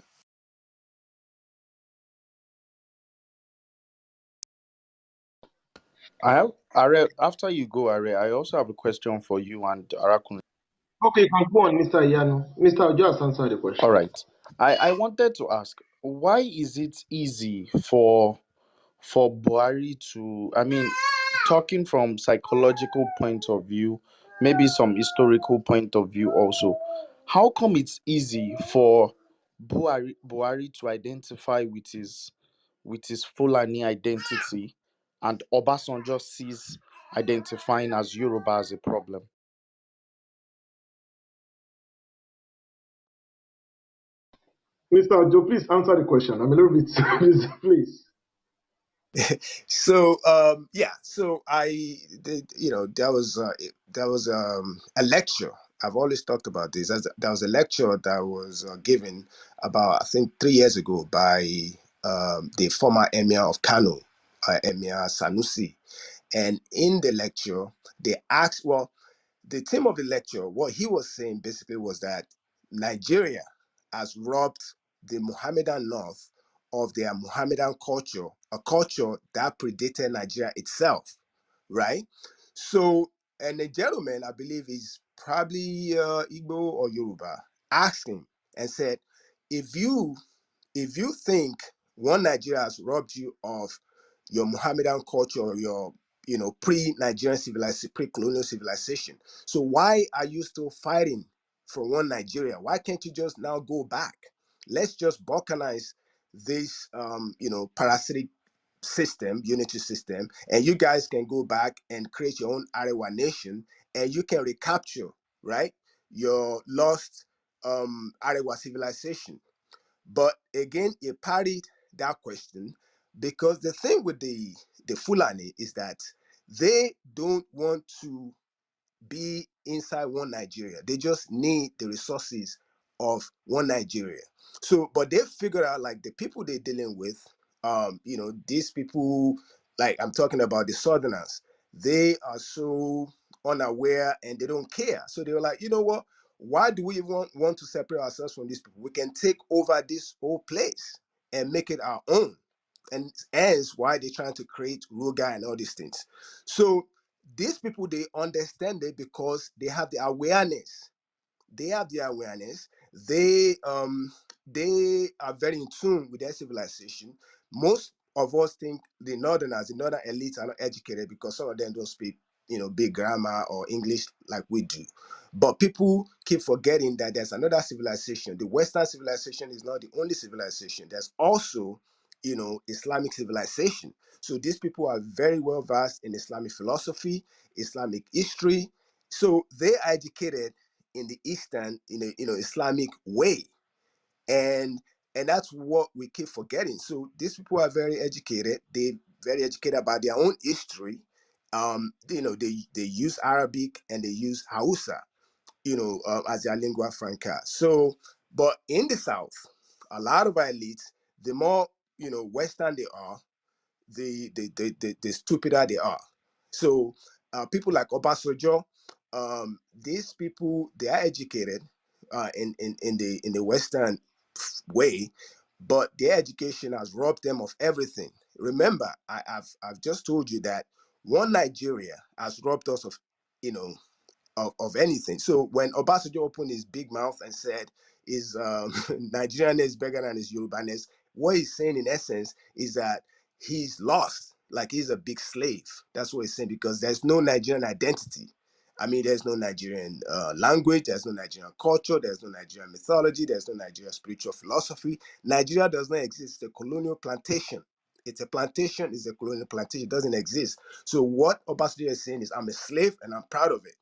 I have Are, after you go, Are, I also have a question for you and Arakun. Okay, you can go on, Mr. Yano. Mr. Ojo has answered the All question. right. I wanted to ask, why is it easy for Buhari to, I mean, talking from psychological point of view, maybe some historical point of view also, how come it's easy for Buhari to identify with his Fulani identity, and Obasanjo sees identifying as Yoruba as a problem? Mr. Ojo, please answer the question. I'm a little bit please. So so I did, there was a lecture. I've always talked about this. There was a lecture that was given about, I think, 3 years ago by the former emir of Kano, Emir Sanusi. And in the lecture, they asked, well, the theme of the lecture, what he was saying basically was that Nigeria has robbed the Mohammedan North of their Mohammedan culture, a culture that predated Nigeria itself, right? So, and the gentleman, I believe, is probably Igbo or Yoruba, asked him and said, if you think one Nigeria has robbed you of your Mohammedan culture or your pre-Nigerian civilization, pre-colonial civilization, so why are you still fighting for one Nigeria? Why can't you just now go back? Let's just balkanize this parasitic system, unity system, and you guys can go back and create your own Arewa nation, and you can recapture, right, your lost Arewa civilization. But again, he parried that question because the thing with the Fulani is that they don't want to be inside one Nigeria. They just need the resources of one Nigeria. So, but they figured out, like, the people they're dealing with, these people, like I'm talking about the Southerners, they are so unaware and they don't care. So they were like, you know what? Why do we want to separate ourselves from these people? We can take over this whole place and make it our own. And hence why they're trying to create Ruga and all these things. So these people, they understand it because they have the awareness. They have the awareness. They are very in tune with their civilization. Most of us think the northerners, the northern elites, are not educated because some of them don't speak big grammar or English like we do. But people keep forgetting that there's another civilization. The Western civilization is not the only civilization. There's also Islamic civilization. So these people are very well versed in Islamic philosophy, Islamic history. So they are educated in the Eastern, Islamic way, and that's what we keep forgetting. So these people are very educated. They very educated about their own history. They use Arabic and they use Hausa, as their lingua franca. So, but in the South, a lot of our elites, the more Western they are, the stupider they are. So people like Obasanjo, these people, they are educated in the Western way, but their education has robbed them of everything. Remember, I've just told you that one Nigeria has robbed us of you know of anything. So when Obasanjo opened his big mouth and said, his Nigerianness is bigger than his Yorubaness. What he's saying in essence is that he's lost, like he's a big slave. That's what he's saying, because there's no Nigerian identity. I mean, there's no Nigerian language, there's no Nigerian culture, there's no Nigerian mythology, there's no Nigerian spiritual philosophy. Nigeria does not exist. It's a colonial plantation. It's a plantation, it's a colonial plantation. It doesn't exist. So what Obasanjo is saying is, I'm a slave and I'm proud of it.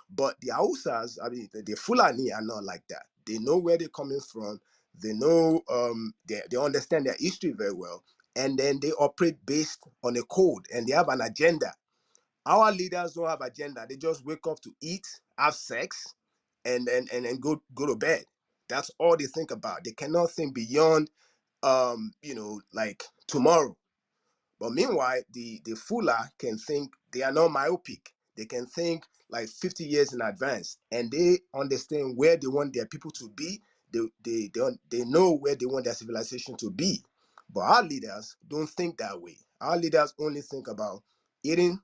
But the Hausas, I mean, the Fulani are not like that. They know where they're coming from. They know, they understand their history very well. And then they operate based on a code, and they have an agenda. Our leaders don't have agenda. They just wake up to eat, have sex, and go to bed. That's all they think about. They cannot think beyond like tomorrow. But meanwhile, the Fula can think, they are not myopic. They can think like 50 years in advance, and they understand where they want their people to be. They know where they want their civilization to be. But our leaders don't think that way. Our leaders only think about eating,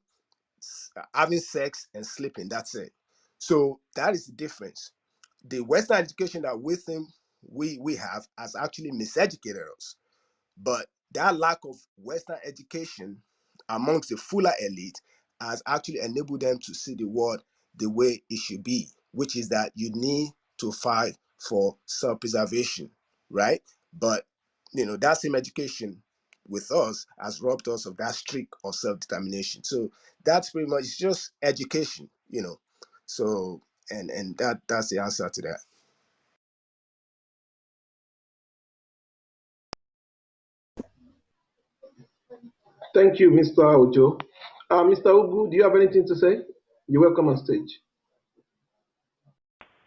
having sex, and sleeping. That's it. So that is the difference. The Western education that we think we have has actually miseducated us. But that lack of Western education amongst the fuller elite has actually enabled them to see the world the way it should be, which is that you need to fight for self-preservation, right? But that same education with us has robbed us of that streak of self-determination. So that's pretty much, it's just education. So and that's the answer to that. Thank you, Mr. Ojo. Mr. Ugu, do you have anything to say? You're welcome on stage.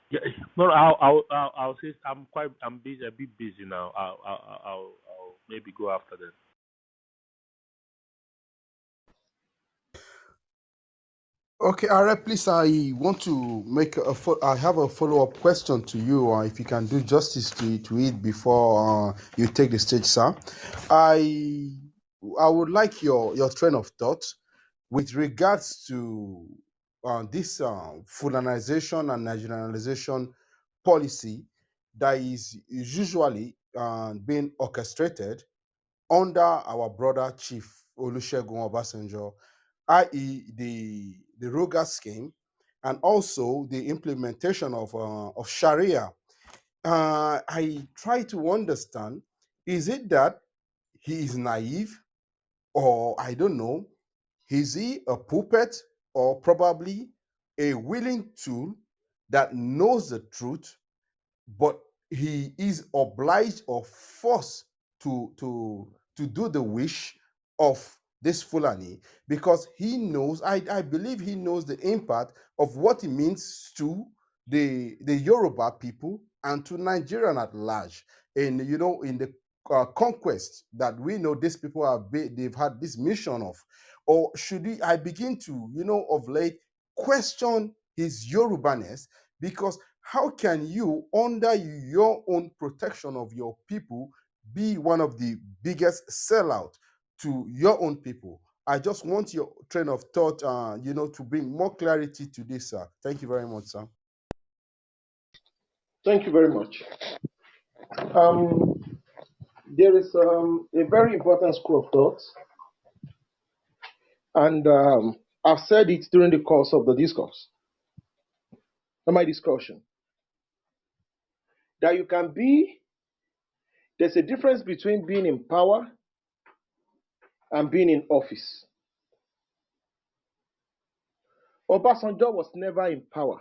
Yeah, no, I'll say I'm busy, a bit busy now. I'll maybe go after that. Okay, Aare, please, I want to I have a follow-up question to you, if you can do justice to it before you take the stage, sir. I I would like your train of thought with regards to this Fulanization and Nigerianization policy that is usually being orchestrated under our brother Chief Olusegun Obasanjo, i.e., the RUGA scheme, and also the implementation of Sharia. I try to understand: is it that he is naive, or I don't know? Is he a puppet, or probably a willing tool that knows the truth, but he is obliged or forced to do the wish of this Fulani, because he knows, I believe he knows the impact of what it means to the Yoruba people and to Nigerian at large. And in the conquest that we know these people they've had this mission of, or should I begin to of late question his Yorubaness? Because how can you, under your own protection of your people, be one of the biggest sellout to your own people? I just want your train of thought, to bring more clarity to this, sir. Thank you very much, sir. Thank you very much. Um, there is a very important school of thought, and I've said it during the course of the discourse, my discussion, that there's a difference between being in power and being in office. Obasanjo was never in power.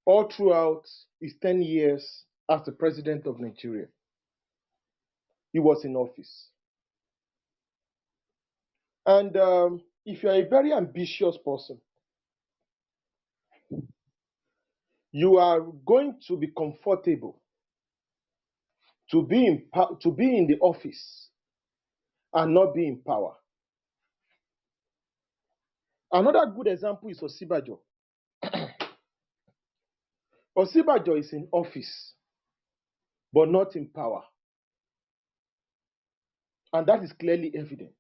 All throughout his 10 years as the president of Nigeria, he was in office. And if you're a very ambitious person, you are going to be comfortable to be in the office and not be in power. Another good example is Osibajo. Osibajo is in office, but not in power. And that is clearly evident.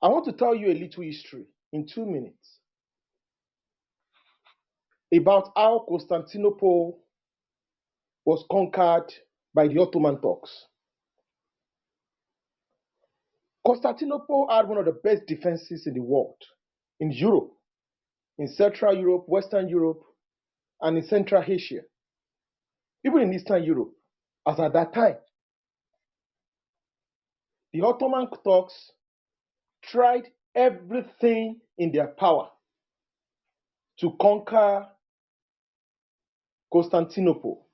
I want to tell you a little history in 2 minutes. about how Constantinople was conquered by the Ottoman Turks. Constantinople had one of the best defenses in the world, in Europe, in Central Europe, Western Europe, and in Central Asia, even in Eastern Europe, as at that time. The Ottoman Turks tried everything in their power to conquer Constantinople,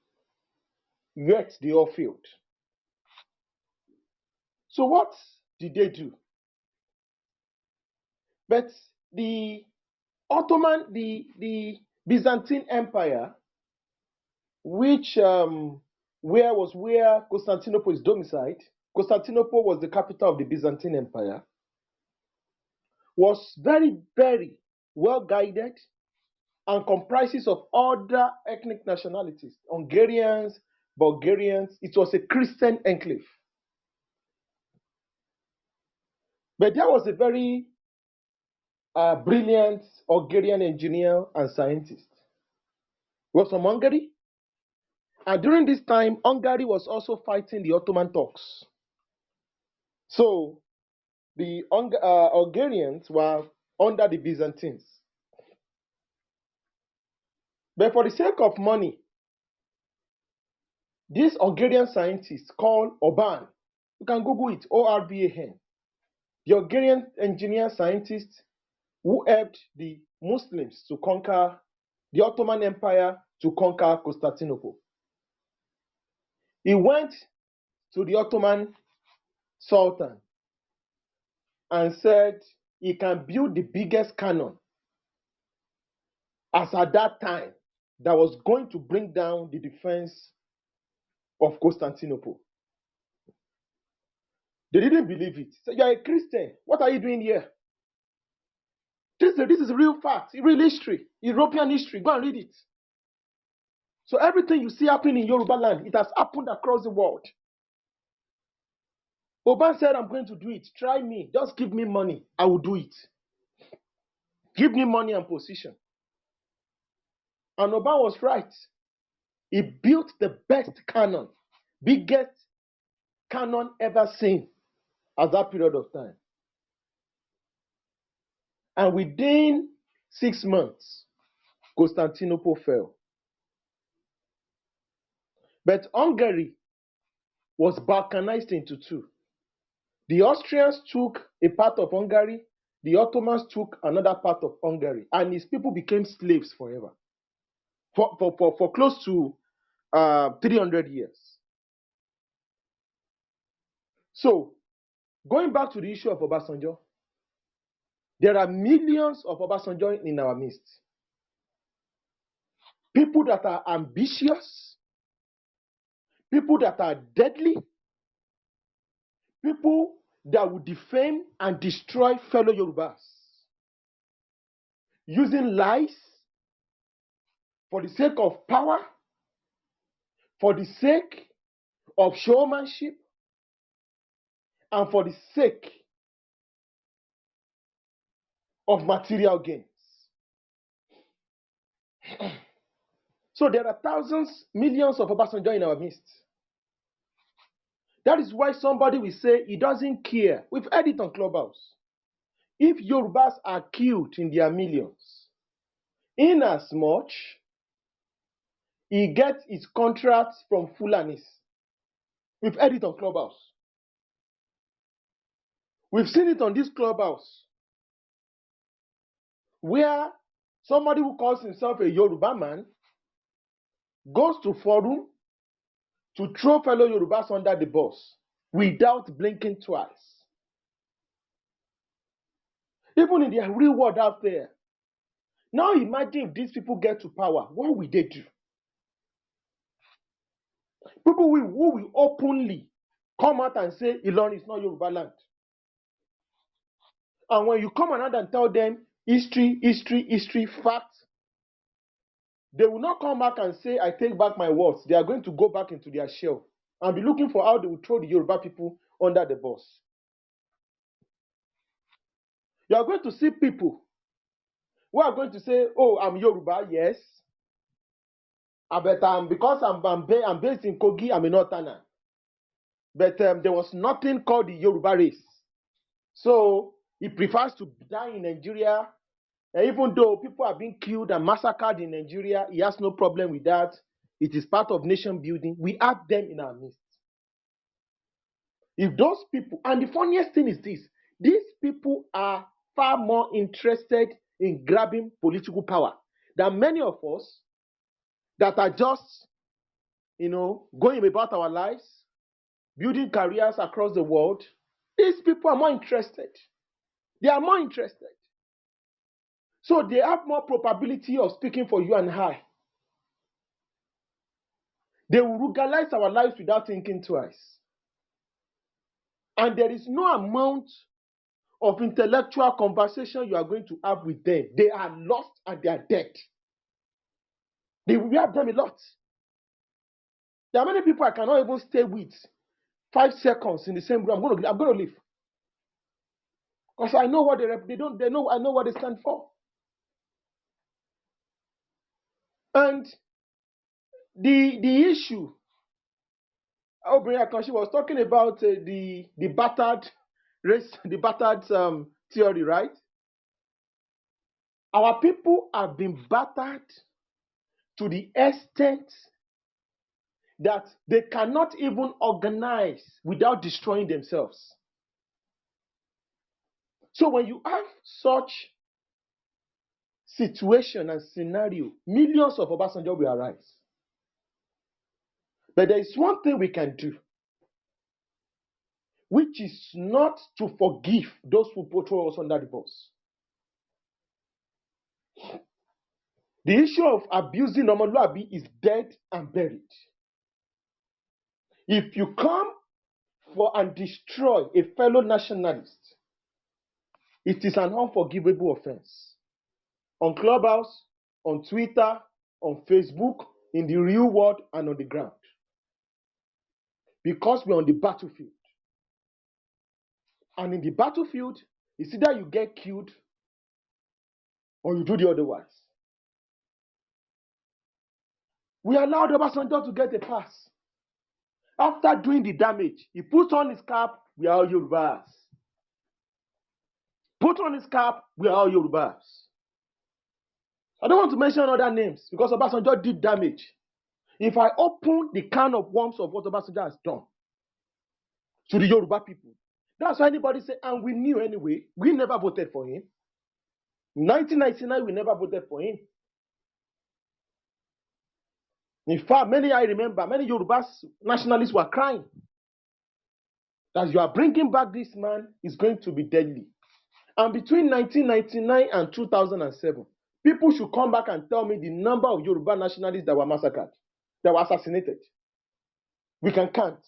yet they all failed. So what did they do? But the Byzantine Empire, which where Constantinople is domiciled, Constantinople was the capital of the Byzantine Empire, was very, very well guided and comprises of other ethnic nationalities, Hungarians, Bulgarians. It was a Christian enclave. But there was a very brilliant Hungarian engineer and scientist. He was from Hungary. And during this time, Hungary was also fighting the Ottoman Turks. So the Hungarians were under the Byzantines. But for the sake of money, this Hungarian scientist called Orban, you can Google it, Orban, the Hungarian engineer scientist who helped the Muslims to conquer the Ottoman Empire, to conquer Constantinople. He went to the Ottoman Sultan and said he can build the biggest cannon as at that time that was going to bring down the defense of Constantinople. They didn't believe it. Said, "You are a Christian. What are you doing here? This is real fact, real history, European history. Go and read it." So everything you see happening in Yoruba land, it has happened across the world. Oban said, "I'm going to do it. Try me. Just give me money. I will do it. Give me money and position." And Oban was right. He built the best cannon, biggest cannon ever seen at that period of time. And within 6 months, Constantinople fell. But Hungary was balkanized into two. The Austrians took a part of Hungary, the Ottomans took another part of Hungary, and his people became slaves forever, for close to 300 years. So, going back to the issue of Obasanjo, there are millions of Obasanjo in our midst. People that are ambitious, people that are deadly, people that will defame and destroy fellow Yorubas, using lies for the sake of power, for the sake of showmanship, and for the sake of material gains. So there are thousands, millions of Obasanjo in our midst. That is why somebody will say he doesn't care. We've heard it on Clubhouse. If Yorubas are killed in their millions, in as much he gets his contracts from Fulanis. We've heard it on Clubhouse. We've seen it on this Clubhouse, where somebody who calls himself a Yoruba man goes to forum to throw fellow Yorubas under the bus without blinking twice. Even in the real world out there. Now imagine if these people get to power, what will they do? People who will openly come out and say Ilorin is not Yoruba land. And when you come around and tell them history, facts, they will not come back and say, I take back my words. They are going to go back into their shell and be looking for how they will throw the Yoruba people under the bus. You are going to see people who are going to say, oh, I'm Yoruba, yes. But because I'm based in Kogi, I'm a Northerner. But there was nothing called the Yoruba race. So he prefers to die in Nigeria. And even though people are being killed and massacred in Nigeria, he has no problem with that. It is part of nation building. We have them in our midst. If those people, and the funniest thing is this, these people are far more interested in grabbing political power than many of us that are just, going about our lives, building careers across the world. These people are more interested. They are more interested. So they have more probability of speaking for you and I. They will rugalize our lives without thinking twice. And there is no amount of intellectual conversation you are going to have with them. They are lost and they are dead. We have them a lot. There are many people I cannot even stay with 5 seconds in the same room. I'm going to leave. Because I know what I know what they stand for. And the issue, she was talking about the battered race, the battered theory, right? Our people have been battered to the extent that they cannot even organize without destroying themselves. So when you have such situation and scenario, millions of Obasanjo will arise. But there is one thing we can do, which is not to forgive those who throw us under the bus. The issue of abusing Omoluabi is dead and buried. If you come for and destroy a fellow nationalist, it is an unforgivable offense. On Clubhouse, on Twitter, on Facebook, in the real world, and on the ground. Because we're on the battlefield. And in the battlefield, it's either you get killed or you do the otherwise. We allowed Obasanjo to get a pass. After doing the damage, he put on his cap, we are all Yorubas. Put on his cap, we are all Yorubas. I don't want to mention other names because Obasanjo did damage. If I open the can of worms of what Obasanjo has done to the Yoruba people, that's why anybody say, and we knew anyway, we never voted for him. In 1999, we never voted for him. In fact, I remember, many Yoruba nationalists were crying that you are bringing back this man is going to be deadly. And between 1999 and 2007, people should come back and tell me the number of Yoruba nationalists that were massacred, that were assassinated. We can count.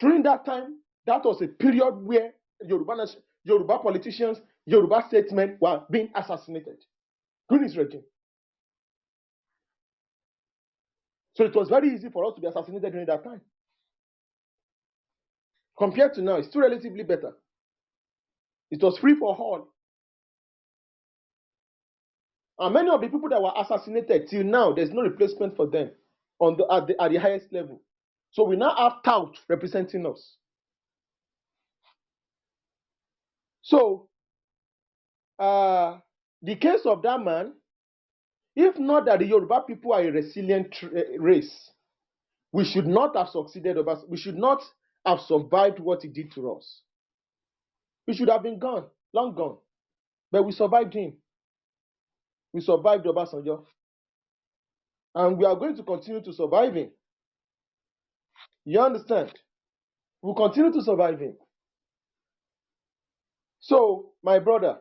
During that time, that was a period where Yoruba politicians, Yoruba statesmen were being assassinated during his regime. So it was very easy for us to be assassinated during that time. Compared to now, it's still relatively better. It was free for all. And many of the people that were assassinated till now, there's no replacement for them at the highest level. So we now have tout representing us. So the case of that man, if not that the Yoruba people are a resilient race, we should not have succeeded. We should not have survived what he did to us. We should have been gone, long gone. But we survived him. We survived Obasanjo. And we are going to continue to survive him. You understand? We'll continue to survive him. So, my brother,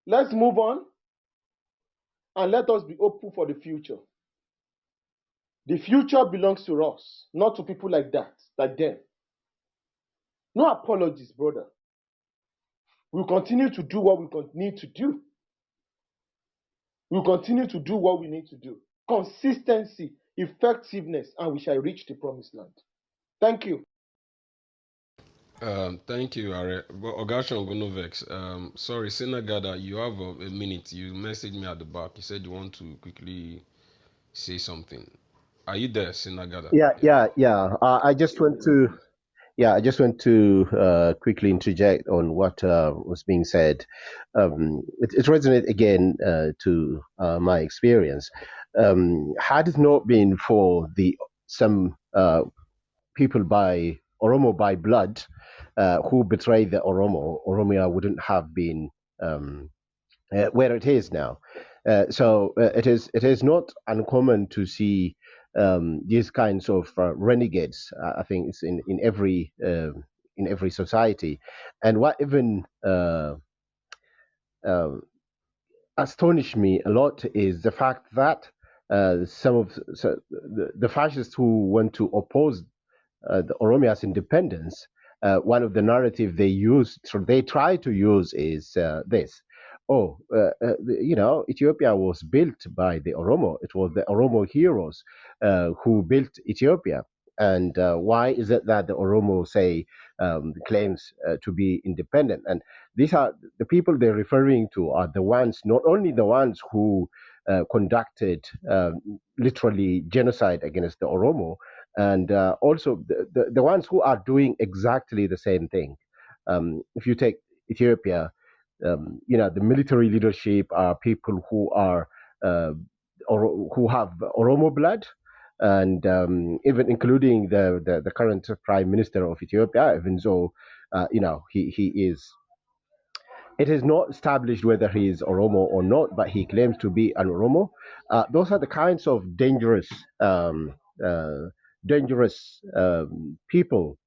let's move on and let us be hopeful for the future. The future belongs to us, not to people like that, like them. No apologies, brother. We'll continue to do what we need to do. We'll continue to do what we need to do. Consistency, effectiveness, and we shall reach the promised land. Thank you. Thank you, Are. But Ogasha Gonovex, sorry, Senagada, you have a minute. You messaged me at the back. You said you want to quickly say something. Are you there, Senagada? Yeah, Yeah. yeah, yeah. I just want to quickly interject on what was being said. It resonates again to my experience. Had it not been for the some people by Oromo by blood who betrayed the Oromo, Oromia wouldn't have been where it is now. It is not uncommon to see these kinds of renegades. I think it's in every society, and what even uh, astonished me a lot is the fact that some of the fascists who want to oppose the Oromia's independence, one of the narrative they try to use is this. Oh, Ethiopia was built by the Oromo. It was the Oromo heroes who built Ethiopia. And why is it that the Oromo say claims to be independent? And these are the people they're referring to are the ones, not only the ones who conducted literally genocide against the Oromo, and also the ones who are doing exactly the same thing. If you take Ethiopia, the military leadership are people who are uh, who have Oromo blood, and even including the current prime minister of Ethiopia, even though he is, it is not established whether he is Oromo or not, but he claims to be an Oromo. Those are the kinds of uh, dangerous people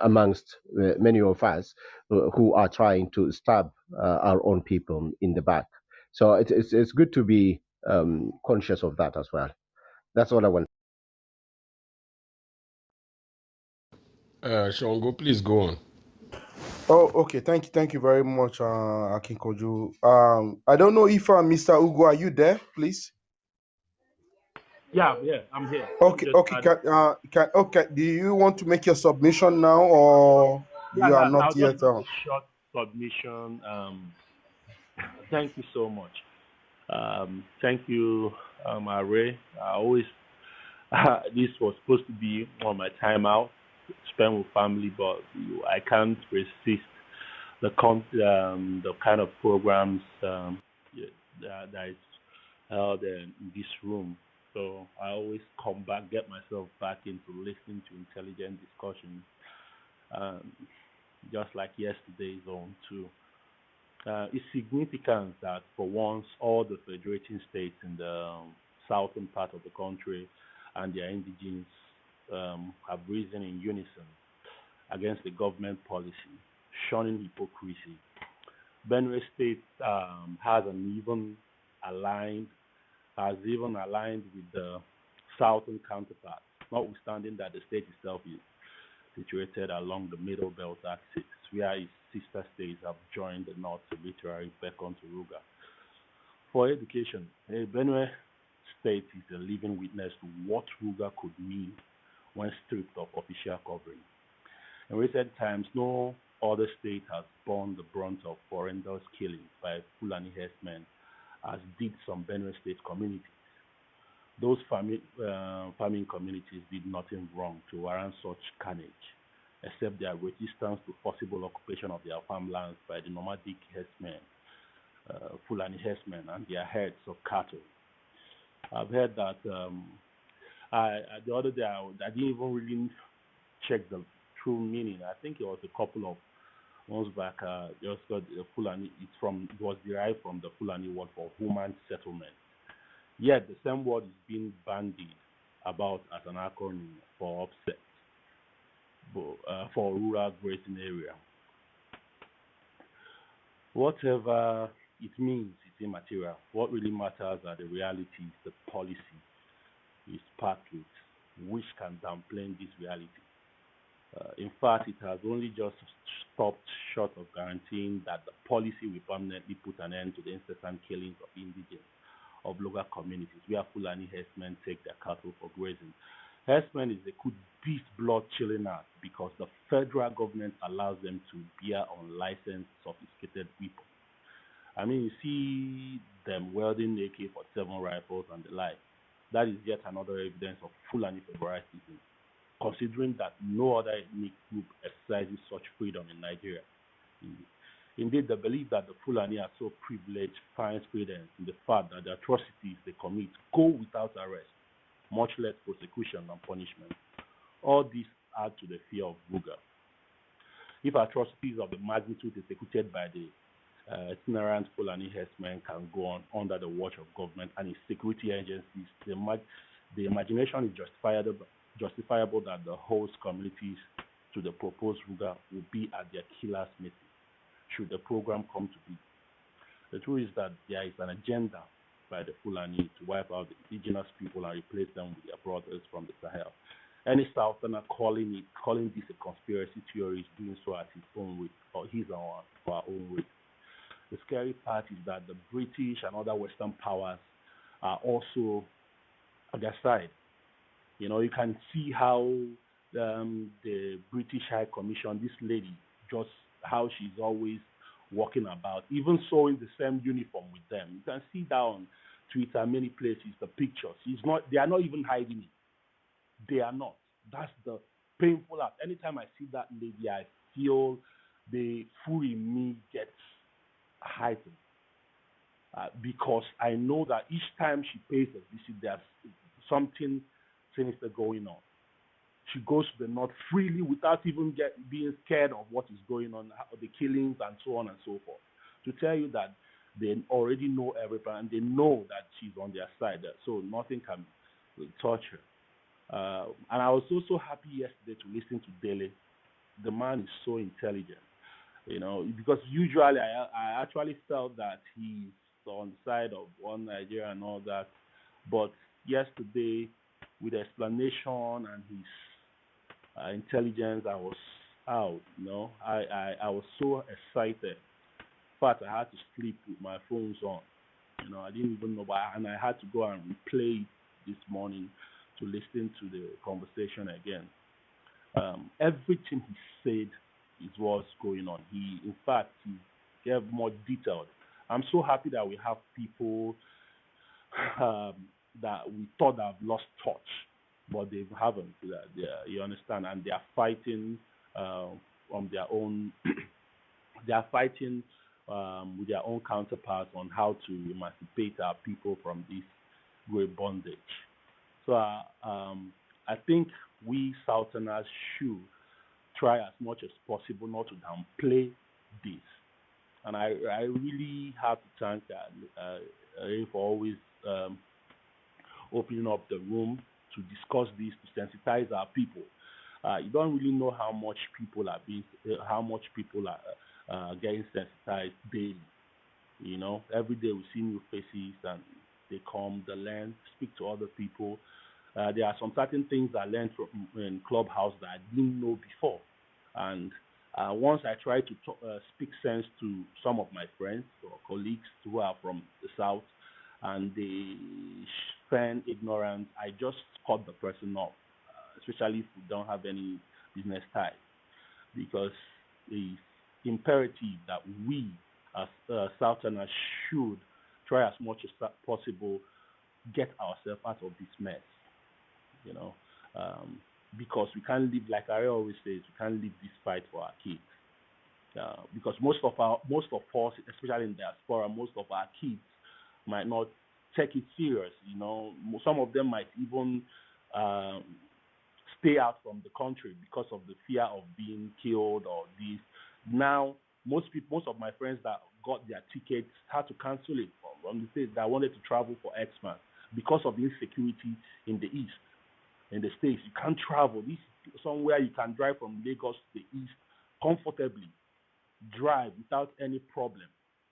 amongst many of us who are trying to stab our own people in the back. So it's good to be conscious of that as well. That's all I want. Shongo, please go on. Oh, okay. Thank you very much, Akinkoju. I don't know if Mr. Ugo, are you there, please? Yeah, yeah, I'm here. Let me Okay, just okay. add. Okay. Do you want to make your submission now, or Yeah, you are yeah. not I'll just yet? make a short submission. Thank you so much. Thank you, Aare. I always this was supposed to be on my time out, spent with family, but I can't resist the kind of programs yeah, that is held in this room. So I always come back, get myself back into listening to intelligent discussions, um, just like yesterday's own too. It's significant that for once all the federating states in the southern part of the country and their indigenes have risen in unison against the government policy, shunning hypocrisy. Benue State aligned has even aligned with the southern counterparts, notwithstanding that the state itself is situated along the middle belt axis, where its sister states have joined the north to literally beckon to RUGA. For education, Benue State is a living witness to what RUGA could mean when stripped of official covering. In recent times, no other state has borne the brunt of horrendous killings by Fulani herdsmen as did some Benue State communities. Those farming communities did nothing wrong to warrant such carnage, except their resistance to forcible occupation of their farmlands by the nomadic herdsmen, Fulani herdsmen, and their herds of cattle. I've heard that the other day I didn't even really check the true meaning. I think it was a couple of months back. Just got the Fulani. It was derived from the Fulani word for human settlement. Yet the same word is being bandied about as an acronym for upset for rural grazing area. Whatever it means, it's immaterial. What really matters are the realities, the policy is packed with, which can downplay this reality. In fact, it has only just stopped short of guaranteeing that the policy will permanently put an end to the incessant killings of indigents of local communities where Fulani herdsmen take their cattle for grazing. Herdsmen is a good beast blood chilling act because the federal government allows them to bear unlicensed sophisticated weapons. I mean, you see them welding AK-47 rifles and the like. That is yet another evidence of Fulani favoritism, considering that no other ethnic group exercises such freedom in Nigeria. Indeed, the belief that the Fulani are so privileged finds credence in the fact that the atrocities they commit go without arrest, much less prosecution and punishment. All this add to the fear of RUGA. If atrocities of the magnitude executed by the itinerant Fulani herdsmen can go on under the watch of government and its security agencies, the imagination is justifiable that the host communities to the proposed RUGA will be at their killer's mercy should the program come to be. The truth is that there is an agenda by the Fulani to wipe out the indigenous people and replace them with their brothers from the Sahel. Any Southerner calling this a conspiracy theory is doing so at his own rate, or his or our own rate. The scary part is that the British and other Western powers are also at their side. You know, you can see how the British High Commission, this lady, just how she's always walking about, even sewing the same uniform with them. You can see that on Twitter, many places, the pictures. They are not even hiding it. They are not. That's the painful act. Anytime I see that lady, I feel the fury in me gets heightened. Because I know that each time she pays a visit, there's something sinister going on. She goes to the north freely without even being scared of what is going on, the killings and so on and so forth. To tell you that they already know everything and they know that she's on their side, so nothing can touch her. And I was also happy yesterday to listen to Dele. The man is so intelligent, you know, because usually I actually felt that he's on the side of one Nigeria and all that, but yesterday with the explanation and his intelligence, I was out. You know, I was so excited. In fact, I had to sleep with my phones on. You know, I didn't even know why, and I had to go and replay it this morning to listen to the conversation again. Everything he said is what's going on. In fact, he gave more detailed. I'm so happy that we have people that we thought have lost touch, but they haven't. You understand, and they are fighting on their own. They are fighting with their own counterparts on how to emancipate our people from this great bondage. So I think we Southerners should try as much as possible not to downplay this. And I really have to thank Aare for always opening up the room to discuss this, to sensitize our people. You don't really know how much people are getting sensitized daily. You know, every day we see new faces and they come, they learn, speak to other people. There are some certain things I learned from in Clubhouse that I didn't know before. And once I try to speak sense to some of my friends or colleagues who are from the South, and they feign ignorance, I just cut the person off, especially if we don't have any business ties, because it's imperative that we as Southerners should try as much as possible get ourselves out of this mess, you know, because we can't live, like I always say, we can't live this fight for our kids. Because most of us, especially in diaspora, most of our kids might not take it serious. You know, some of them might even stay out from the country because of the fear of being killed or this. Now, most of my friends that got their tickets had to cancel it from the states that wanted to travel for Xmas because of the insecurity in the east, in the states. You can't travel. This is somewhere you can drive from Lagos to the east comfortably, drive without any problem.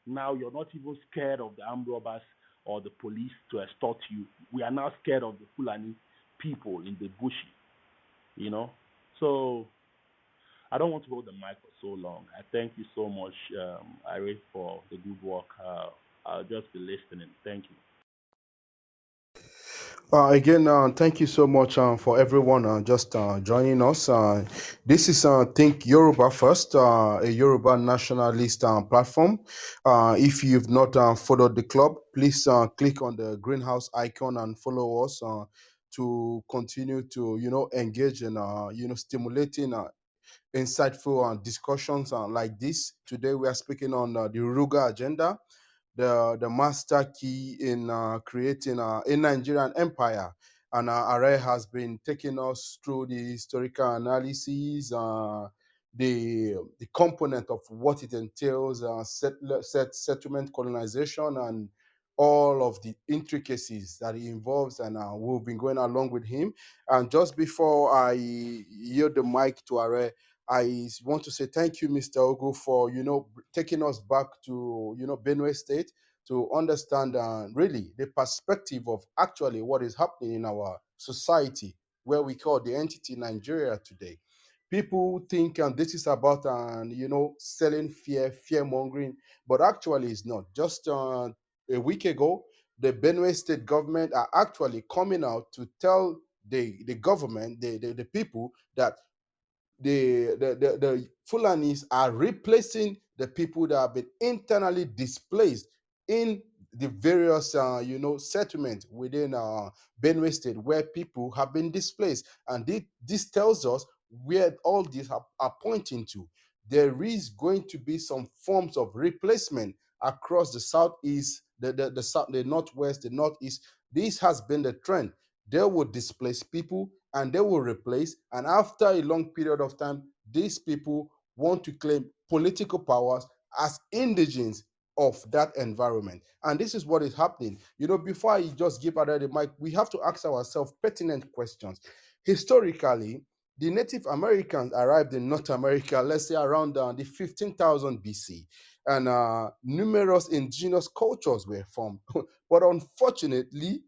Now you're not even scared of the armed robbers or the police to extort you. We are now scared of the Fulani people in the bush, you know. So I don't want to hold the mic for so long. I thank you so much, Aare, for the good work. I'll just be listening. Thank you. Again, thank you so much for everyone just joining us. This is Think Yoruba First, a Yoruba nationalist platform. If you've not followed the club, please click on the greenhouse icon and follow us to continue to, engage in, stimulating insightful discussions like this. Today, we are speaking on the RUGA agenda, the master key in creating a Nigerian empire. And Aare has been taking us through the historical analysis, the component of what it entails, settlement, colonization, and all of the intricacies that it involves. And we've been going along with him. And just before I yield the mic to Aare, I want to say thank you, Mr. Ogu, for taking us back to Benue State to understand really the perspective of actually what is happening in our society, where we call the entity Nigeria today. People think this is about selling fear mongering, but actually it's not. Just a week ago, the Benue State government are actually coming out to tell the government, the people, that the Fulanis are replacing the people that have been internally displaced in the various settlements within Benue State where people have been displaced, and this tells us where all these are pointing to. There is going to be some forms of replacement across the southeast, the south, the northwest, the northeast. This has been the trend. They will displace people and they will replace. And after a long period of time, these people want to claim political powers as indigents of that environment. And this is what is happening. Before I just give Aare the mic, we have to ask ourselves pertinent questions. Historically, the Native Americans arrived in North America, let's say around the 15,000 BC, and numerous indigenous cultures were formed. But unfortunately,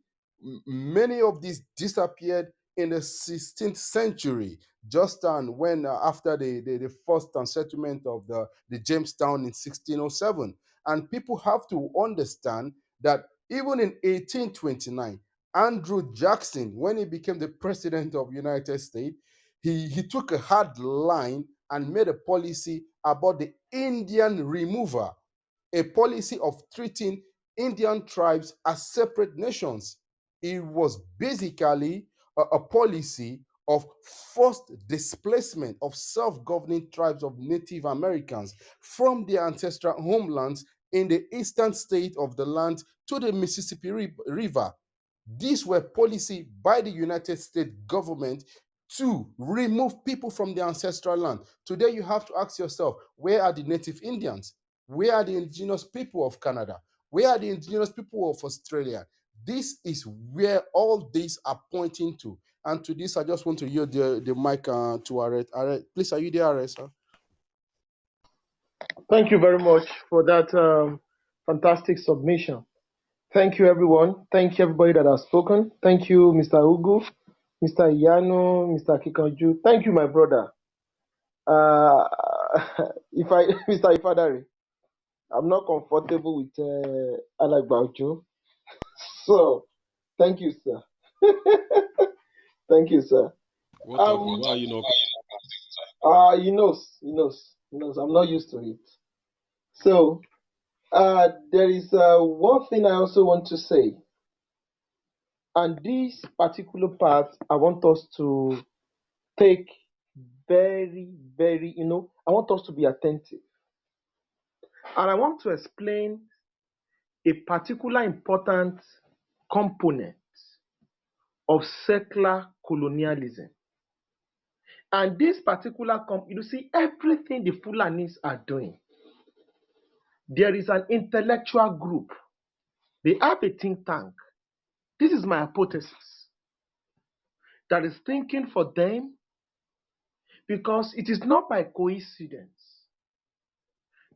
many of these disappeared in the 16th century, just when after the first settlement of the Jamestown in 1607. And people have to understand that even in 1829, Andrew Jackson, when he became the president of the United States, he took a hard line and made a policy about the Indian remover, a policy of treating Indian tribes as separate nations. It was basically a policy of forced displacement of self-governing tribes of Native Americans from their ancestral homelands in the eastern state of the land to the Mississippi River. These were policy by the United States government to remove people from their ancestral land. Today, you have to ask yourself, where are the Native Indians? Where are the indigenous people of Canada? Where are the indigenous people of Australia? This is where all these are pointing to. And to this, I just want to yield the mic to Aare. Aare, please, are you there, Aare, sir? Thank you very much for that fantastic submission. Thank you, everyone. Thank you, everybody that has spoken. Thank you, Mr. Ugu, Mr. Yano, Mr. Kikanju. Thank you, my brother. Mr. Ifadari, I'm not comfortable with Alagbaujo. So, thank you, sir. Thank you, sir. What happened? Why are you not? He knows. I'm not used to it. So, there is one thing I also want to say. And this particular part, I want us to take very, very, I want us to be attentive. And I want to explain a particular important component of secular colonialism. And this particular, you see, everything the Fulanis are doing, there is an intellectual group. They have a think tank. This is my hypothesis. That is thinking for them, because it is not by coincidence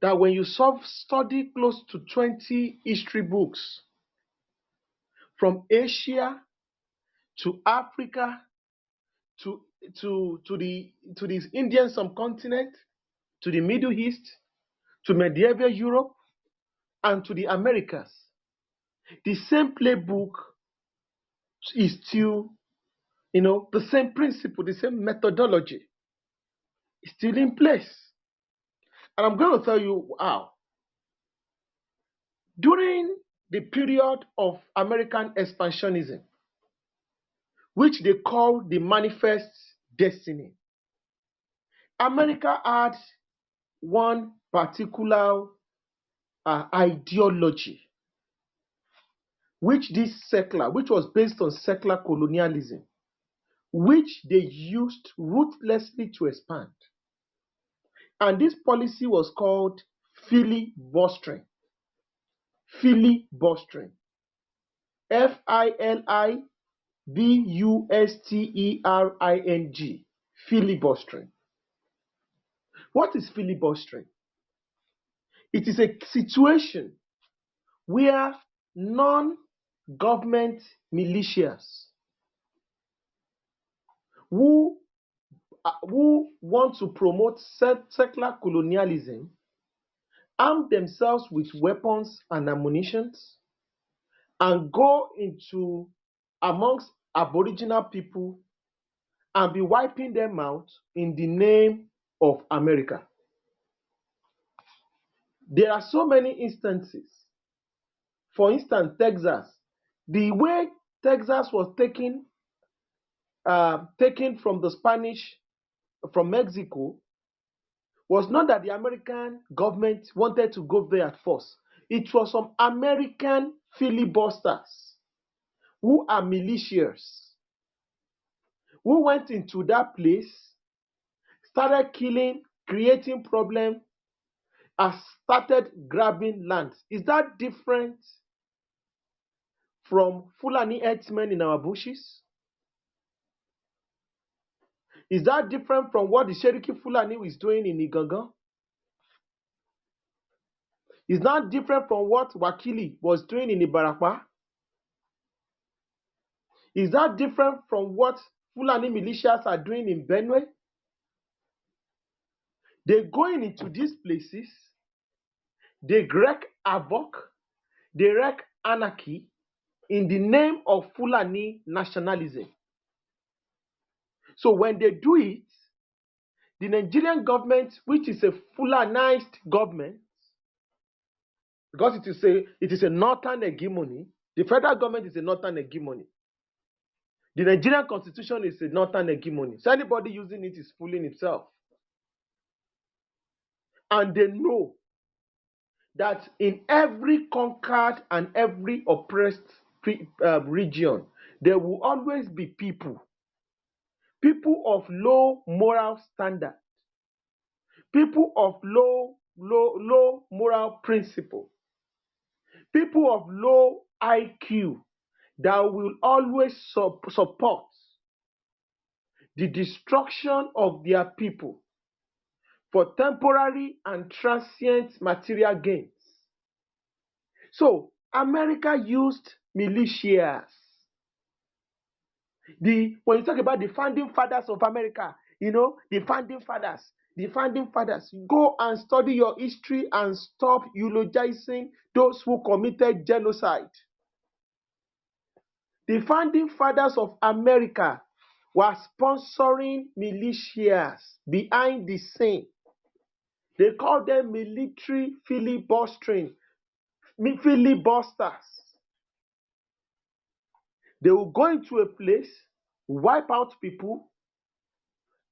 that when you study close to 20 history books from Asia to Africa to the Indian subcontinent, to the Middle East, to medieval Europe, and to the Americas, the same playbook is still, the same principle, the same methodology is still in place. And I'm going to tell you how. During the period of American expansionism, which they call the Manifest Destiny, America had one particular ideology, which was based on secular colonialism, which they used ruthlessly to expand. And this policy was called filibustering. Filibustering. Filibustering. Filibustering. What is filibustering? It is a situation where non-government militias who want to promote secular colonialism arm themselves with weapons and ammunition and go into amongst Aboriginal people and be wiping them out in the name of America. There are so many instances. For instance, Texas. The way Texas was taken from the Spanish, from Mexico, was not that the American government wanted to go there at first. It was some American filibusters who are militias who went into that place, started killing, creating problems, and started grabbing lands. Is that different from Fulani herdsmen in our bushes? Is that different from what the Cherokee Fulani is doing in Iganga? Is that different from what Wakili was doing in Ibarapa? Is that different from what Fulani militias are doing in Benue? They're going into these places, they wreak havoc, they wreak anarchy in the name of Fulani nationalism. So when they do it, the Nigerian government, which is a Fulanized government, because it is a northern hegemony, the federal government is a northern hegemony. The Nigerian constitution is a northern hegemony. So anybody using it is fooling himself. And they know that in every conquered and every oppressed region, there will always be people of low moral standard, people of low moral principle, people of low IQ that will always support the destruction of their people for temporary and transient material gains. So America used militias. When you talk about the founding fathers of America, the founding fathers, go and study your history and stop eulogizing those who committed genocide. The founding fathers of America were sponsoring militias behind the scene. They call them military filibusters. They will go into a place, wipe out people,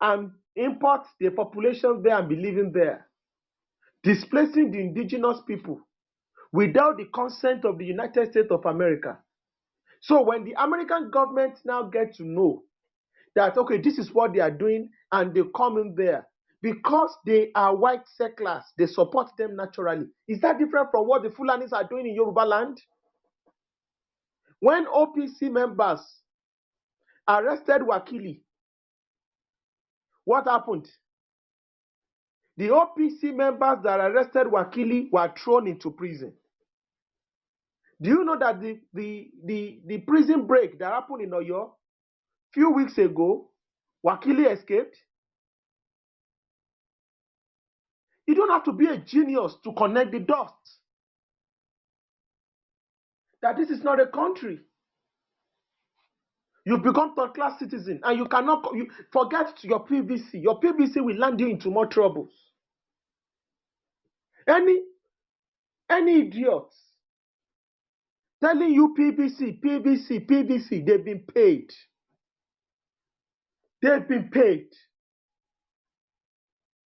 and import the population there and be living there, displacing the indigenous people without the consent of the United States of America. So when the American government now get to know that, okay, this is what they are doing, and they come in there, because they are white settlers, they support them naturally. Is that different from what the Fulanis are doing in Yoruba land? When OPC members arrested Wakili, what happened? The OPC members that arrested Wakili were thrown into prison. Do you know that the prison break that happened in Oyo few weeks ago, Wakili escaped? You don't have to be a genius to connect the dots. That this is not a country. You become third-class citizen, and you cannot forget your PVC. Your PVC will land you into more troubles. Any idiots telling you PVC, PVC, PVC, they've been paid. They've been paid.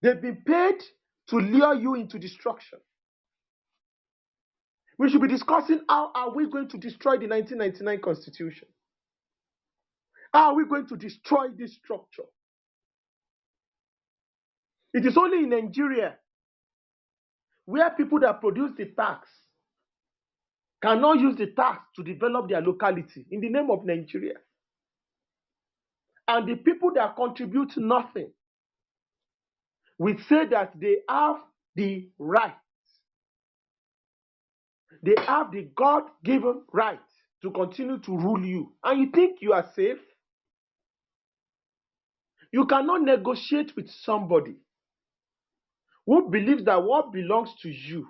They've been paid to lure you into destruction. We should be discussing how are we going to destroy the 1999 Constitution? How are we going to destroy this structure? It is only in Nigeria where people that produce the tax cannot use the tax to develop their locality in the name of Nigeria. And the people that contribute nothing will say that they have the right, they have the God-given right to continue to rule you. And you think you are safe? You cannot negotiate with somebody who believes that what belongs to you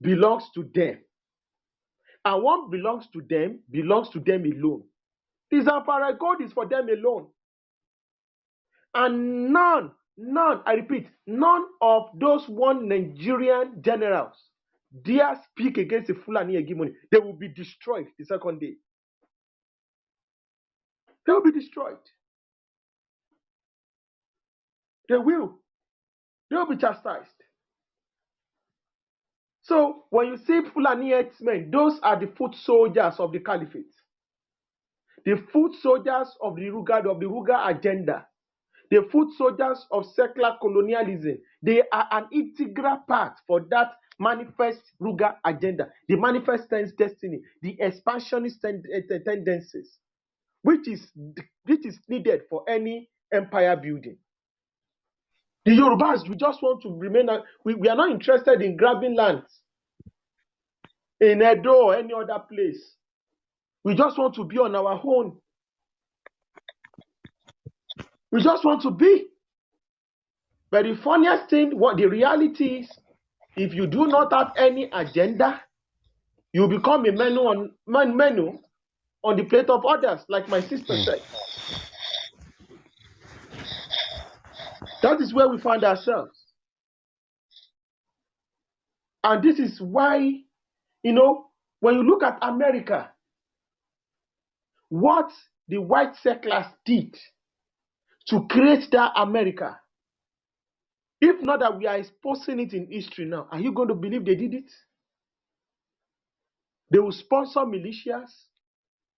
belongs to them. And what belongs to them alone. The Zamfara gold is for them alone. And none, I repeat, none of those one Nigerian generals dare speak against the Fulani hegemony. They will be destroyed the second day. They will be destroyed. They will. They will be chastised. So when you see Fulani herdsmen, those are the foot soldiers of the caliphate. The foot soldiers of the RUGA agenda. The foot soldiers of secular colonialism. They are an integral part for that manifest RUGA agenda. The manifest destiny. The expansionist tendencies. Which is needed for any empire building. The Yorubas, we just want to remain, we are not interested in grabbing lands in Edo or any other place. We just want to be on our own. We just want to be. But the funniest thing, what the reality is, if you do not have any agenda, you become a menu on the plate of others, like my sister said. That is where we find ourselves. And this is why, when you look at America, what the white settlers did to create that America, if not that we are exposing it in history now, are you going to believe they did it? They will sponsor militias,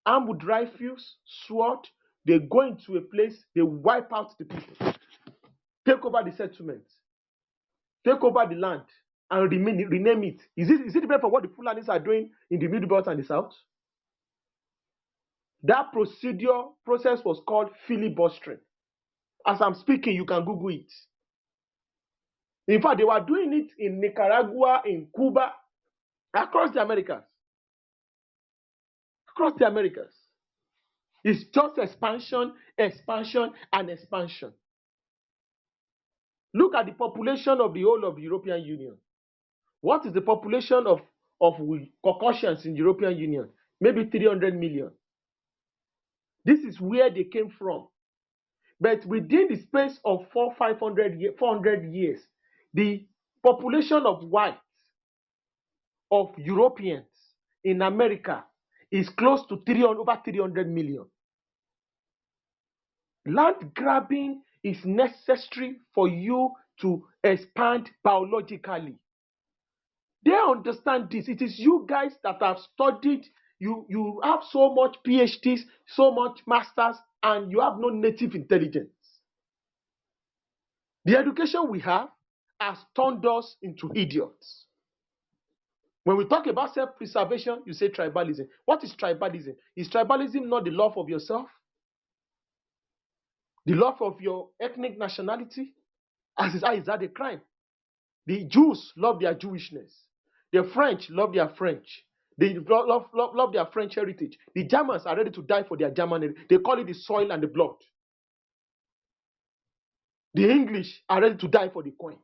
armed rifles, sword. They go into a place, they wipe out the people, take over the settlements, take over the land, and rename it. Is it different from what the Fulanis are doing in the Middle Belt and the South? That process was called filibustering. As I'm speaking, you can Google it. In fact, they were doing it in Nicaragua, in Cuba, across the Americas. Across the Americas. It's just expansion, and expansion. Look at the population of the whole of the European Union. What is the population of Caucasians in the European Union? Maybe 300 million. This is where they came from. But within the space of 400 years, the population of whites, of Europeans in America is close to over 300 million. Land grabbing is necessary for you to expand biologically. They understand this. It is you guys that have studied. You have so much PhDs, so much masters, and you have no native intelligence. The education we have has turned us into idiots. When we talk about self-preservation, you say tribalism. What is tribalism? Is tribalism not the love of yourself? The love of your ethnic nationality? Is that a crime? The Jews love their Jewishness. The French love their French. They love their French heritage. The Germans are ready to die for their German heritage. They call it the soil and the blood. The English are ready to die for the coin.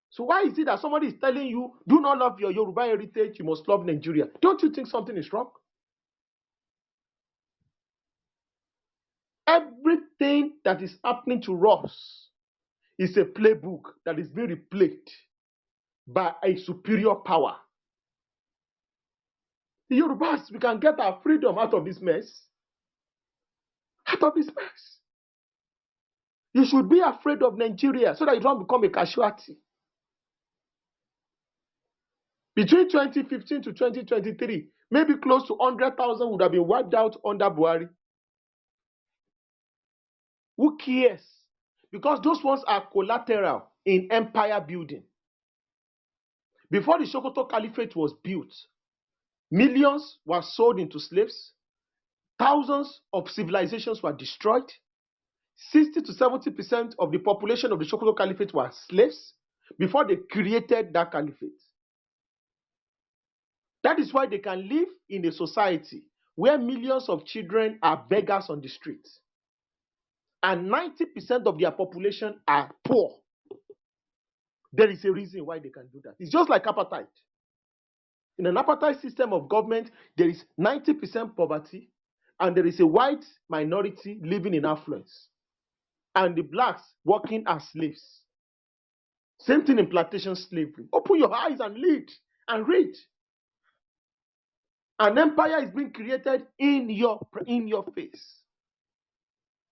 So why is it that somebody is telling you, do not love your Yoruba heritage, you must love Nigeria? Don't you think something is wrong? Everything that is happening to us is a playbook that is being replayed by a superior power. The Yorubas, we can get our freedom out of this mess. Out of this mess. You should be afraid of Nigeria so that you don't become a casualty. Between 2015 to 2023, maybe close to 100,000 would have been wiped out under Buhari. Who cares? Because those ones are collateral in empire building. Before the Sokoto Caliphate was built, millions were sold into slaves. Thousands of civilizations were destroyed. 60 to 70% of the population of the Sokoto Caliphate were slaves before they created that caliphate. That is why they can live in a society where millions of children are beggars on the streets. And 90% of their population are poor. There is a reason why they can do that. It's just like apartheid. In an apartheid system of government, there is 90% poverty, and there is a white minority living in affluence, and the blacks working as slaves. Same thing in plantation slavery. Open your eyes and read. An empire is being created in your face.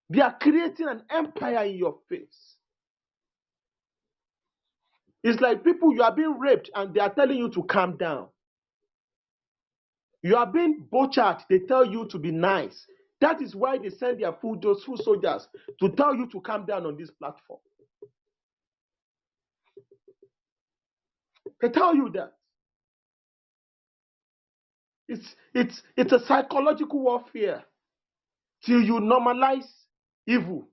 They are creating an empire in your face. It's like people, you are being raped and they are telling you to calm down. You are being butchered, they tell you to be nice. That is why they send their food soldiers to tell you to calm down on this platform. They tell you that. It's a psychological warfare till you normalize evil.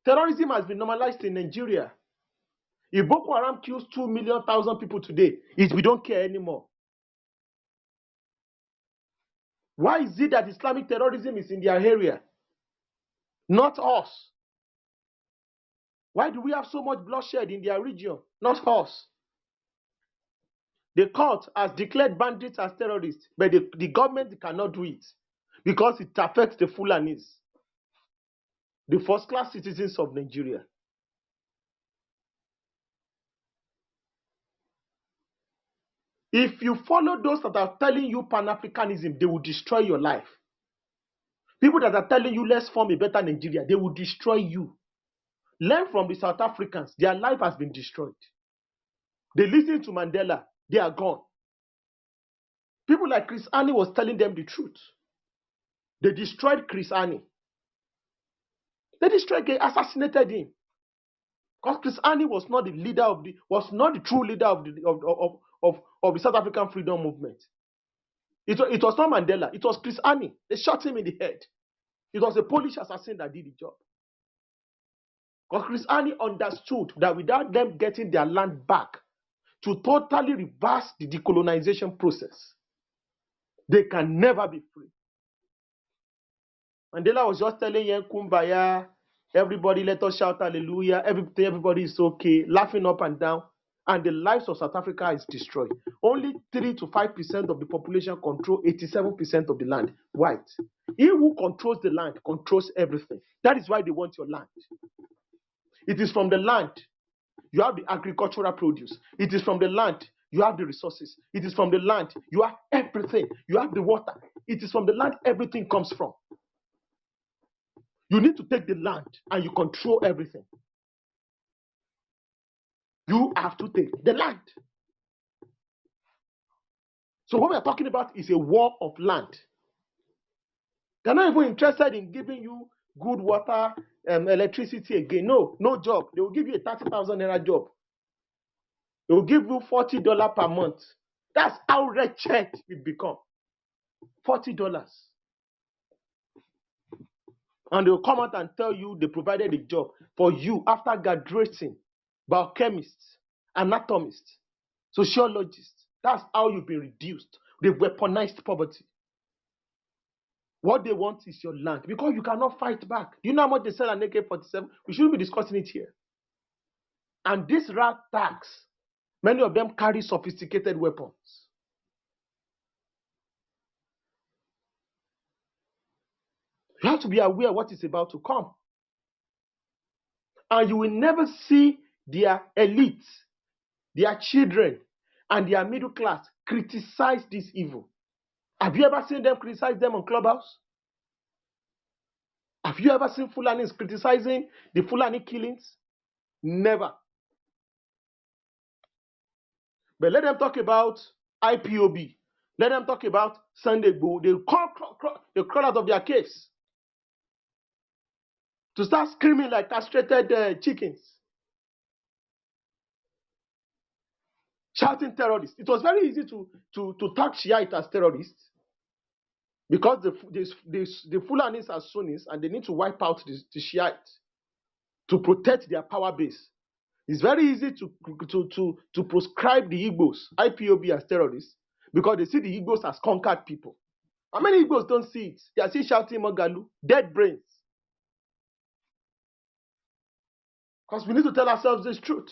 Terrorism has been normalized in Nigeria. If Boko Haram kills 2,000,000 people today, we don't care anymore. Why is it that Islamic terrorism is in their area? Not us. Why do we have so much bloodshed in their region? Not us. The court has declared bandits as terrorists, but the government cannot do it because it affects the Fulanis, the first-class citizens of Nigeria. If you follow those that are telling you Pan-Africanism, they will destroy your life. People that are telling you let's form a better Nigeria, they will destroy you. Learn from the South Africans. Their life has been destroyed. They listened to Mandela. They are gone. People like Chris Ani was telling them the truth. They destroyed Chris Ani. They assassinated him. Because Chris Ani was not the leader was not the true leader of the South African freedom movement. It was not Mandela. It was Chris Ani. They shot him in the head. It was a Polish assassin that did the job. Because Chris Ani understood that without them getting their land back to totally reverse the decolonization process, they can never be free. Mandela was just telling them, Kumbaya, everybody let us shout hallelujah, everybody is okay, laughing up and down, and the lives of South Africa is destroyed. Only 3 to 5% of the population control 87% of the land. White. He who controls the land controls everything. That is why they want your land. It is from the land you have the agricultural produce. It is from the land you have the resources. It is from the land you have everything. You have the water. It is from the land everything comes from. You need to take the land and you control everything. You have to take the land. So what we are talking about is a war of land. They're not even interested in giving you good water, electricity again. No job. They will give you a 30,000 naira job. They will give you $40 per month. That's how wretched it become. $40. And they will come out and tell you they provided a job for you after graduating, biochemists, anatomists, sociologists. That's how you've been reduced. They've weaponized poverty. What they want is your land because you cannot fight back. Do you know how much they sell an AK-47? We shouldn't be discussing it here. And these rat tags, many of them carry sophisticated weapons. You have to be aware of what is about to come. And you will never see their elites, their children, and their middle class criticize this evil. Have you ever seen them criticize them on Clubhouse? Have you ever seen Fulanis criticizing the Fulani killings? Never. But let them talk about IPOB. Let them talk about Sunday Boo. They crawl out of their caves to start screaming like castrated chickens, shouting terrorists. It was very easy to tag Shiite as terrorists because the Fulanis are Sunnis and they need to wipe out the Shiite to protect their power base. It's very easy to proscribe the Igbos, IPOB, as terrorists because they see the Igbos as conquered people. How many Igbos don't see it? They are still shouting Magalu, dead brains. Because we need to tell ourselves this truth.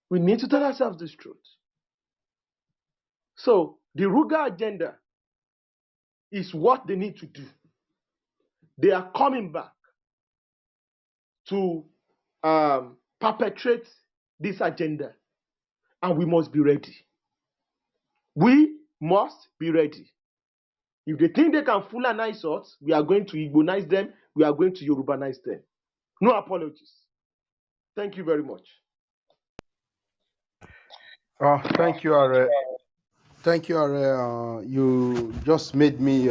We need to tell ourselves this truth. So the RUGA agenda is what they need to do. They are coming back to perpetrate this agenda, and we must be ready. We must be ready. If they think they can Fulanize us, we are going to Igbonize them, we are going to Yorubanize them. No apologies. Thank you very much. Thank you, Aare. Thank you, Aare. You just made me,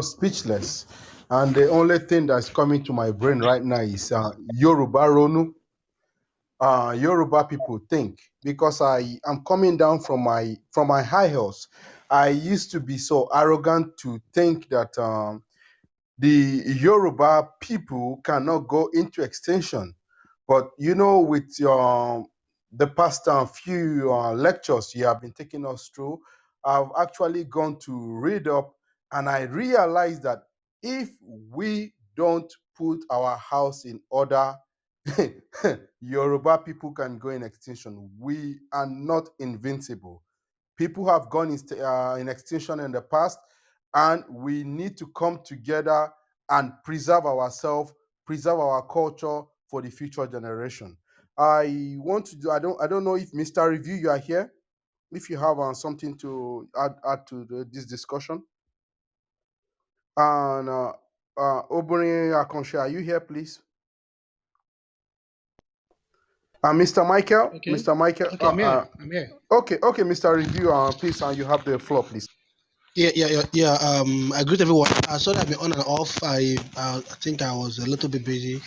speechless. And the only thing that's coming to my brain right now is Yoruba Ronu. Yoruba people think, because I am coming down from my high horse. I used to be so arrogant to think that the Yoruba people cannot go into extinction. But with the past few lectures you have been taking us through, I've actually gone to read up, and I realized that if we don't put our house in order, Yoruba people can go in extinction. We are not invincible. People have gone in extinction in the past, and we need to come together and preserve ourselves, preserve our culture for the future generation. I want to do. I don't know if Mr. Review, you are here. If you have something to add to this discussion, and Obere Akonsha, are you here, please? Mr. Michael, Okay. Mr. Michael. Okay, I'm here. I'm here. Okay, Mr. Review, please, you have the floor, please. Yeah. I greet everyone. I saw that I've been on and off. I think I was a little bit busy.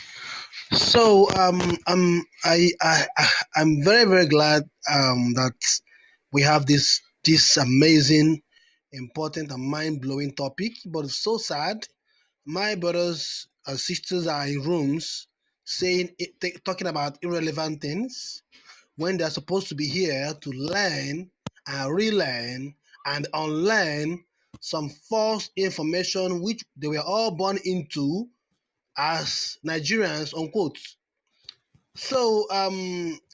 So I'm very very glad that we have this amazing, important and mind blowing topic. But it's so sad. My brothers and sisters are in rooms talking about irrelevant things when they're supposed to be here to learn and relearn and unlearn some false information which they were all born into as Nigerians, unquote. So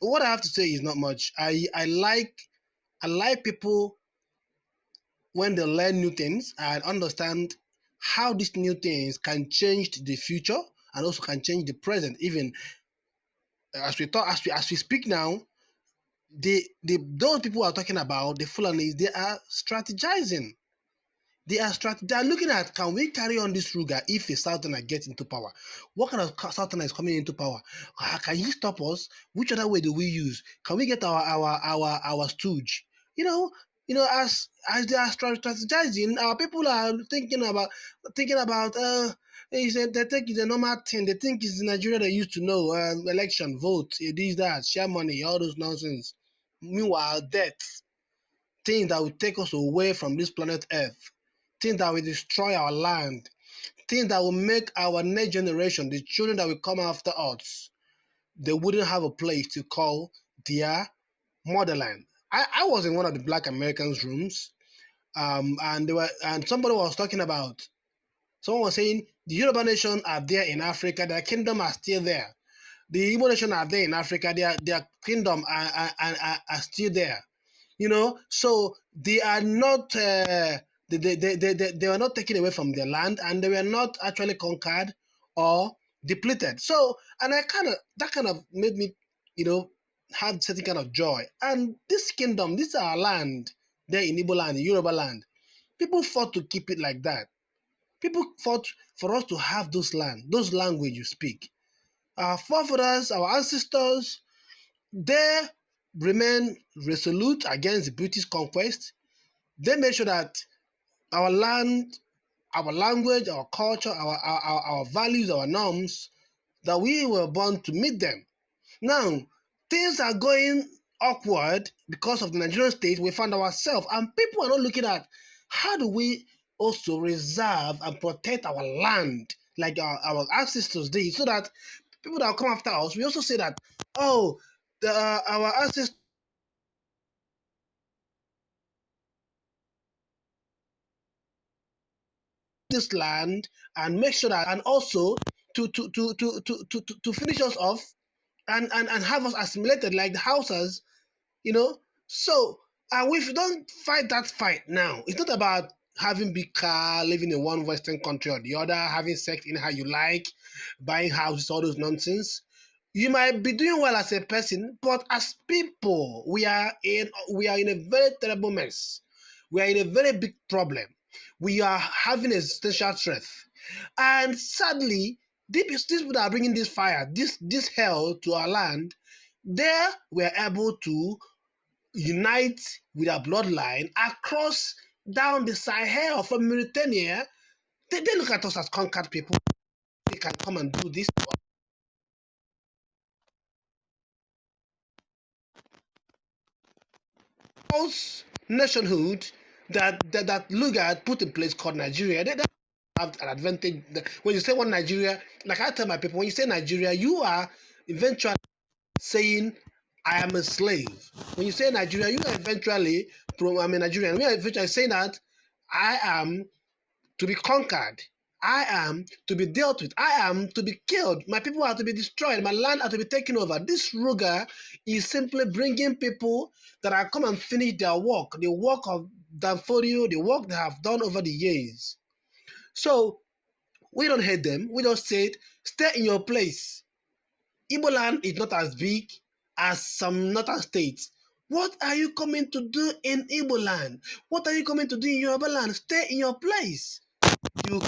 what I have to say is not much. I like people when they learn new things and understand how these new things can change the future and also can change the present. Even as we speak now, those people who are talking about the Fulanis, they are strategizing. They are looking at, can we carry on this RUGA if a Southerner gets into power? What kind of Southerner is coming into power? Can he stop us? Which other way do we use? Can we get our stooge? As they are strategizing, our people are thinking about they think it's a normal thing. They think it's Nigeria they used to know, election, vote, this, that, share money, all those nonsense. Meanwhile, death, things that will take us away from this planet Earth, things that will destroy our land, things that will make our next generation, the children that will come after us, they wouldn't have a place to call their motherland. I was in one of the Black Americans' rooms, and somebody was talking about, someone was saying the Yoruba nation are there in Africa, their kingdom are still there. The Igbo nation are there in Africa, their kingdom are still there. So they are not They were not taken away from their land, and they were not actually conquered or depleted. So, and that kind of made me, have certain kind of joy. And this kingdom, this is our land, there in Igbo land, in Yoruba land. People fought to keep it like that. People fought for us to have those land, those language you speak. Our forefathers, our ancestors, they remain resolute against the British conquest. They made sure that our land, our language, our culture, our values, our norms, that we were born to meet them. Now, things are going awkward because of the Nigerian state. We found ourselves, and people are not looking at how do we also reserve and protect our land like our ancestors did, so that people that will come after us, we also say that, oh, our ancestors this land and make sure that, and also to finish us off and have us assimilated like the houses, you know. So, if you don't fight that fight now, it's not about having big car, living in one Western country or the other, having sex in how you like, buying houses, all those nonsense. You might be doing well as a person, but as people, we are in a very terrible mess. We are in a very big problem. We are having existential threat, and sadly, these people that are bringing this fire, this hell to our land, they were able to unite with our bloodline across down the Sahel from Mauritania. They look at us as conquered people. They can come and do this to us. Nationhood that RUGA put in place called Nigeria. They have an advantage. When you say one Nigeria, like I tell my people, when you say Nigeria, you are eventually saying I am a slave. When you say Nigeria, you are eventually I'm a Nigerian. We are eventually saying that I am to be conquered. I am to be dealt with. I am to be killed. My people are to be destroyed. My land are to be taken over. This RUGA is simply bringing people that are come and finish their work, the work of Danfodio, the work they have done over the years. So we don't hate them. We just said, stay in your place. Igbo land is not as big as some northern states. What are you coming to do in Igbo land? What are you coming to do in Yoruba land? Stay in your place. You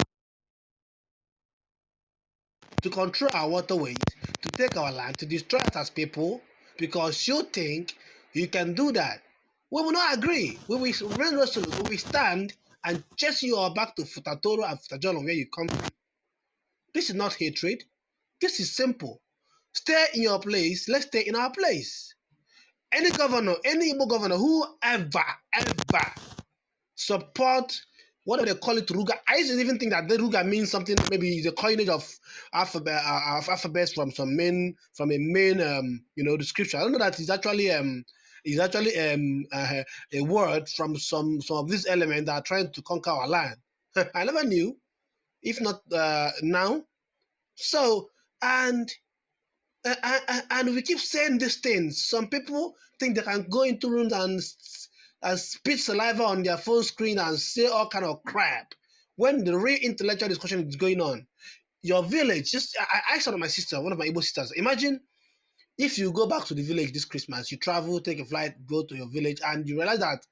to control our waterways, to take our land, to destroy us as people, because you think you can do that. We will not agree. We will remain resolute. We will stand and chase you all back to Futatoro and Futajolo where you come from. This is not hatred. This is simple. Stay in your place. Let's stay in our place. Any governor, any Igbo governor, whoever, ever support whatever they call it, RUGA. I used to even think that the RUGA means something, maybe the coinage of alphabets from a main, the scripture. I don't know that it's actually a word from some of these elements that are trying to conquer our land. I never knew, if not now. So, and we keep saying these things. Some people think they can go into rooms and spit saliva on their phone screen and say all kind of crap when the real intellectual discussion is going on. Your village, I asked one of my sisters, one of my Igbo sisters, imagine if you go back to the village this Christmas, you travel, take a flight, go to your village, and you realize that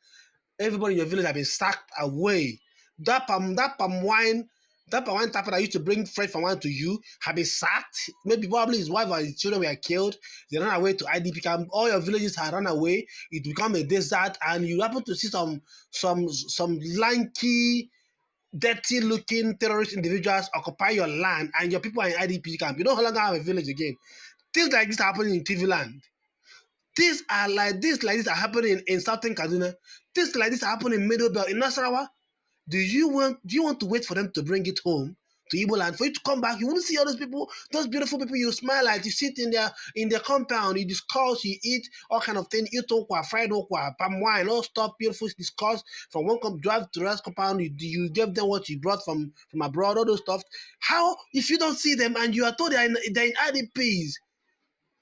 everybody in your village have been sacked away. That palm wine tapper that used to bring fresh palm wine to you have been sacked. Maybe probably his wife or his children were killed. They ran away to IDP camp. All your villages have run away. It become a desert, and you happen to see some lanky, dirty-looking terrorist individuals occupy your land, and your people are in IDP camp. You don't no longer have a village again. Things like this are happening in TV land. Things are like this are happening in Southern Kaduna. Things like this are happening in Middle Belt, in Nasarawa. Do you want to wait for them to bring it home to Igbo land? For you to come back, you want to see all those people, those beautiful people you smile at, you sit in their compound, you discuss, you eat all kind of things, eat okwa, fried okwa, palm wine, all stuff, beautiful, discuss. From one drive to the rest compound, you give them what you brought from abroad, all those stuff. How, if you don't see them and you are told they're in IDPs,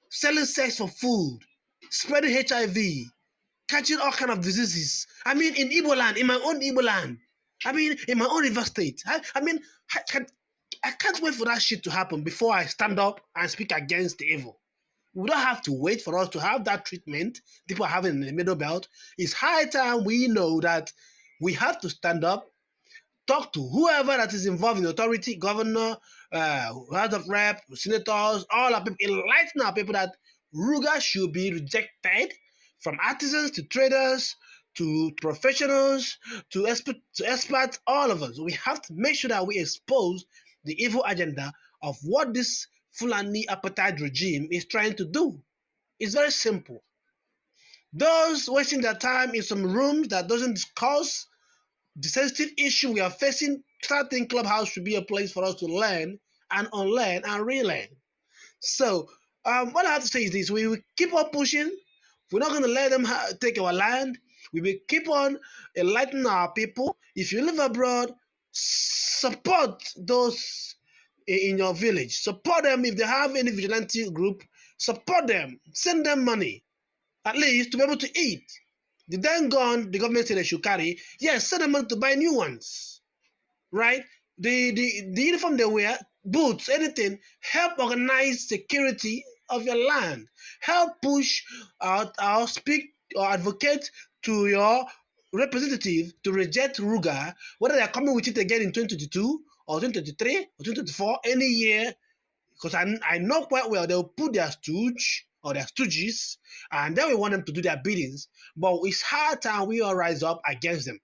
selling sex for food, spreading HIV, catching all kind of diseases. I mean, in Igbo land, in my own Igbo land, I mean, in my own river state, I mean, I can't wait for that shit to happen before I stand up and speak against the evil. We don't have to wait for us to have that treatment people are having in the middle belt. It's high time we know that we have to stand up, talk to whoever that is involved in authority, governor, House of Rep, senators, all our people, enlighten our people that RUGA should be rejected, from artisans to traders to professionals to experts, all of us. We have to make sure that we expose the evil agenda of what this Fulani apartheid regime is trying to do. It's very simple. Those wasting their time in some rooms that doesn't discuss the sensitive issue we are facing, starting Clubhouse should be a place for us to learn and unlearn and relearn. So, what I have to say is this: we will keep on pushing. We're not going to let them take our land. We will keep on enlightening our people. If you live abroad, support those in your village. Support them if they have any vigilante group. Support them. Send them money, at least to be able to eat. The then gun the government said they should carry, yes, send them money to buy new ones, right? The uniform they wear, boots, anything, help organize security of your land. Help push out or speak or advocate to your representative to reject RUGA, whether they are coming with it again in 2022 or 2023 or 2024, any year, because I know quite well they'll put their stooge or their stooges, and then we want them to do their biddings. But it's hard time we all rise up against them.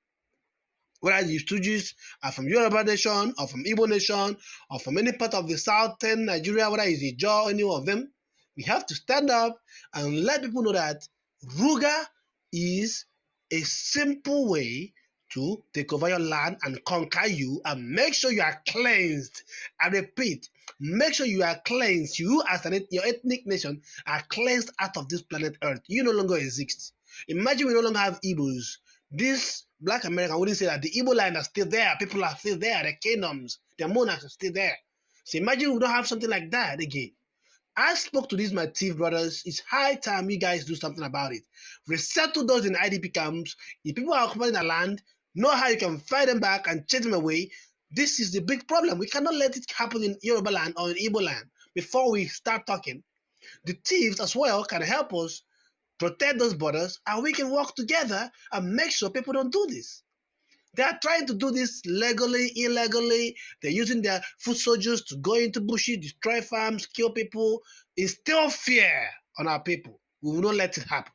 Whether the stooges are from Yoruba nation or from Igbo nation or from any part of the southern Nigeria, whether it's Ijaw, any of them, we have to stand up and let people know that RUGA is a simple way to take over your land and conquer you and make sure you are cleansed. I repeat, make sure you are cleansed. You as your ethnic nation are cleansed out of this planet Earth. You no longer exist. Imagine we no longer have Igbos. This Black American wouldn't say that the Igbo land are still there. People are still there. The kingdoms, the monarchs are still there. So imagine we don't have something like that again. I spoke to these my thief brothers. It's high time you guys do something about it. Resettle those in IDP camps. If people are occupying the land, know how you can fight them back and chase them away. This is the big problem. We cannot let it happen in Yoruba land or in Igbo land before we start talking. The thieves as well can help us protect those borders, and we can work together and make sure people don't do this. They are trying to do this legally, illegally. They're using their foot soldiers to go into bushes, destroy farms, kill people. Instill fear on our people. We will not let it happen.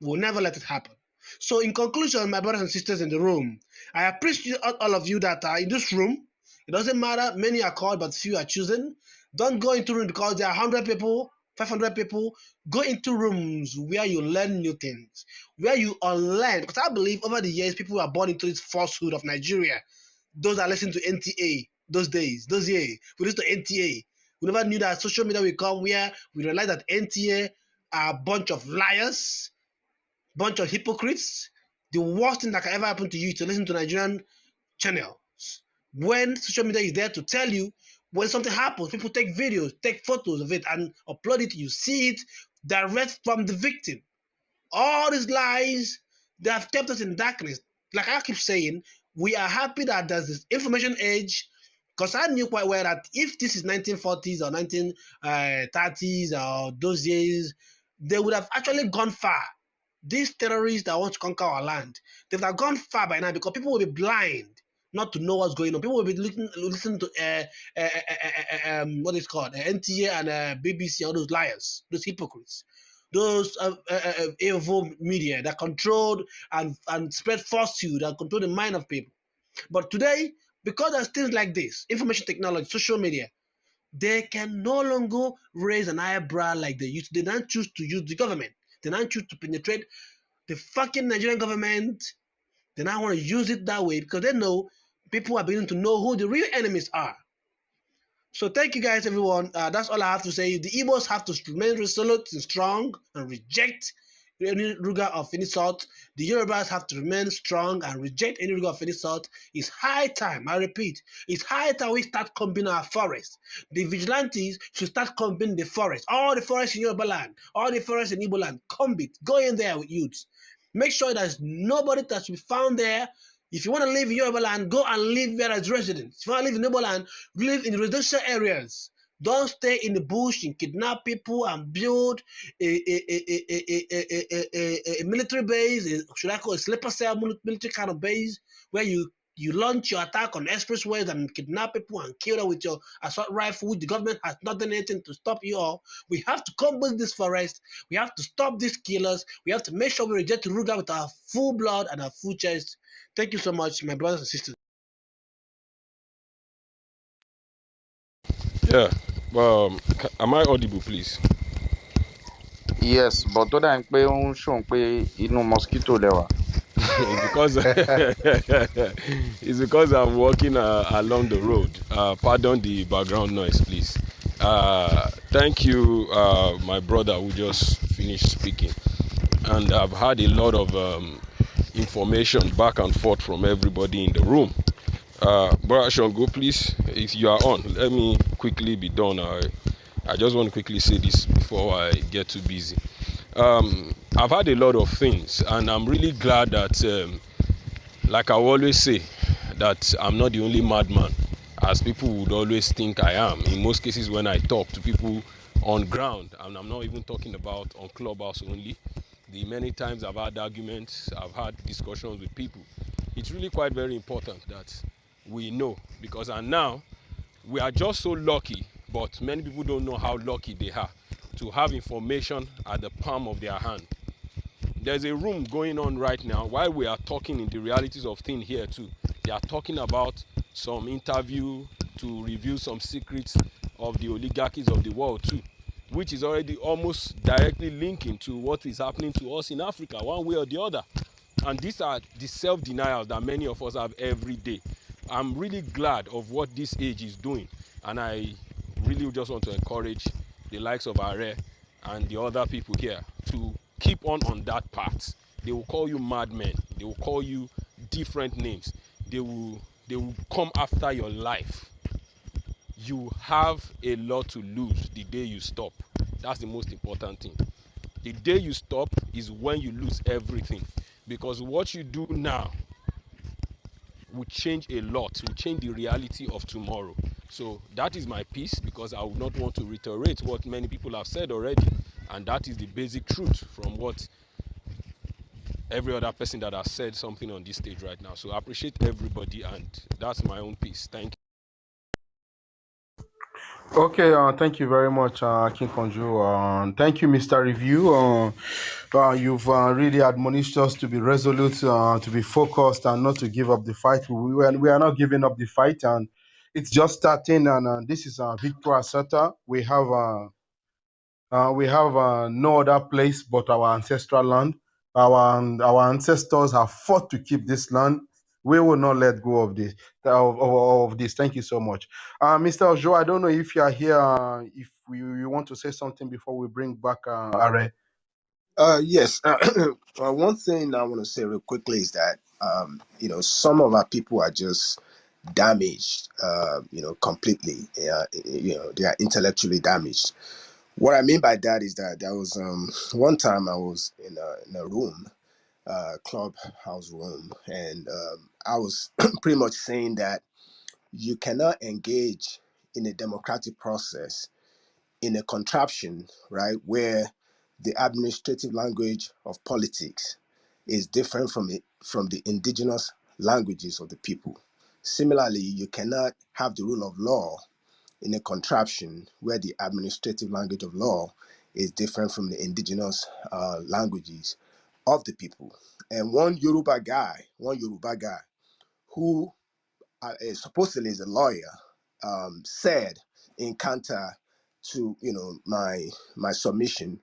We will never let it happen. So in conclusion, my brothers and sisters in the room, I appreciate all of you that are in this room. It doesn't matter, many are called, but few are chosen. Don't go into room because there are 100 people, 500 people. Go into rooms where you learn new things, where you unlearn. Because I believe over the years, people are born into this falsehood of Nigeria. Those that listen to NTA, those days, those years, we listen to NTA. We never knew that social media will come where we realize that NTA are a bunch of liars, bunch of hypocrites. The worst thing that can ever happen to you is to listen to Nigerian channels. When social media is there to tell you when something happens, people take videos, take photos of it, and upload it. You see it direct from the victim. All these lies, they have kept us in darkness. Like I keep saying, we are happy that there's this information age, because I knew quite well that if this is 1940s or 1930s or those years, they would have actually gone far. These terrorists that want to conquer our land, they would have gone far by now because people will be blind not to know what's going on. People will be listening to what is called NTA and BBC, all those liars, those hypocrites, those evil media that controlled and spread falsehood that control the mind of people. But today, because there's things like this, information technology, social media, they can no longer raise an eyebrow like they used to. They don't choose to use the government. They don't choose to penetrate the fucking Nigerian government. They now want to use it that way because they know people are beginning to know who the real enemies are. So thank you guys, everyone. That's all I have to say. The Igbos have to remain resolute and strong and reject any RUGA of any sort. The Yorubas have to remain strong and reject any RUGA of any sort. It's high time, I repeat, it's high time we start combing our forests. The vigilantes should start combing the forest. All the forests in Yoruba land, all the forests in Igbo land, comb it. Go in there with youths. Make sure there's nobody that should be found there If you want to live in Yoruba land, go and live where as residents. If you want to live in Yoruba land, live in residential areas. Don't stay in the bush and kidnap people and build a military base, should I call it a sleeper cell military kind of base, where you launch your attack on expressways and kidnap people and kill them with your assault rifle, which the government has not done anything to stop you all. We have to come with this forest. We have to stop these killers. We have to make sure we reject RUGA with our full blood and our full chest. Thank you so much, my brothers and sisters. Yeah. Am I audible, please? Yes, but tó dà ń pé ó ń ṣòun pé inú mosquito lẹ́wà. It's because it's because I'm walking along the road. Pardon the background noise, please. Thank you, my brother who just finished speaking, and I've had a lot of information back and forth from everybody in the room. Brother Shango, please, if you are on, let me quickly be done. I just want to quickly say this before I get too busy. I've had a lot of things, and I'm really glad that, like I always say, that I'm not the only madman, as people would always think I am. In most cases, when I talk to people on ground, and I'm not even talking about on Clubhouse only, the many times I've had arguments, I've had discussions with people, it's really quite very important that we know, because and now we are just so lucky, but many people don't know how lucky they are to have information at the palm of their hand. There's a room going on right now while we are talking in the realities of things here too. They are talking about some interview to reveal some secrets of the oligarchies of the world too, which is already almost directly linking to what is happening to us in Africa one way or the other. And these are the self-denials that many of us have every day. I'm really glad of what this age is doing, and I really just want to encourage the likes of Aare and the other people here to keep on that path. They will call you madmen. They will call you different names. They will come after your life. You have a lot to lose the day you stop. That's the most important thing. The day you stop is when you lose everything, because what you do now will change a lot, will change the reality of tomorrow. So that is my piece, because I would not want to reiterate what many people have said already, and that is the basic truth from what every other person that has said something on this stage right now. So I appreciate everybody, and that's my own piece. Thank you. Okay, thank you very much, King Konju. Thank you, Mr. Review. You've really admonished us to be resolute, to be focused, and not to give up the fight. We are not giving up the fight, and it's just starting. And this is Victor Asata. We have no other place but our ancestral land. Our ancestors have fought to keep this land. We will not let go of this. Of this. Thank you so much, Mr. Ojo. I don't know if you are here. If you want to say something before we bring back Aare. Yes. One thing I want to say real quickly is that some of our people are just damaged, completely. They are intellectually damaged. What I mean by that is that there was one time I was in a room, clubhouse room, and I was pretty much saying that you cannot engage in a democratic process in a contraption, right, where the administrative language of politics is different from the indigenous languages of the people. Similarly, you cannot have the rule of law in a contraption where the administrative language of law is different from the indigenous languages of the people. And one Yoruba guy who supposedly is a lawyer, said in counter to my submission,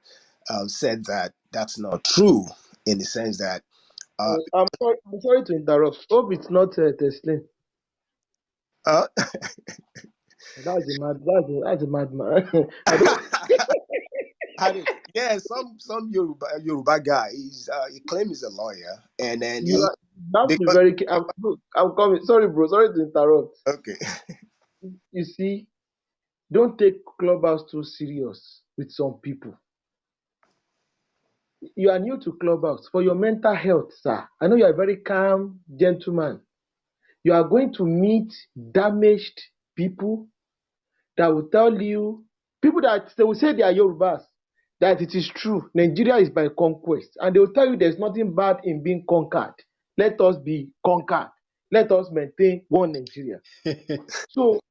said that that's not true in the sense that uh, I'm sorry to interrupt. Hope it's not Tesla. uh, That's a madman. I don't. yeah, some Yoruba guy, he claims he's a lawyer, and then You have to be because very. Look, I'm coming. Sorry, bro. Sorry to interrupt. okay. You see, don't take Clubhouse too serious with some people. you are new to Clubhouse. For your mental health, sir, I know you are a very calm gentleman. You are going to meet damaged people that will tell you, people that they will say they are Yorubas, that it is true, Nigeria is by conquest. And they will tell you there's nothing bad in being conquered. Let us be conquered. Let us maintain one Nigeria. So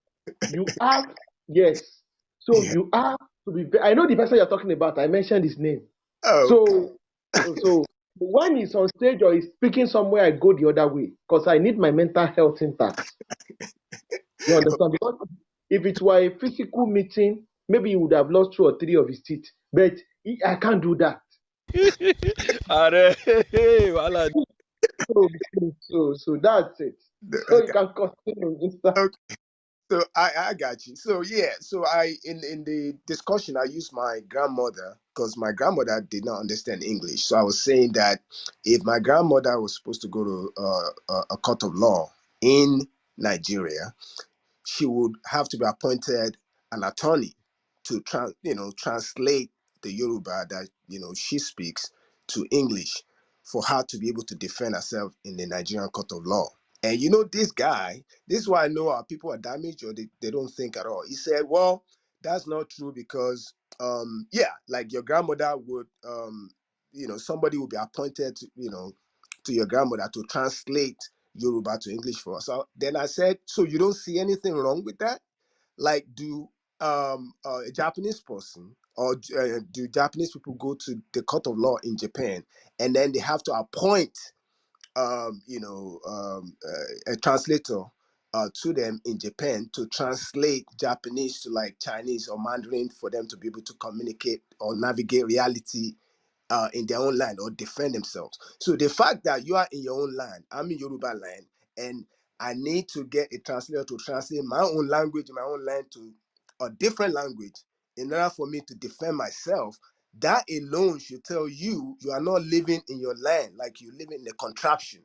you have, yes. So Yeah. you have to be, I know the person you're talking about. I mentioned his name. Oh, So, so when he's on stage or he's speaking somewhere, I go the other way because I need my mental health intact. You understand? Because if it were a physical meeting, maybe he would have lost 2 or 3 of his teeth. But I can't do that. Aare, wala. So that's it. So you okay. can continue, Mr. Okay. So I got you. So yeah, so I in the discussion I used my grandmother because my grandmother did not understand English. So I was saying that if my grandmother was supposed to go to a court of law in Nigeria, she would have to be appointed an attorney to translate the Yoruba that she speaks to English for her to be able to defend herself in the Nigerian court of law. And this guy, this is why I know our people are damaged or they don't think at all. He said, well, that's not true because yeah, like your grandmother would somebody would be appointed to your grandmother to translate Yoruba to English for us. So then I said, so you don't see anything wrong with that? Like, do a Japanese person or do Japanese people go to the court of law in Japan and then they have to appoint a translator to them in Japan to translate Japanese to like Chinese or Mandarin for them to be able to communicate or navigate reality in their own land or defend themselves. So the fact that you are in your own land, I'm in Yoruba land, and I need to get a translator to translate my own language, my own land to a different language in order for me to defend myself, that alone should tell you you are not living in your land like you're living in a contraption.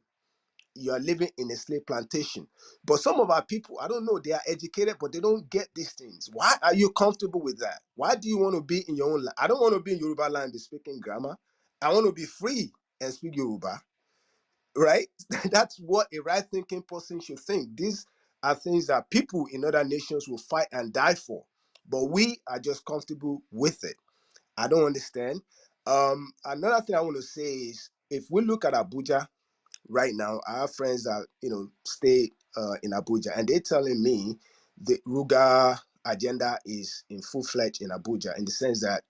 You are living in a slave plantation. But some of our people, I don't know, they are educated, but they don't get these things. Why are you comfortable with that? Why do you want to be in your own land? I don't want to be in Yoruba land and speaking grammar. I want to be free and speak Yoruba, right? That's what a right thinking person should think. These are things that people in other nations will fight and die for. But we are just comfortable with it. I don't understand. Another thing I want to say is if we look at Abuja, right now, I have friends that stay in Abuja, and they're telling me the RUGA agenda is in full fledged in Abuja, in the sense that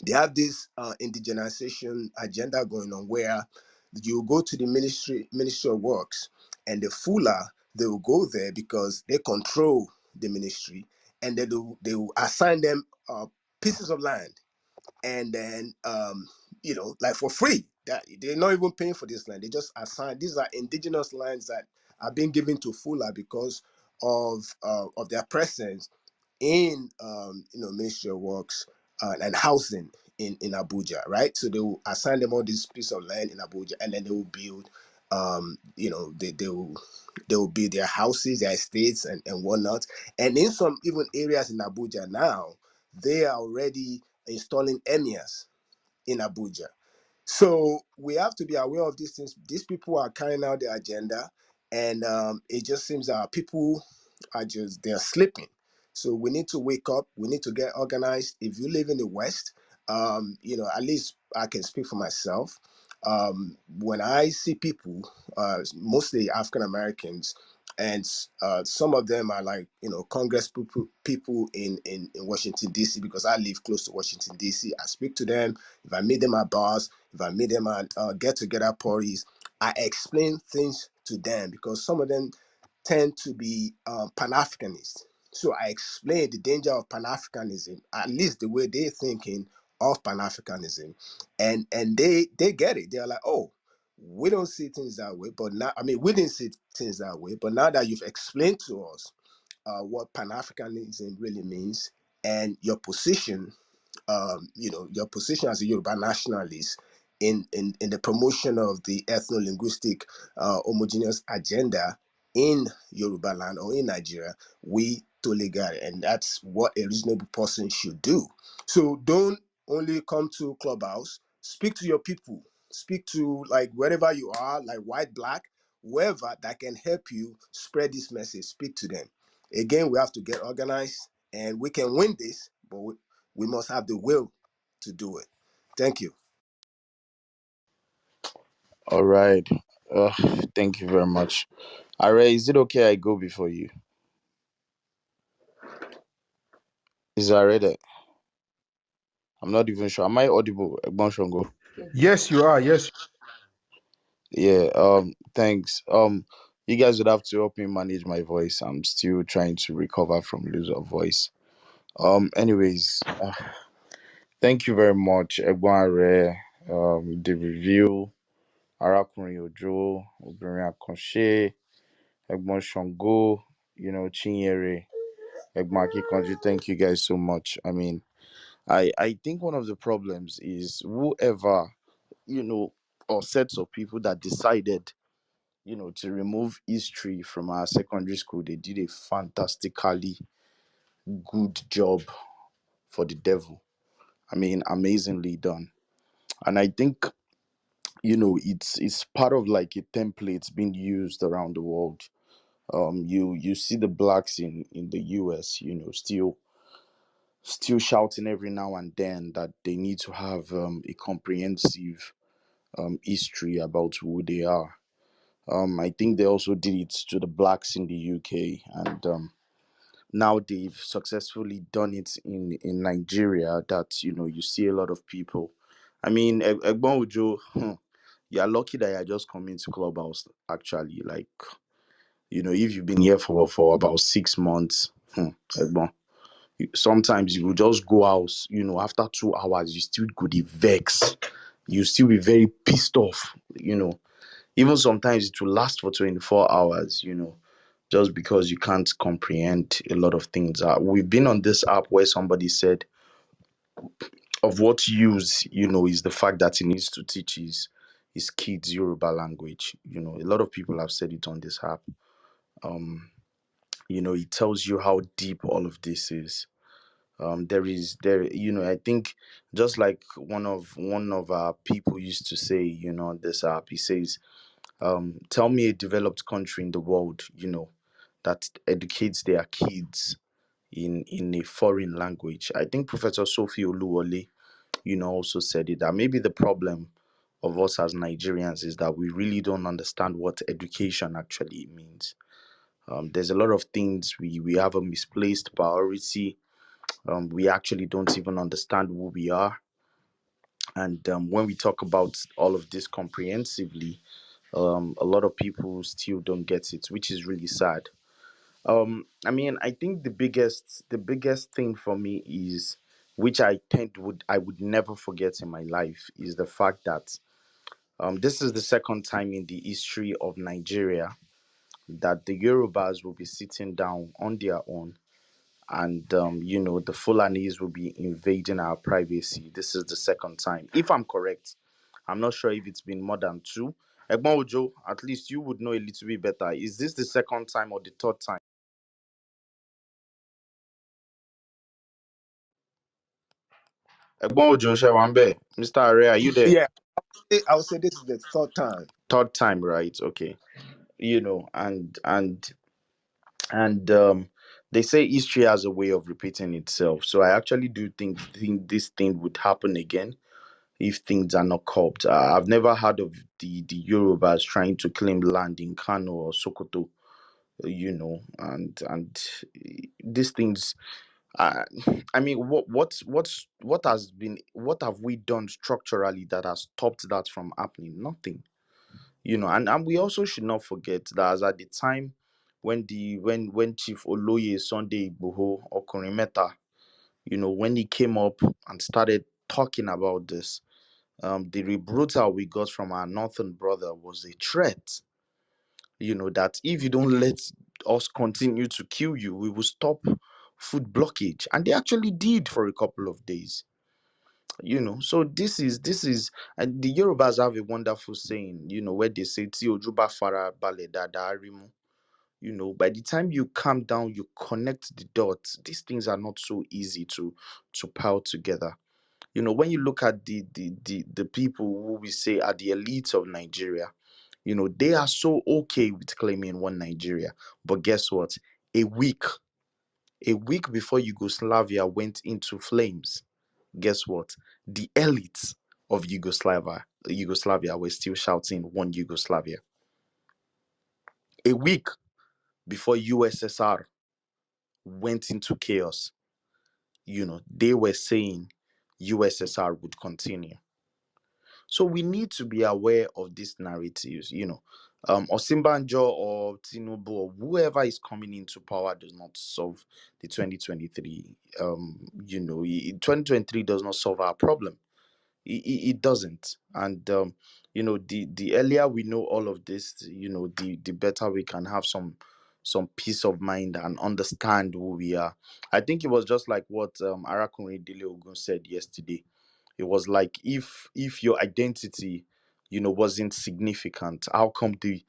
they have this indigenization agenda going on, where you go to the Ministry of Works, and the Fula, they will go there because they control the ministry, and they will assign them pieces of land, and then like for free, that they're not even paying for this land. They just assign, these are indigenous lands that are being given to Fula because of their presence in Ministry of Works and housing in Abuja, right? So they will assign them all this piece of land in Abuja, and then they will build they will build their houses, their estates, and whatnot. And in some even areas in Abuja now, they are already installing emirs in Abuja. So we have to be aware of these things. These people are carrying out their agenda, and it just seems that our people they're sleeping. So we need to wake up. We need to get organized. If you live in the West, at least I can speak for myself. When I see people, mostly African Americans, and some of them are like Congress people in Washington D.C., because I live close to Washington D.C. I speak to them. If I meet them at bars, if I meet them at get together parties, I explain things to them because some of them tend to be Pan-Africanists. So I explain the danger of Pan-Africanism, at least the way they're thinking of Pan-Africanism, and they get it. They're like, oh, we don't see things that way, but now, I mean, we didn't see things that way, but now that you've explained to us what Pan-Africanism really means and your position, your position as a Yoruba nationalist in the promotion of the ethno-linguistic homogeneous agenda in Yoruba land or in Nigeria, we totally got it. And that's what a reasonable person should do. So don't only come to Clubhouse, Speak to your people. Speak to like wherever you are, like white, black, whoever that can help you spread this message. Speak to them. Again, we have to get organized, and we can win this, but we must have the will to do it. Thank you. All right. Uh, Thank you very much. Aare, is it okay I go before you? Is Aare there? I'm not even sure. Am I audible, Egbon Shongo? Yes, you are. Yes. Yeah. Thanks. You guys would have to help me manage my voice. I'm still trying to recover from lose of voice. Anyways, thank you very much, Egbon Aare. The review, Arakunrin Ojo, Obìnrin Àkànṣe, Egbon Shongo, Chinyere, Egbon Akinkanju. Thank you guys so much. I mean, I think one of the problems is whoever, you know, or sets of people that decided, to remove history from our secondary school, they did a fantastically good job for the devil. I mean, amazingly done. And I think, it's part of like a template being used around the world. You see the blacks in the US, still shouting every now and then that they need to have a comprehensive history about who they are. I think they also did it to the blacks in the UK, and now they've successfully done it in Nigeria. That you see a lot of people. I mean, Egbon Ujo, you're lucky that you're just coming to Clubhouse. Actually, like if you've been here for about 6 months, Egbon, sometimes you will just go out. After 2 hours, you still go the vex. You still be very pissed off. Even sometimes it will last for 24 hours. Just because you can't comprehend a lot of things. We've been on this app where somebody said, of what use, is the fact that he needs to teach his kids Yoruba language. A lot of people have said it on this app. It tells you how deep all of this is. I think just like one of our people used to say, on this app, he says, tell me a developed country in the world, that educates their kids in a foreign language. I think Professor Sophie Oluwole, also said it, that maybe the problem of us as Nigerians is that we really don't understand what education actually means. There's a lot of things we have a misplaced priority. We actually don't even understand who we are. And when we talk about all of this comprehensively, a lot of people still don't get it, which is really sad. I mean, I think the biggest thing for me is, which I would never forget in my life, is the fact that this is the second time in the history of Nigeria that the Yorubas will be sitting down on their own, and the Fulanis will be invading our privacy. This is the second time, if I'm correct. I'm not sure if it's been more than two. Egbon Ojo, at least you would know a little bit better. Is this the second time or the third time? Egbon Ojo Shewambe, Mr. Aare, are you there? Yeah, I would say this is the third time. Third time, right? Okay. And they say history has a way of repeating itself. So I actually do think this thing would happen again if things are not copped. I've never heard of the Yorubas trying to claim land in Kano or Sokoto, and these things. Uh, I mean, what have we done structurally that has stopped that from happening? Nothing. And we also should not forget that as at the time when Chief Oloye Sunday Igboho or Meta, when he came up and started talking about this, the rebuttal we got from our northern brother was a threat. That if you don't let us continue to kill you, we will stop food blockage, and they actually did for a couple of days. So this is and the Yorubas have a wonderful saying, where they say "Tí ojú bá fara balẹ̀ dáadáa, á rímú." By the time you calm down, you connect the dots. These things are not so easy to pile together. When you look at the people who we say are the elites of Nigeria, they are so okay with claiming one Nigeria. But guess what? A week, a week before Yugoslavia went into flames, guess what? The elites of Yugoslavia were still shouting one Yugoslavia. A week before USSR went into chaos, they were saying USSR would continue. So we need to be aware of these narratives. Osinbanjo or Tinubu or whoever is coming into power does not solve the 2023. 2023 does not solve our problem. It doesn't. And the earlier we know all of this, the better we can have some peace of mind and understand who we are. I think it was just like what Arakunrin Dele Ogun said yesterday. It was like, if your identity wasn't significant, how come the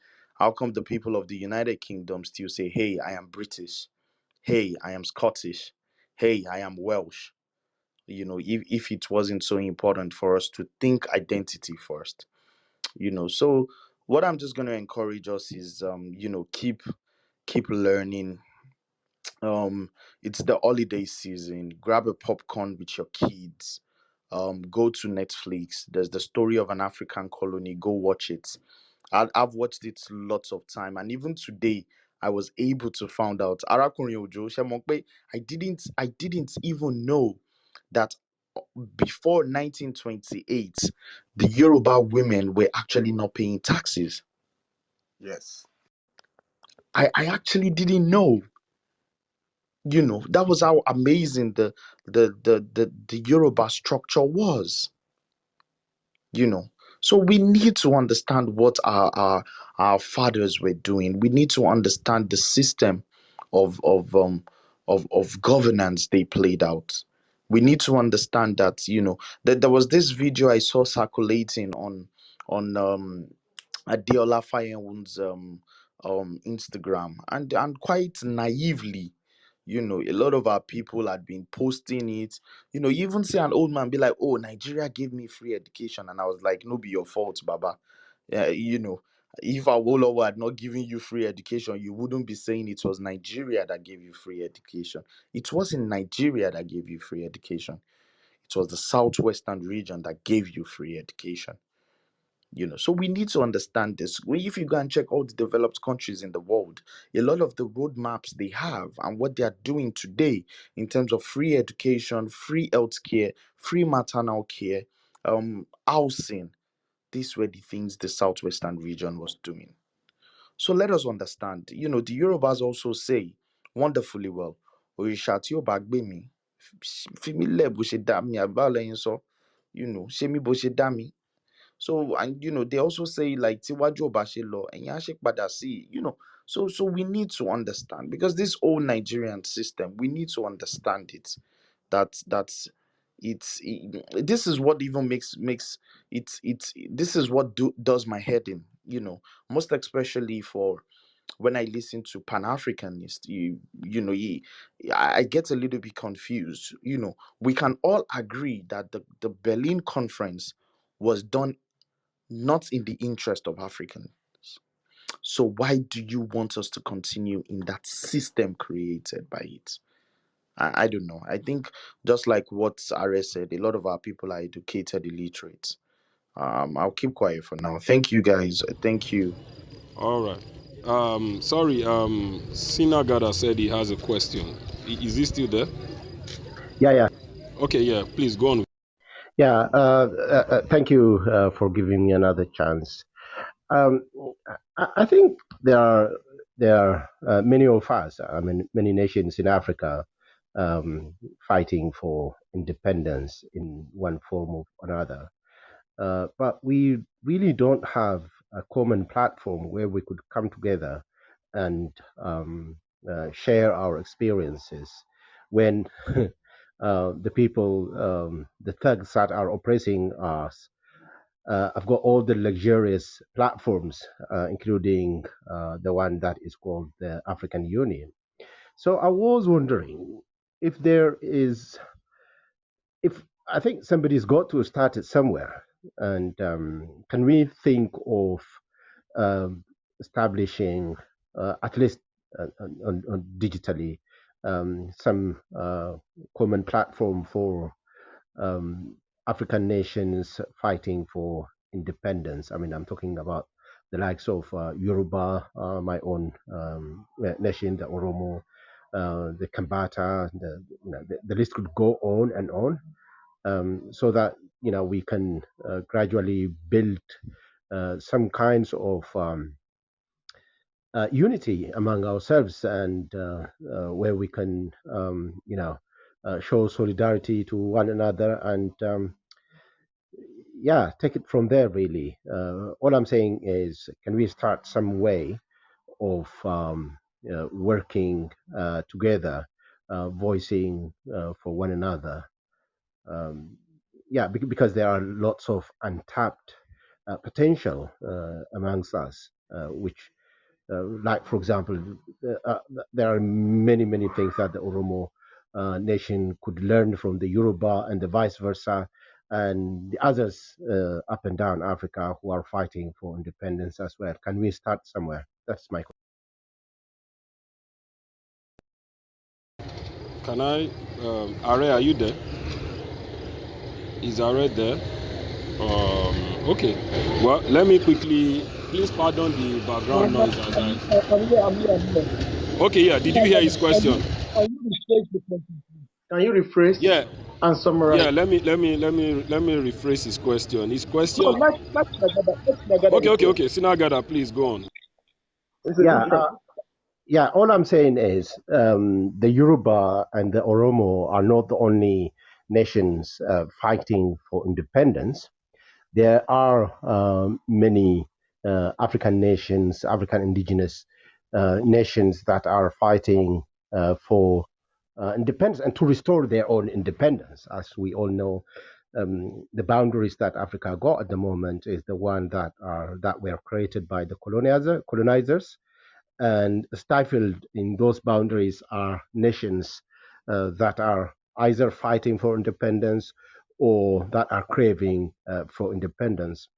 people of the United Kingdom still say, hey, I am British, hey, I am Scottish, hey, I am Welsh? If it wasn't so important for us to think identity first. So what I'm just going to encourage us is, keep learning. It's the holiday season. Grab a popcorn with your kids. Go to Netflix. There's the story of an African colony. Go watch it. I've watched it lots of time, and even today I was able to find out. Arakunrin Ojo, Shemokpe, I didn't even know that before 1928 the Yoruba women were actually not paying taxes. Yes. I actually didn't know. That was how amazing the Yoruba structure was. you know so we need to understand what our fathers were doing. We need to understand the system of governance they played out. We need to understand that that there was this video I saw circulating on Adeola Fayewun's Instagram, and quite naively, a lot of our people had been posting it. You even see an old man be like, "Oh, Nigeria gave me free education," and I was like, "No, be your fault, Baba." Yeah, if Awolowo had not given you free education, you wouldn't be saying it was Nigeria that gave you free education. It wasn't Nigeria that gave you free education. It was the southwestern region that gave you free education. So we need to understand this. If you go and check all the developed countries in the world, a lot of the roadmaps they have and what they are doing today in terms of free education, free healthcare, free maternal care, housing, these were the things the southwestern region was doing. So let us understand. The Yorubas also say wonderfully well, "Òrìṣà tí ò bá gbè mí, fi mí lẹ̀ bó ṣe dá mi," àbí báwo lẹ́yìn sọ? Ṣé mi bó ṣe dá mi. So, and they also say like Tiwaju Obashelo and Yashi Padasi, So we need to understand, because this whole Nigerian system, we need to understand it. That's this is what even makes this is what does my head in, most especially for when I listen to Pan-Africanists. I get a little bit confused. We can all agree that the Berlin Conference was done not in the interest of Africans. So why do you want us to continue in that system created by it? I don't know. I think just like what Aare said, a lot of our people are educated illiterate. I'll keep quiet for now. Thank you guys. Thank you. All right. Sorry. Sinagada said he has a question. Is he still there? Yeah, yeah, Okay. Yeah. Please go on. yeah. Thank you for giving me another chance. Um, I think there are many of us. I mean, many nations in Africa fighting for independence in one form or another. But we really don't have a common platform where we could come together and share our experiences when the people, the thugs that are oppressing us, have got all the luxurious platforms, including the one that is called the African Union. So I was wondering if there is, if I think somebody's got to start it somewhere. And can we think of establishing, at least digitally, some common platform for African nations fighting for independence? I mean, I'm talking about the likes of Yoruba, my own nation, the Oromo, the Kambata, the list could go on and on, so that we can gradually build some kinds of unity among ourselves, and where we can show solidarity to one another, and yeah, take it from there really. All I'm saying is, can we start some way of working together, voicing for one another. Yeah, because there are lots of untapped potential amongst us, which, like for example, uh, there are many things that the Oromo nation could learn from the Yoruba, and the vice versa, and the others up and down Africa who are fighting for independence as well. Can we start somewhere? That's my question. Can I, Aare, are you there? Is Aare there? Okay. Well, let me quickly, please pardon the background noise as I. I'm here. Okay, yeah. Did you hear his question? Can you rephrase the question? Can you rephrase Yeah, and summarize? yeah. Let me rephrase his question. His No, question. let's Nagada. Let's Nagada Okay, is okay, good. okay. Sinagada, please go on. It's a Yeah, good friend. yeah. All I'm saying is the Yoruba and the Oromo are not the only nations fighting for independence. There are many African nations, African indigenous nations that are fighting for independence and to restore their own independence. As we all know, the boundaries that Africa got at the moment is the one that were created by the colonizers, and stifled in those boundaries are nations that are either fighting for independence or that are craving for independence.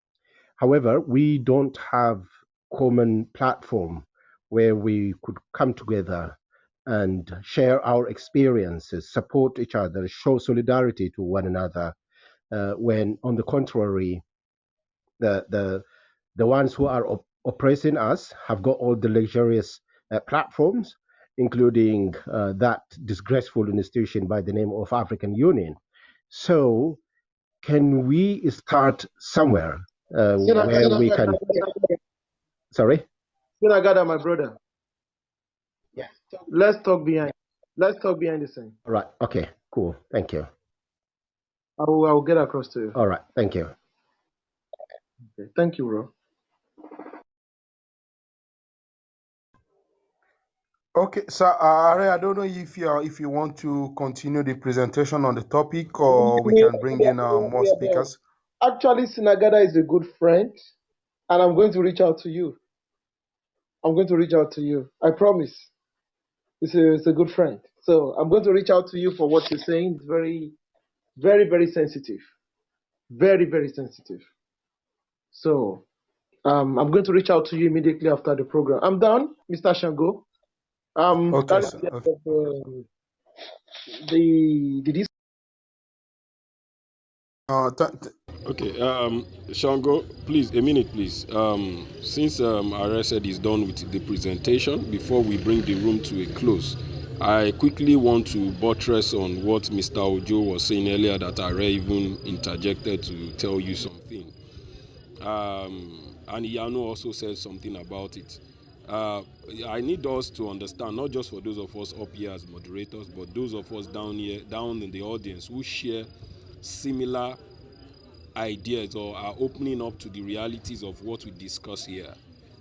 However, we don't have common platform where we could come together and share our experiences, support each other, show solidarity to one another. When, on the contrary, the the ones who are oppressing us have got all the luxurious platforms, including that disgraceful institution by the name of African Union. So, can we start somewhere where we can? Sorry. Sinagada, my brother. Yeah. Let's talk behind. Let's talk behind the scene. All right. Okay. Cool. Thank you. I will get across to you. All right. Thank you. Okay. Thank you, bro. Okay, so Aare, I don't know if you want to continue the presentation on the topic, or we can bring in more speakers. Actually, Sinagada is a good friend, and I'm going to reach out to you. I'm going to reach out to you. I promise. It's a good friend. So I'm going to reach out to you for what you're saying. It's very sensitive. Very sensitive. So I'm going to reach out to you immediately after the program. I'm done, Mr. Shango. Okay, That is sir. the Okay. end of the this. Okay, Shango, please, a minute, please. Since Aare said he's done with the presentation, before we bring the room to a close, I quickly want to buttress on what Mr. Ojo was saying earlier, that Aare even interjected to tell you something. And Yano also said something about it. I need us to understand, not just for those of us up here as moderators, but those of us down here, down in the audience, who share similar ideas or are opening up to the realities of what we discuss here.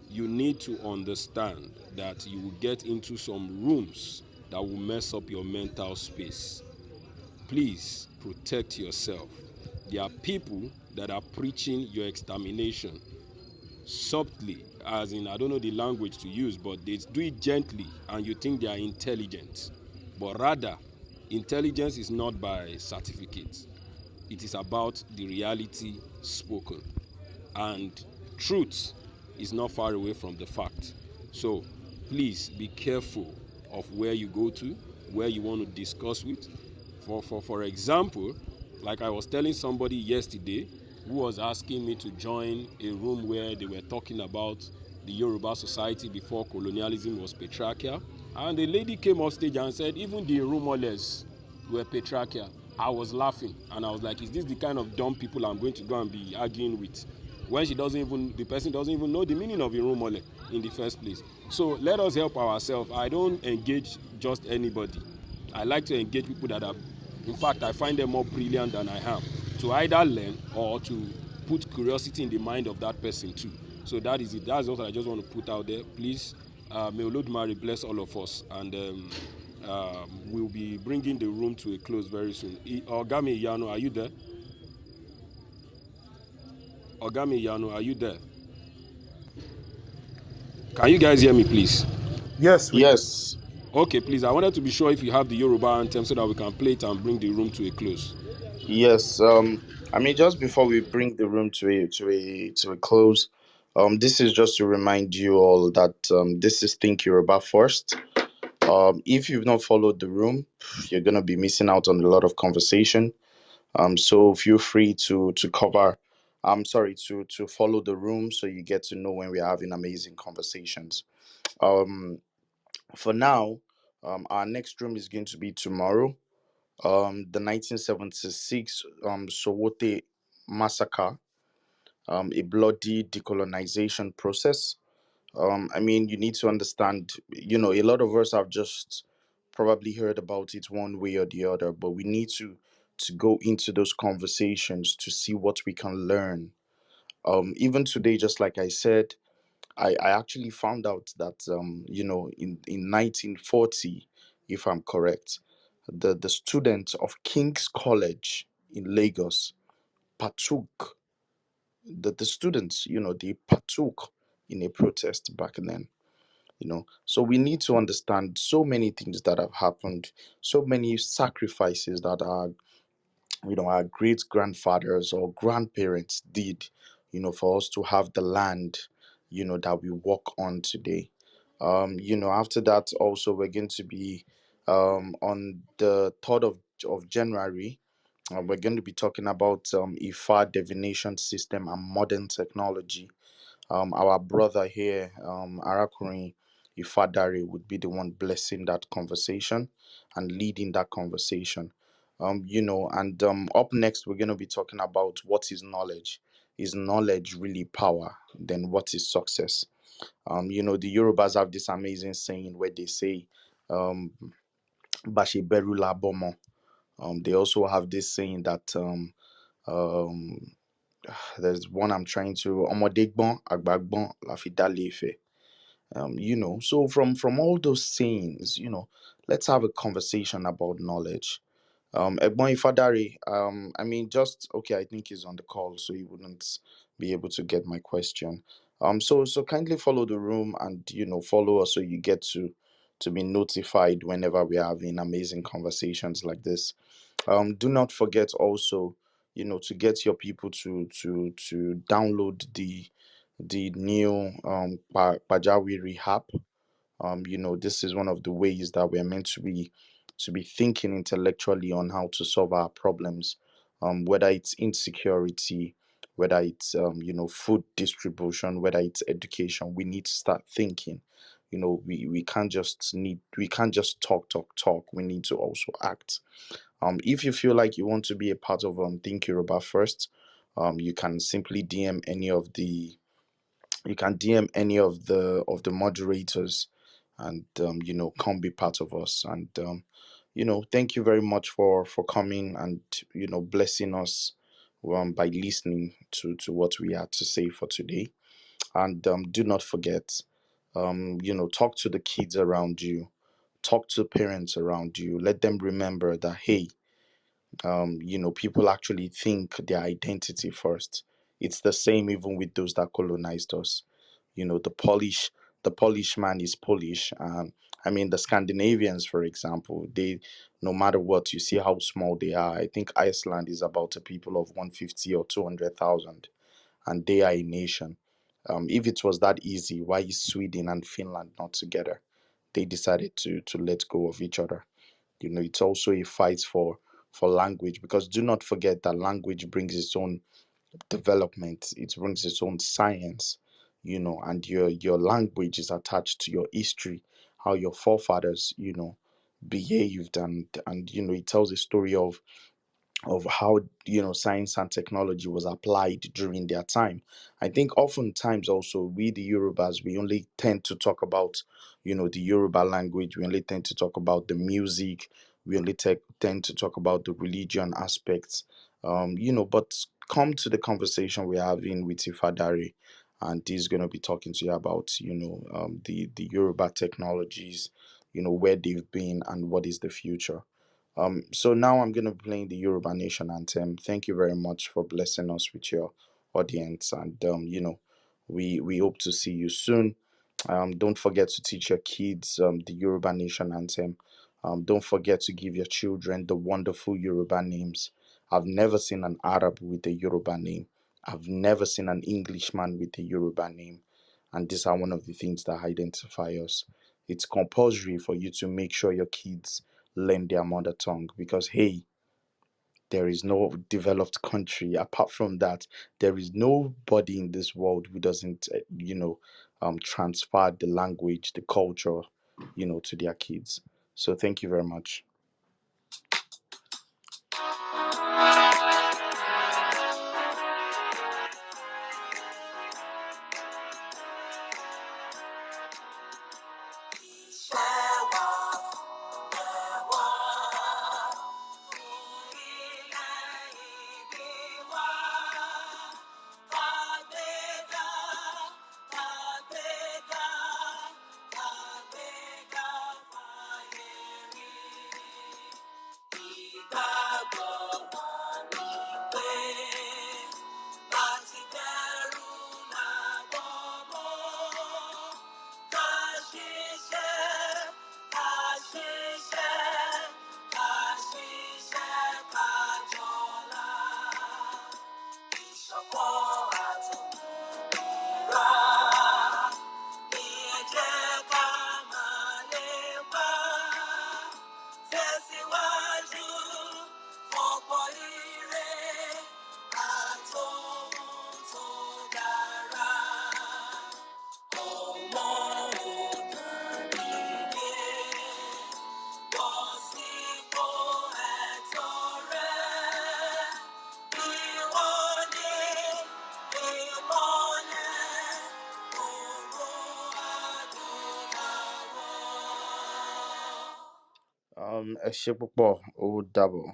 You need to understand that you will get into some rooms that will mess up your mental space. Please protect yourself. There are people that are preaching your extermination subtly, as in, I don't know the language to use, but they do it gently, and you think they are intelligent. But rather, intelligence is not by certificates. it is about the reality spoken. And truth is not far away from the fact. So please be careful of where you go to, where you want to discuss with. For example, like I was telling somebody yesterday who was asking me to join a room where they were talking about the Yoruba society before colonialism was patriarchal, and the lady came off stage and said even the Irumolers were patriarchal. I was laughing and I was like, is this the kind of dumb people I'm going to go and be arguing with when the person doesn't even know the meaning of Irumole in the first place? So let us help ourselves. I don't engage just anybody. I like to engage people that are, in fact, I find them more brilliant than I am, to either learn or to put curiosity in the mind of that person too. So that is it. That's what I just want to put out there. Please, may Olodumare bless all of us, and we'll be bringing the room to a close very soon. Ogami Yano, are you there? Ogami Yano, are you there? Can you guys hear me, please? Yes, we can. Yes. Okay, please. I wanted to be sure if you have the Yoruba anthem so that we can play it and bring the room to a close. Yes. I mean, just before we bring the room to a close, this is just to remind you all that this is Think Yoruba First. If you've not followed the room, you're gonna be missing out on a lot of conversation. So feel free to cover. I'm sorry to follow the room so you get to know when we're having amazing conversations. Um, for now, our next room is going to be tomorrow. The 1976 Sowote massacre, a bloody decolonization process. I mean, you need to understand, a lot of us have just probably heard about it one way or the other, but we need to go into those conversations to see what we can learn. Even today, just like I said, I actually found out that in 1940, if I'm correct, the students of King's College in Lagos partook. The students, they partook in a protest back then. So we need to understand so many things that have happened, so many sacrifices that our great grandfathers or grandparents did, for us to have the land, that we walk on today. After that, also, we're going to be on the 3rd of January. We're going to be talking about IFA divination system and modern technology. Our brother here, Arakuri Ifadari, would be the one blessing that conversation and leading that conversation. And up next, we're going to be talking about what is knowledge. Is knowledge really power? Then what is success? The Yorubas have this amazing saying where they say, Bashe beru la bomo. They also have this saying that um, there's one I'm trying to Omodegbon, Agbagbon, Lafidalefe. So from all those sayings, let's have a conversation about knowledge. Egbon Ifadari, I mean, just okay, I think he's on the call, so he wouldn't be able to get my question. So kindly follow the room and follow us so you get to be notified whenever we're having amazing conversations like this. Do not forget also, to get your people to download the new Pajawiri app. This is one of the ways that we're meant to be thinking intellectually on how to solve our problems, whether it's insecurity, whether it's food distribution, whether it's education. We need to start thinking. We can't just talk. We need to also act. If you feel like you want to be a part of Think Yoruba First, you can simply DM any of the moderators and come be part of us. And thank you very much for coming and blessing us by listening to what we had to say for today. And do not forget, talk to the kids around you, talk to parents around you, let them remember that, hey, people actually think their identity first. It's the same even with those that colonized us. The Polish man is Polish, I mean, the Scandinavians, for example, they, no matter what, you see how small they are. I think Iceland is about a people of 150 or 200,000, and they are a nation. If it was that easy, why is Sweden and Finland not together? They decided to let go of each other. It's also a fight for language, because do not forget that language brings its own development, it brings its own science, and your language is attached to your history, how your forefathers, behaved, and it tells a story of how science and technology was applied during their time. I think oftentimes also we the Yorubas, we only tend to talk about the Yoruba language, we only tend to talk about the music, we only tend to talk about the religion aspects, but come to the conversation we're having with Ifadari, and he's going to be talking to you about the Yoruba technologies, where they've been and what is the future. So now I'm going to be playing the Yoruba Nation anthem. Thank you very much for blessing us with your audience, and we hope to see you soon. Don't forget to teach your kids the Yoruba Nation anthem. Don't forget to give your children the wonderful Yoruba names. I've never seen an Arab with a Yoruba name. I've never seen an Englishman with a Yoruba name. And these are one of the things that identify us. It's compulsory for you to make sure your kids learn their mother tongue, because hey, there is no developed country apart from that. There is nobody in this world who doesn't transfer the language, the culture, to their kids. So thank you very much. Ẹ ṣé púpọ̀, ó dàbọ̀.